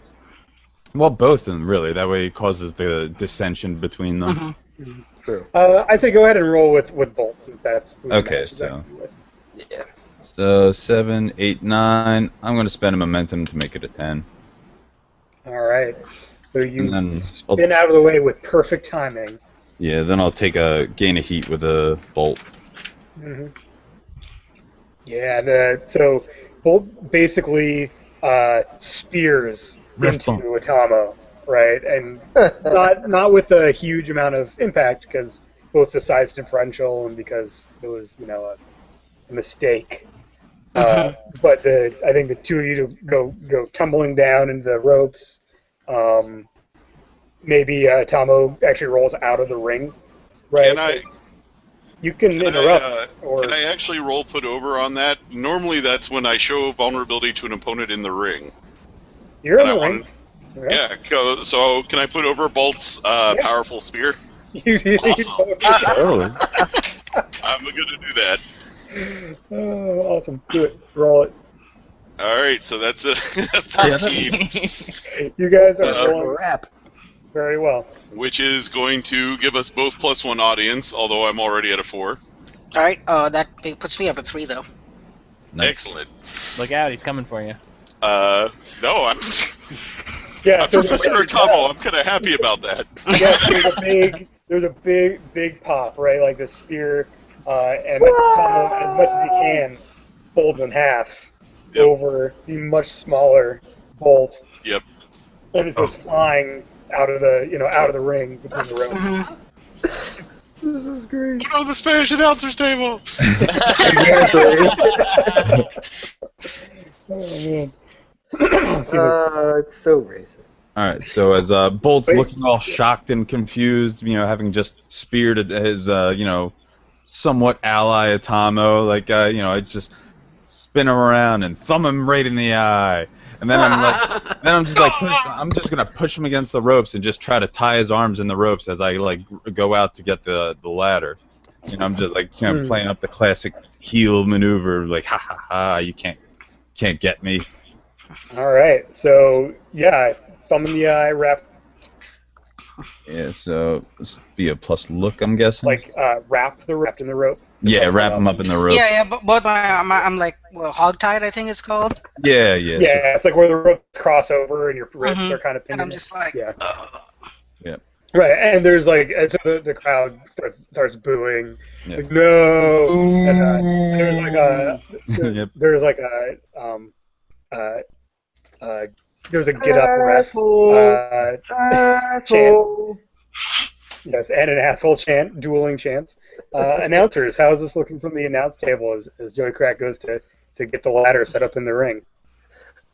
Well, both of them really. That way, it causes the dissension between them. True. I'd say go ahead and roll with Bolt, since that's who Okay, matches so- up with. Yeah. So 7, 8, 9. I'm gonna spend a momentum to make it a 10. All right. So you And then spin out of the way with perfect timing. Yeah, then I'll take a gain of heat with a bolt. Mm-hmm. Yeah. So Bolt basically spears Rift into bump. Atomo, right? And not with a huge amount of impact, because both the size differential and because it was a mistake. But I think the two of you go tumbling down into the ropes. Maybe Atomo actually rolls out of the ring, right? You can interrupt. Can I actually roll put over on that? Normally, that's when I show vulnerability to an opponent in the ring. You're in And the ring. Okay. Yeah. So can I put over Bolt's powerful spear? Totally. I'm gonna do that. Oh, awesome. Do it. Roll it. All right. So that's a 13, You guys are rolling Crap. very well. which is going to give us both +1 audience. Although I'm already at a 4. All right, that puts me up at 3, though. Nice. Excellent. Look out, he's coming for you. No, I'm Yeah. So Professor Atomo. I'm kind of happy about that. yes, there's a big pop, right? Like the spear, and Atomo, as much as he can, folds in half Yep. over the much smaller Bolt. Yep. And it goes flying out of the ring between the ropes. This is great. Put on the Spanish announcer's table. Oh man. It's so racist. All right, so as Bolt's looking all shocked and confused, having just speared his, somewhat ally Atomo, I just spin him around and thumb him right in the eye, and then I'm just gonna push him against the ropes and just try to tie his arms in the ropes as I go out to get the ladder. I'm just playing up the classic heel maneuver, ha ha ha, you can't get me. All right. So yeah, thumb in the eye, wrap Yeah, so this would be a plus look, I'm guessing. wrapped in the rope. Yeah, wrap him up in the rope. Yeah, but I'm like hog-tied, I think it's called. Yeah. Yeah, it's like where the ropes cross over and your wrists are kind of pinned. And I'm just like, yeah. Yeah. Right, and there's and so the crowd starts booing, Yeah. like no, and there's a get up ref chant. Yes, and an asshole chant, dueling chants. Announcers, how is this looking from the announce table as Joey Crack goes to get the ladder set up in the ring?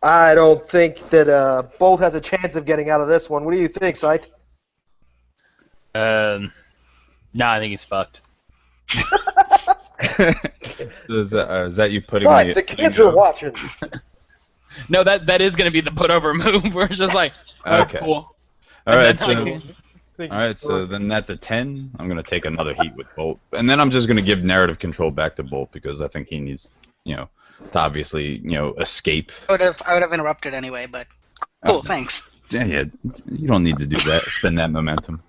I don't think that Bolt has a chance of getting out of this one. What do you think, Scythe? No, I think he's fucked. Is that you putting Scythe, me? the kids are watching. No, that is going to be the put over move. Where it's just like, that's Okay. cool. All And right, then, so then that's a 10. I'm gonna take another heat with Bolt, and then I'm just gonna give narrative control back to Bolt because I think he needs, to obviously, escape. I would have interrupted anyway, but cool, thanks. Yeah, you don't need to do that. Spend that momentum.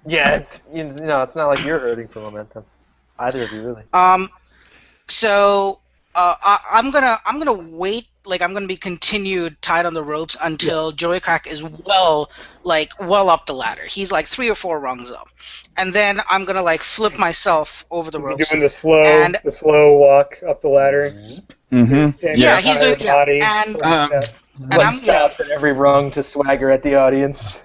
Yeah, it's not like you're hurting for momentum. Either of you, really. So I'm gonna wait. Like I'm gonna be continued tied on the ropes until Joey Crack is well up the ladder. He's like 3 or 4 rungs up, and then I'm gonna flip myself over the ropes. Doing the slow walk up the ladder. Mm-hmm. Yeah, he's doing and I'm stops at every rung to swagger at the audience.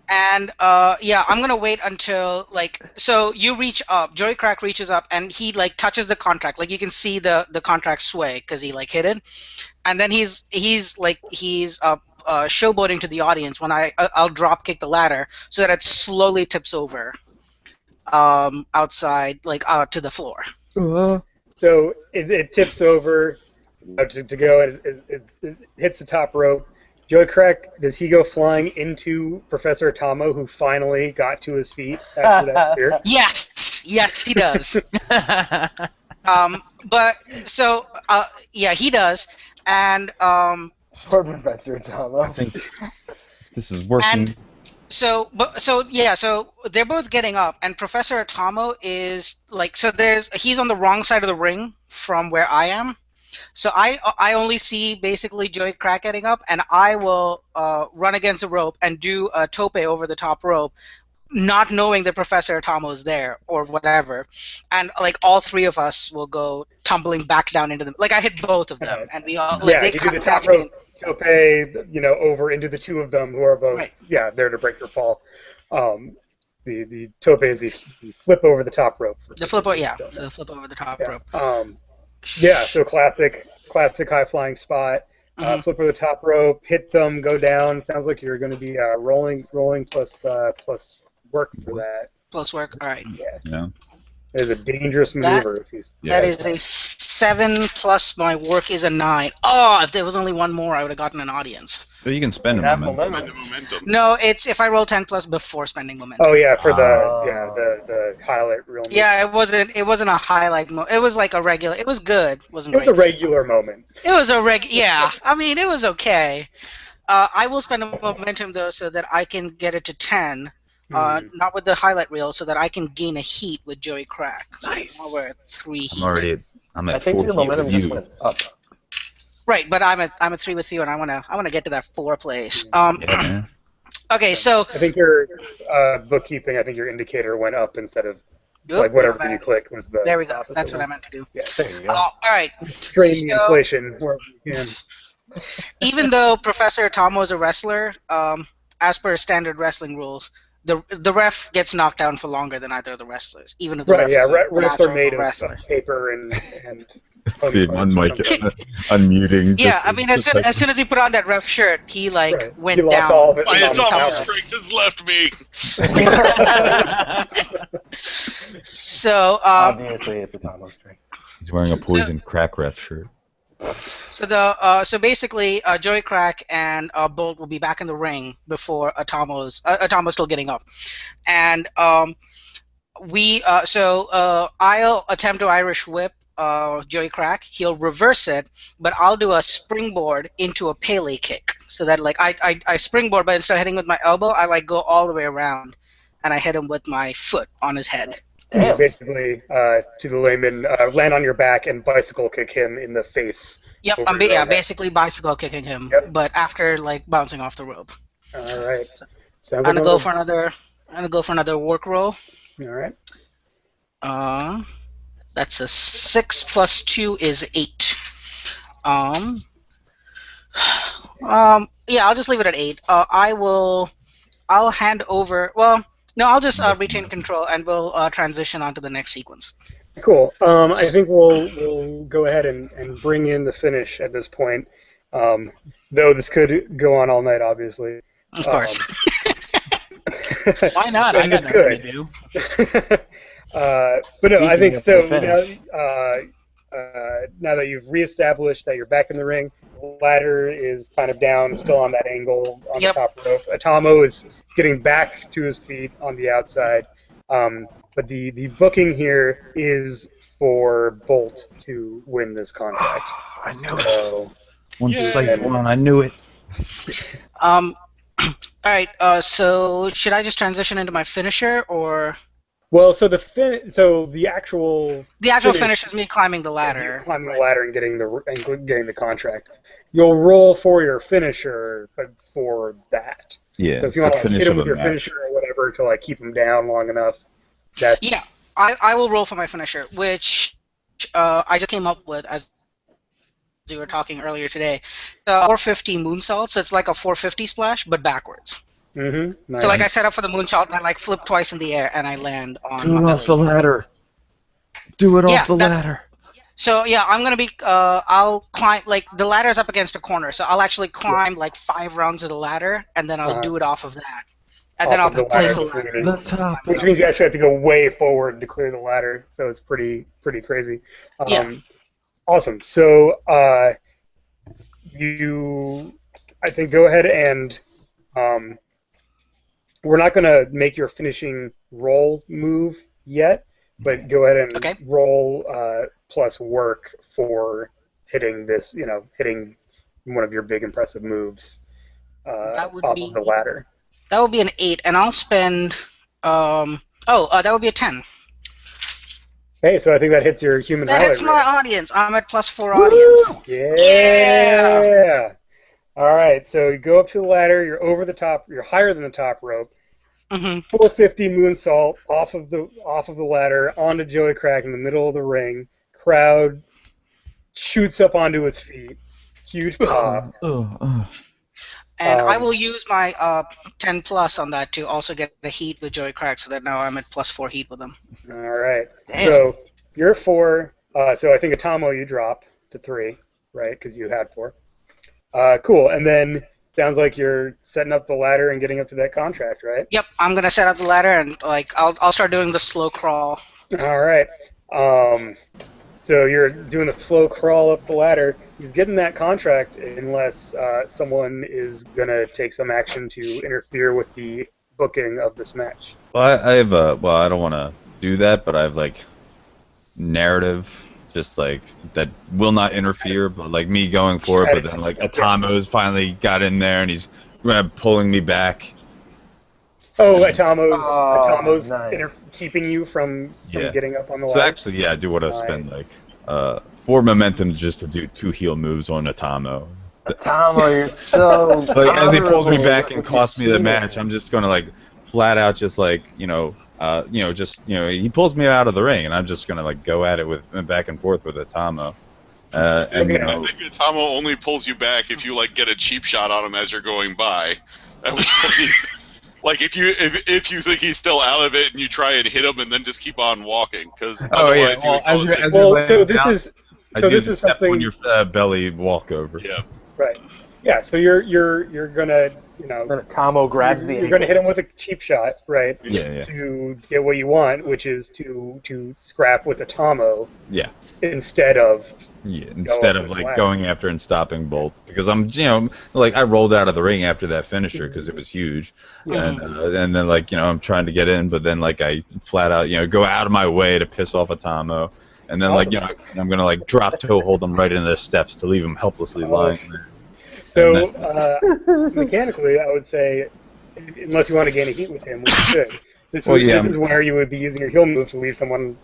And I'm gonna wait until so you reach up. Joey Crack reaches up and he touches the contract. You can see the contract sway because he hit it, and then he's showboating to the audience when I'll drop kick the ladder so that it slowly tips over, outside to the floor. So it tips over to go and it hits the top rope. Joey Crack, does he go flying into Professor Atomo, who finally got to his feet after that spear? Yes, he does. He does, and Poor Professor Atomo. I think this is working. And so they're both getting up, and Professor Atomo is he's on the wrong side of the ring from where I am. So I only see basically Joey Crack getting up, and I will run against the rope and do a tope over the top rope, not knowing that Professor Atomo is there or whatever, and all 3 of us will go tumbling back down into them. I hit both of them, and we all you do the top rope tope, over into the 2 of them who are both there to break their fall. The tope is the flip over the top rope. The flip over the top rope. So classic high flying spot. Flip over the top rope, hit them, go down. Sounds like you're going to be rolling plus work for that. Plus work, all right. Yeah. It's a dangerous maneuver. That is a 7 plus my work is a 9. Oh, if there was only one more, I would have gotten an audience. So you can spend a momentum. No, it's if I roll 10 plus before spending momentum. Oh yeah, for the highlight real. Yeah, it wasn't a highlight. It was a regular. It was good. It was a regular moment. It was a Yeah, I mean it was okay. I will spend a momentum though so that I can get it to 10. Not with the highlight reel, so that I can gain a heat with Joey Crack. So nice. We're at 3 heat. I'm at 4 heat. I think your momentum just went up. Right, but I'm at 3 with you, and I wanna get to that 4 place. Okay, so I think your bookkeeping. I think your indicator went up instead of whatever you click was the. There we go. That's what I meant to do. Yeah, there you go. All right. Strain the inflation wherever you can. Even though Professor Atomo is a wrestler, as per standard wrestling rules, the ref gets knocked down for longer than either of the wrestlers, even if the refs are made of paper and see one mic unmuting. Yeah, I mean, as soon as he put on that ref shirt, he went he down. All of it. My atomic strength has left me. So obviously, it's Atomo strength. He's wearing a poison crack ref shirt. So basically, Joey Crack and Bolt will be back in the ring before Atomo's still getting up, and I'll attempt to Irish whip Joey Crack. He'll reverse it, but I'll do a springboard into a Pele kick, so that I springboard, but instead of hitting with my elbow, I go all the way around, and I hit him with my foot on his head. Damn. Basically, to the layman, land on your back and bicycle kick him in the face. Yep, basically bicycle kicking him, but after bouncing off the rope. All right. So, Sounds I'm like gonna go for another work roll. All right. That's a 6 plus 2 is 8. I'll just leave it at 8. I'll hand over. Well, no, I'll just retain control, and we'll transition on to the next sequence. Cool. I think we'll go ahead and bring in the finish at this point. Though this could go on all night, obviously. Of course. Why not? I And got it's nothing to good. do. But no, I Speaking think of so. the finish. Now that you've reestablished that you're back in the ring, the ladder is kind of down, still on that angle on Yep. the top rope. Atomo is getting back to his feet on the outside. But the booking here is for Bolt to win this contract. I knew it. So, Once Yay. Scythe won, I knew it. All right. So should I just transition into my finisher, or well, so the actual the actual Finish. finish is me climbing the is you ladder? climbing the ladder and getting the contract. You'll roll for your finisher, but for that. Yeah, So if it's you the want to finish hit him of with a your match. finisher or whatever to like keep him down long enough, that's Yeah, I will roll for my finisher, which I just came up with as we were talking earlier today. 450 moonsault, so it's like a 450 splash, but backwards. Nice. So like I set up for the moonsault, and I like flip twice in the air, and I land on Do my it off the belly. ladder. Do it Yeah, off the that's- ladder. So yeah, I'm gonna be. I'll climb like the ladder's up against a corner, so I'll actually climb like 5 rounds of the ladder, and then I'll do it off of that, and then Off I'll of the place the ladder. ladder. The top. Which means you actually have to go way forward to clear the ladder, so it's pretty crazy. Yeah. Awesome. So I think go ahead and we're not going to make your finishing roll move yet, but go ahead and Okay. roll plus work for hitting this, hitting one of your big impressive moves That would off be- of the ladder. That would be an 8, and I'll spend. That would be a 10. Hey, so I think that hits your human That hits highlight my audience. I'm at +4 audience. rate. Yeah. All right, so you go up to the ladder. You're over the top. You're higher than the top rope. Mm-hmm. 450 moonsault off of the ladder onto Joey Crack in the middle of the ring. Crowd shoots up onto his feet. Huge pop. And I will use my 10 plus on that to also get the heat with Joey Crack, so that now I'm at +4 heat with him. All right. Damn. So you're at 4. So I think Atomo you drop to 3, right? Because you had 4. Cool. And then sounds like you're setting up the ladder and getting up to that contract, right? Yep, I'm gonna set up the ladder and I'll start doing the slow crawl. All right. So you're doing a slow crawl up the ladder. He's getting that contract unless someone is gonna take some action to interfere with the booking of this match. Well, I have I don't want to do that, but I have like narrative, just like that will not interfere, but like me going for it, but then like Atomo's finally got in there and he's pulling me back. Oh, Atomo's nice. keeping you from getting up on the So ladder. actually, yeah, I do want to spend Nice. like 4 momentum just to do 2 heal moves on Atomo. Atomo, you're so. Like as he pulls me honorable back with and your costs me the healing. match, I'm just gonna like flat out just like he pulls me out of the ring and I'm just gonna like go at it with back and forth with Atomo. And you I know, think Atomo only pulls you back if you like get a cheap shot on him as you're going by. That was funny. Like if you think he's still out of it and you try and hit him and then just keep on walking, because otherwise he would call it Well, so this is step something on your belly walk over. yeah. right. Yeah. So you're gonna Then Atomo grabs the you're gonna ankle. hit him with a cheap shot, right? Yeah. To get what you want, which is to scrap with Atomo Yeah. instead of Yeah, instead of this like ladder. going after and stopping Bolt, because I'm, like I rolled out of the ring after that finisher because it was huge, and then like I'm trying to get in, but then like I flat out go out of my way to piss off Atomo, and then like I'm gonna like drop toe hold him right into the steps to leave him helplessly lying there. So mechanically, I would say, unless you want to gain a heat with him, which you should. This is where you would be using your heal move to leave someone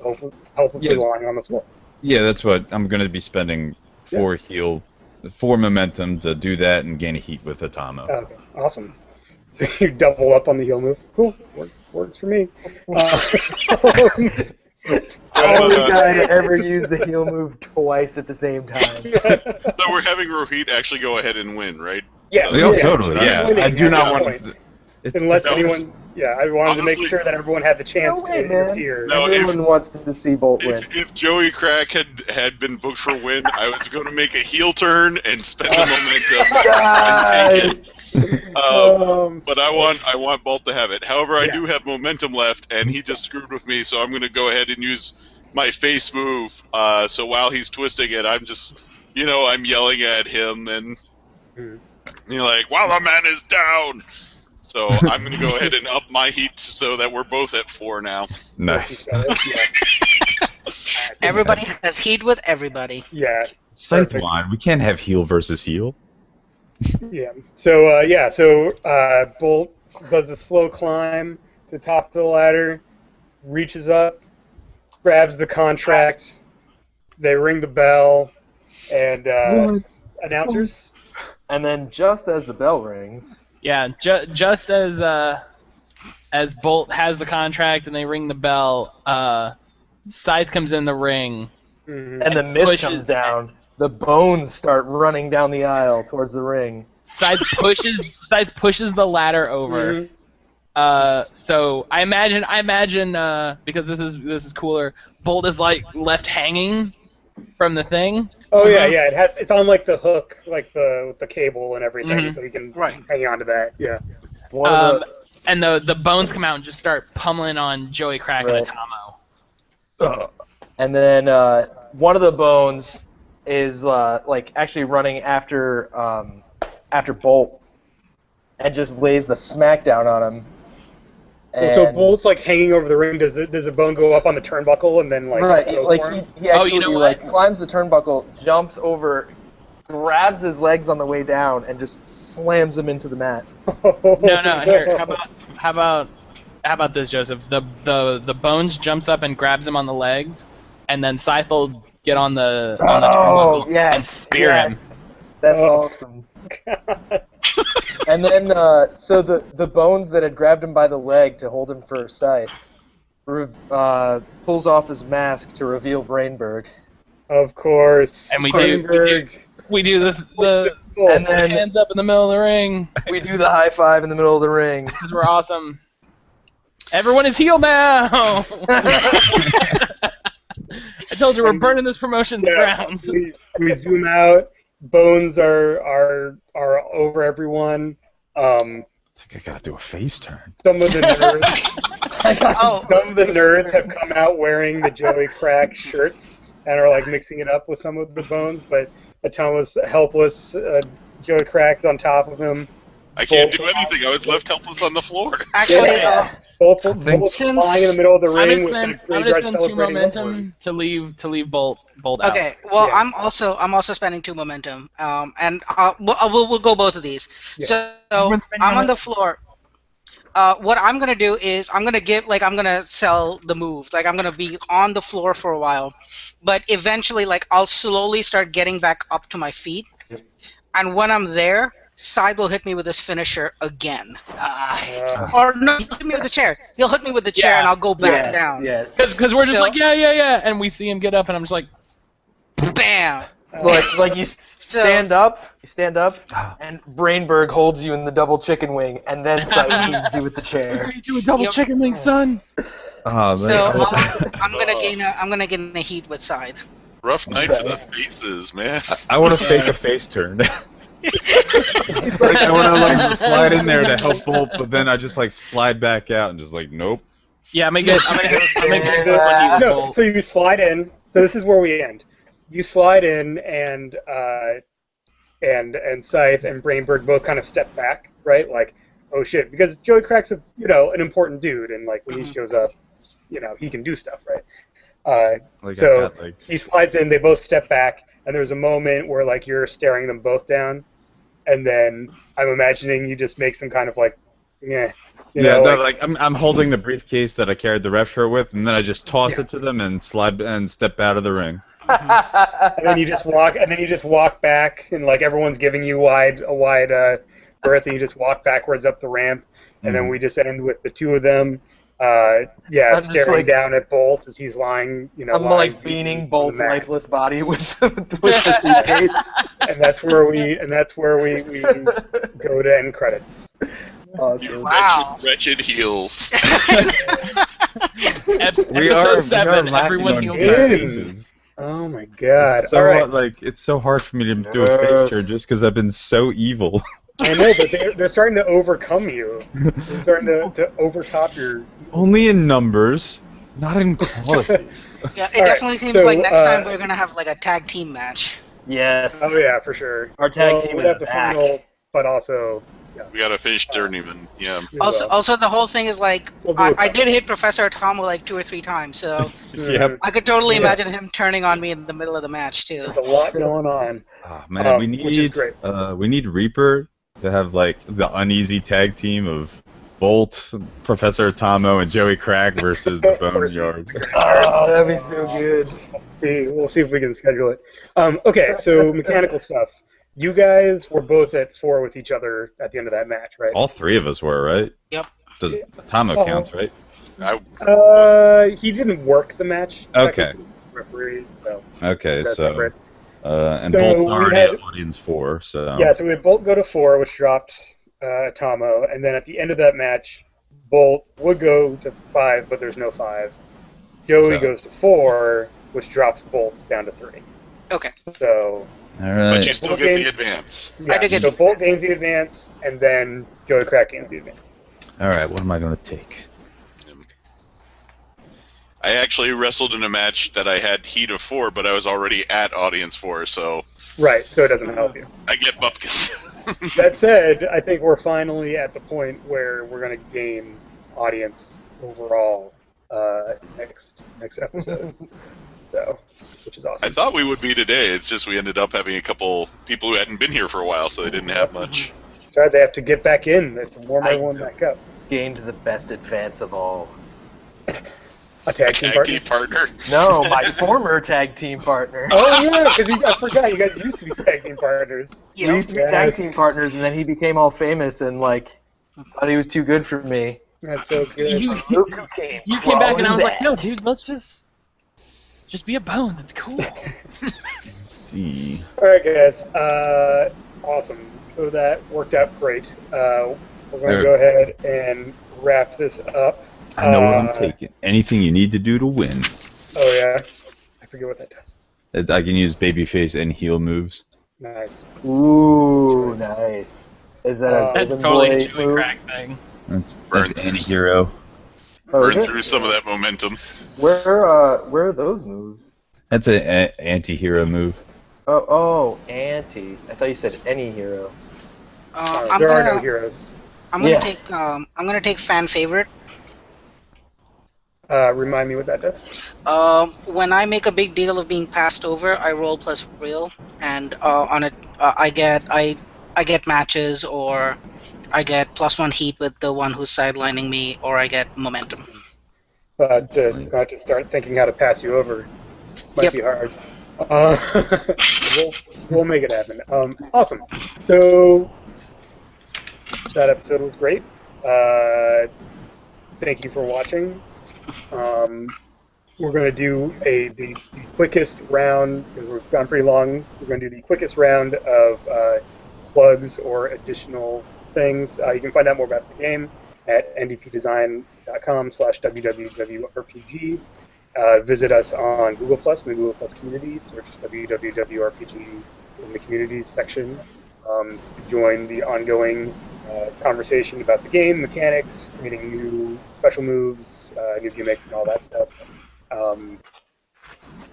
helplessly lying on the floor. Yeah, that's what I'm gonna be spending 4 momentum to do that and gain a heat with Atomo. Okay, awesome. So you double up on the heal move. Cool, works for me. Only guy to ever use the heal move twice at the same time. So we're having Rohit actually go ahead and win, right? Yeah, Oh, totally. Yeah, Winning I do at not this want point. to. Unless No, anyone, I wanted to make honestly- sure that everyone had the chance No way, to man. interfere. No, Everyone wants to see Bolt win. If Joey Crack had been booked for a win, I was going to make a heel turn and spend the momentum and take it. But I want Bolt to have it. However, I do have momentum left, and he just screwed with me, so I'm going to go ahead and use my face move. So while he's twisting it, I'm just, I'm yelling at him, and like, while the man is down. So I'm going to go ahead and up my heat so that we're both at 4 now. Nice. Everybody has heat with everybody. Yeah. Scythe wine. We can't have heal versus heal. Yeah. So Bolt does the slow climb to the top of the ladder, reaches up, grabs the contract. They ring the bell, and announcers. And then just as the bell rings. Yeah, just as Bolt has the contract and they ring the bell, Scythe comes in the ring. Mm-hmm. And the mist comes down. The bones start running down the aisle towards the ring. Scythe pushes the ladder over. Mm-hmm. So I imagine because this is cooler. Bolt is like left hanging from the thing. Oh yeah. It's on like the hook, like with the cable and everything, so you can hang on to that. Yeah. And the bones come out and just start pummeling on Joey Crack and Atomo. And then one of the bones is like actually running after Bolt, and just lays the smackdown on him. And so Bolt's like hanging over the ring. Does a bone go up on the turnbuckle and then like he actually climbs the turnbuckle, jumps over, grabs his legs on the way down, and just slams him into the mat. No. Here, how about this, Joseph? The bones jumps up and grabs him on the legs, and then Scythe will get on the turnbuckle and spear him. That's awesome. And then, so the bones that had grabbed him by the leg to hold him for Scythe pulls off his mask to reveal Brinberg. Of course. And we do the and then hands up in the middle of the ring. We do the high five in the middle of the ring. Because we're awesome. Everyone is healed now! I told you we're burning this promotion to the ground. We zoom out. Bones are over everyone. I think I gotta do a face turn. Some of the nerds have come out wearing the Joey Crack shirts and are like mixing it up with some of the bones, but Atomo's helpless. Joey Crack's on top of him. I can't do anything. I was left helpless on the floor. Actually, Bolt's flying in the middle of the ring. I'm gonna spend 2 momentum to leave Bolt out. Okay. Well, I'm also spending 2 momentum. And we'll go both of these. Yeah. So I'm on the floor. What I'm gonna do is I'm gonna sell the move. Like I'm gonna be on the floor for a while, but eventually, like I'll slowly start getting back up to my feet. Yep. And when I'm there, Scythe will hit me with his finisher again. Or no, he'll hit me with the chair. He'll hit me with the chair, and I'll go back down. Yes. Because we're just like yeah, and we see him get up, and I'm just like, bam. Like you stand up, and Brinberg holds you in the double chicken wing, and then Scythe hits you with the chair. That's how you do a double chicken wing, son. I'm gonna gain a heat with Scythe. Rough night for the faces, man. I want to fake a face turn. I want to like slide in there to help Bolt, but then I just like slide back out and just like nope. Yeah, I'm gonna get this one. No, so you slide in. So this is where we end. You slide in, and Scythe and Brinberg both kind of step back, right? Like, oh shit, because Joey Crack's an important dude, and like when he shows up, he can do stuff, right? He slides in. They both step back, and there's a moment where like you're staring them both down, and then I'm imagining you just make some kind of like, I'm holding the briefcase that I carried the ref shirt with, and then I just toss it to them and slide and step out of the ring. And then you just walk back, and like everyone's giving you a wide berth, and you just walk backwards up the ramp, and then we just end with the two of them. Staring down at Bolt as he's lying, I'm like beaning Bolt's lifeless body with the suitcase. and that's where we go to end credits. Awesome. Wow. Wretched heels. Episode 7, everyone healed. Oh my god! It's so hard for me to do a face turn just because I've been so evil. I know, but they're starting to overcome you. They're starting to overtop your. Only in numbers, not in quality. Yeah, it All right, definitely seems so, like next time we're gonna have like a tag team match. Yes. Oh yeah, for sure. Our tag team we is have the back. final, but also. Yeah, We gotta finish Journeyman. Yeah. we Also, the whole thing is like We'll do I it. did hit Professor Atomo like 2 or 3 times, so Yep. I could totally Yeah. imagine him turning on me in the middle of the match too. There's a lot going on. Oh, man, Which is great. we need Reaper to have like the uneasy tag team of Bolt, Professor Atomo, and Joey Crack versus the Boneyard. Oh, that'd be so good. We'll see if we can schedule it. Okay, so mechanical stuff. You guys were both at 4 with each other at the end of that match, right? All 3 of us were, right? Yep. Does Atomo count, right? He didn't work the match. Okay. Referee, so. Okay, that's so separate. and So Bolt's we already had- at audience 4, so Yeah, so we had Bolt go to 4, which dropped Atomo, and then at the end of that match, Bolt would go to 5, but there's no 5. Joey So- goes to 4, which drops Bolt down to 3. Okay. So, all But right. you still Bolt get the gains- advance. yeah, I did get so the- Bolt gains the advance, and then Joey Crack gains the advance. All right, what am I going to take? I actually wrestled in a match that I had heat of 4, but I was already at audience 4, so Right, so it doesn't help you. I get bupkis. That said, I think we're finally at the point where we're going to gain audience overall next episode. So, which is I awesome. thought we would be today. It's just we ended up having a couple people who hadn't been here for a while, so they didn't have much. So they have to get back in. They have to warm I everyone back up. Gained the best advance of all. A tag team Tag partner. team partner. No, my former tag team partner. Oh yeah, because I forgot you guys used to be tag team partners. We used to be tag team partners, and then he became all famous and like thought he was too good for me. That's so good. Look who came. You came back and I was like, back. no, dude, let's just be a Bones. It's cool. Let's see. All right, guys. Awesome. So that worked out great. We're going to go ahead and wrap this up. I know what I'm taking. Anything you need to do to win. Oh yeah, I forget what that does. I can use babyface and heal moves. Nice. Ooh, nice. Is that a That's Golden totally a Boy Joey move? Crack thing. That's Burnt. anti-hero. Oh, Burn is it? through some of that momentum. Where are those moves? That's an anti-hero move. Oh, anti. I thought you said any hero. I'm There are no gonna heroes. I'm gonna take fan favorite. Remind me what that does. When I make a big deal of being passed over, I roll plus real, and on it I get matches, or I get +1 heat with the one who's sidelining me, or I get momentum. But not to start thinking how to pass you over might Yep. be hard. We'll make it happen. Awesome. So that episode was great. Thank you for watching. We're going to do the quickest round, because we've gone pretty long. We're going to do the quickest round of plugs or additional things. You can find out more about the game at ndpdesign.com/WWWRPG. Visit us on Google Plus in the Google Plus community. Search WWWRPG in the communities section. Join the ongoing conversation about the game, mechanics, creating new special moves, new gimmicks, and all that stuff.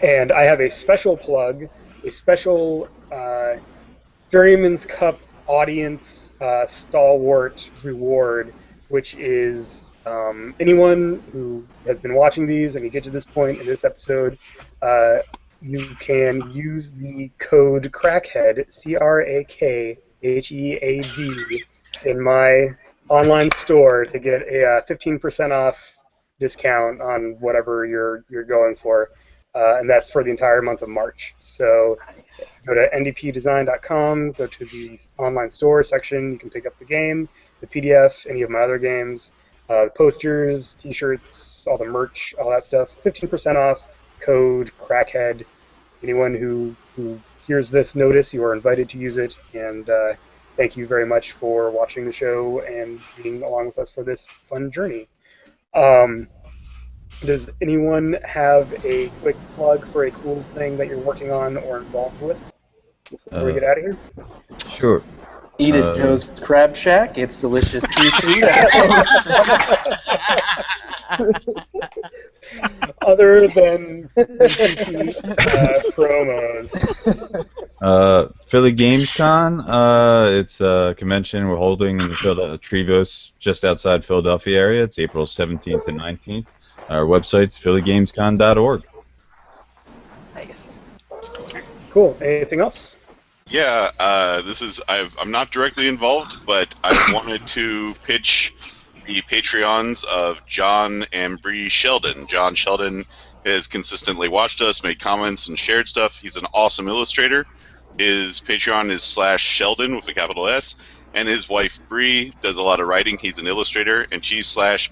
And I have a special plug, a special Journeyman's Cup audience stalwart reward, which is anyone who has been watching these and you get to this point in this episode, you can use the code CRACKHEAD, CRAKHEAD, in my online store to get a 15% off discount on whatever you're going for, and that's for the entire month of March. So go to ndpdesign.com, go to the online store section, you can pick up the game, the PDF, any of my other games, the posters, t-shirts, all the merch, all that stuff, 15% off, code CRACKHEAD. Anyone who hears this notice, you are invited to use it, and thank you very much for watching the show and being along with us for this fun journey. Does anyone have a quick plug for a cool thing that you're working on or involved with before we get out of here? Sure. Eat at Joe's Crab Shack. It's delicious seafood. Other than promos. Philly Games Con. It's a convention we're holding in the Trevose, just outside Philadelphia area. It's April 17th and 19th. Our website's phillygamescon.org. Nice. Cool. Anything else? Yeah, I'm not directly involved, but I wanted to pitch the Patreons of John and Bree Sheldon. John Sheldon has consistently watched us, made comments, and shared stuff. He's an awesome illustrator. His Patreon is /Sheldon with a capital S, and his wife Bree does a lot of writing. He's an illustrator, and she's /BRIECS.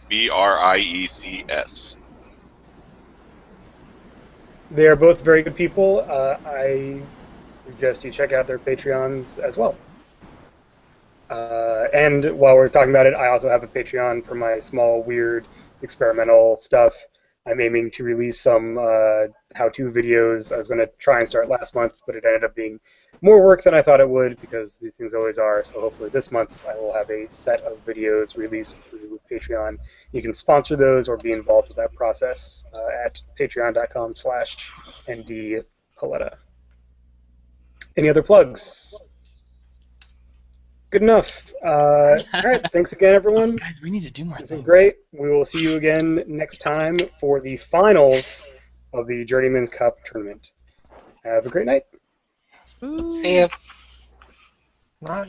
They are both very good people. I suggest you check out their Patreons as well. And while we're talking about it, I also have a Patreon for my small, weird, experimental stuff. I'm aiming to release some how-to videos. I was going to try and start last month, but it ended up being more work than I thought it would, because these things always are. So hopefully this month I will have a set of videos released through Patreon. You can sponsor those or be involved with that process at patreon.com/ndpaletta. Any other plugs? Good enough. All right, thanks again, everyone. Guys, we need to do more This things. was great. We will see you again next time for the finals of the Journeyman's Cup tournament. Have a great night. See ya. Not